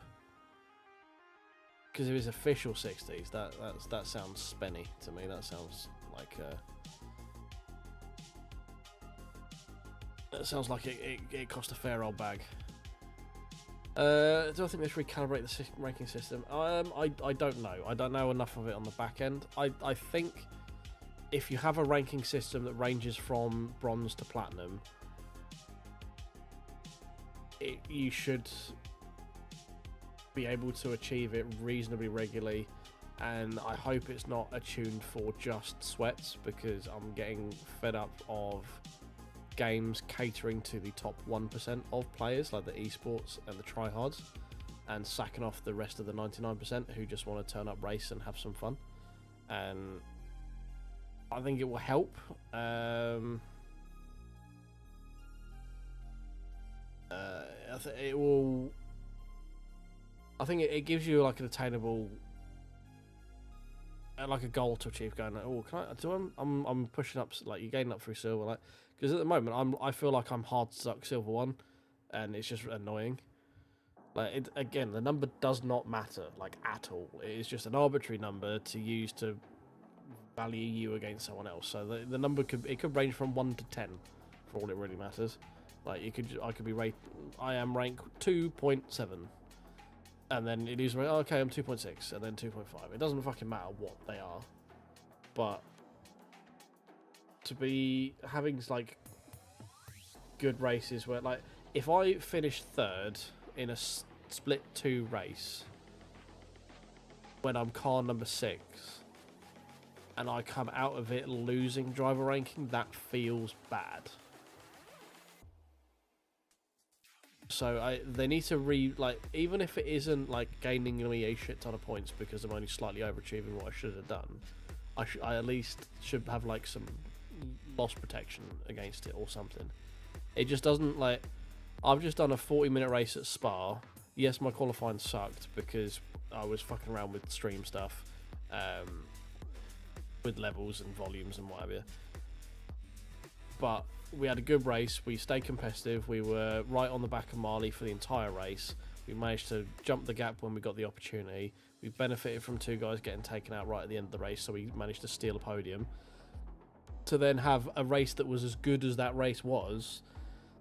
Because if it's official 60s, that sounds spenny to me. That sounds like it cost a fair old bag. Do I think they should recalibrate the ranking system? I don't know. I don't know enough of it on the back end. I think if you have a ranking system that ranges from bronze to platinum, you should be able to achieve it reasonably regularly, and I hope it's not attuned for just sweats, because I'm getting fed up of games catering to the top 1% of players, like the esports and the tryhards, and sacking off the rest of the 99% who just want to turn up, race and have some fun. And I think it will help. I think it gives you like an attainable, like a goal to achieve. Going, oh, I'm pushing up, like you're getting up through silver, like, because at the moment I feel like I'm hard stuck silver 1, and it's just annoying. Like again, the number does not matter, like at all. It is just an arbitrary number to use to value you against someone else. So the number could range from 1 to 10 for all it really matters. Like I am rank 2.7, and then it is okay, I'm 2.6, and then 2.5. It doesn't fucking matter what they are, but to be having like good races where, like, if I finish 3rd in a split 2 race when I'm car number 6, and I come out of it losing driver ranking, that feels bad. So they need to even if it isn't like gaining me a shit ton of points because I'm only slightly overachieving what I should have done, I at least should have like some loss protection against it or something. It just doesn't, like, I've just done a 40-minute race at Spa Yes, my qualifying sucked because I was fucking around with stream stuff, with levels and volumes and whatever. But we had a good race. We stayed competitive. We were right on the back of Marley for the entire race. We managed to jump the gap when we got the opportunity. We benefited from 2 guys getting taken out right at the end of the race, so we managed to steal a podium. To then have a race that was as good as that race was,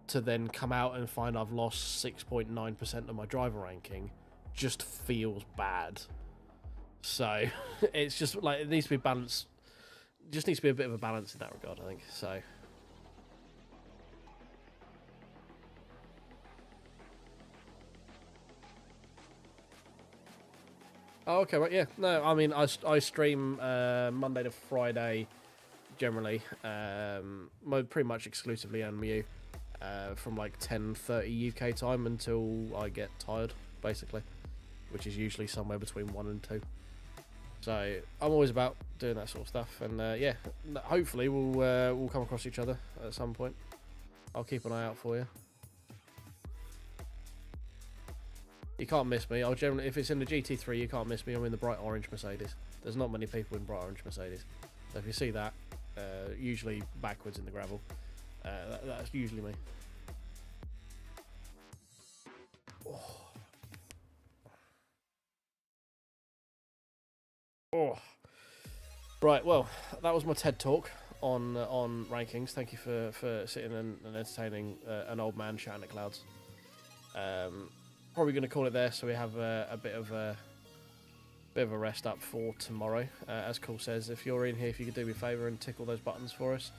to then come out and find I've lost 6.9% of my driver ranking, just feels bad. So it's just like, it needs to be balanced. Just needs to be a bit of a balance in that regard, I think. So. Oh, okay, right, yeah. No, I mean, I stream Monday to Friday, generally, pretty much exclusively LMU, from like 10:30 UK time until I get tired, basically, which is usually somewhere between 1 and 2. So I'm always about doing that sort of stuff, and yeah, hopefully we'll come across each other at some point. I'll keep an eye out for you. You can't miss me. I'll generally, if it's in the GT3, you can't miss me. I'm in the bright orange Mercedes. There's not many people in bright orange Mercedes. So if you see that, usually backwards in the gravel, that's usually me. Oh. Oh. Right, well, that was my TED talk on rankings. Thank you for sitting and entertaining an old man shouting at clouds. Probably going to call it there, so we have a bit of a rest up for tomorrow. As Cole says, if you're in here, if you could do me a favour and tickle those buttons for us,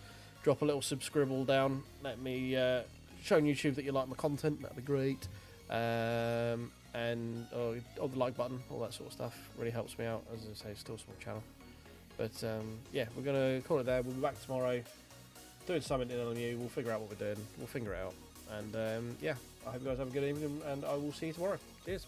drop a little subscribble down. Let me show on YouTube that you like my content. That'd be great. And the like button, all that sort of stuff, really helps me out. As I say, still a small channel, but yeah, we're going to call it there. We'll be back tomorrow doing something in LMU. We'll figure out what we're doing. We'll figure it out. And yeah, I hope you guys have a good evening, and I will see you tomorrow. Cheers.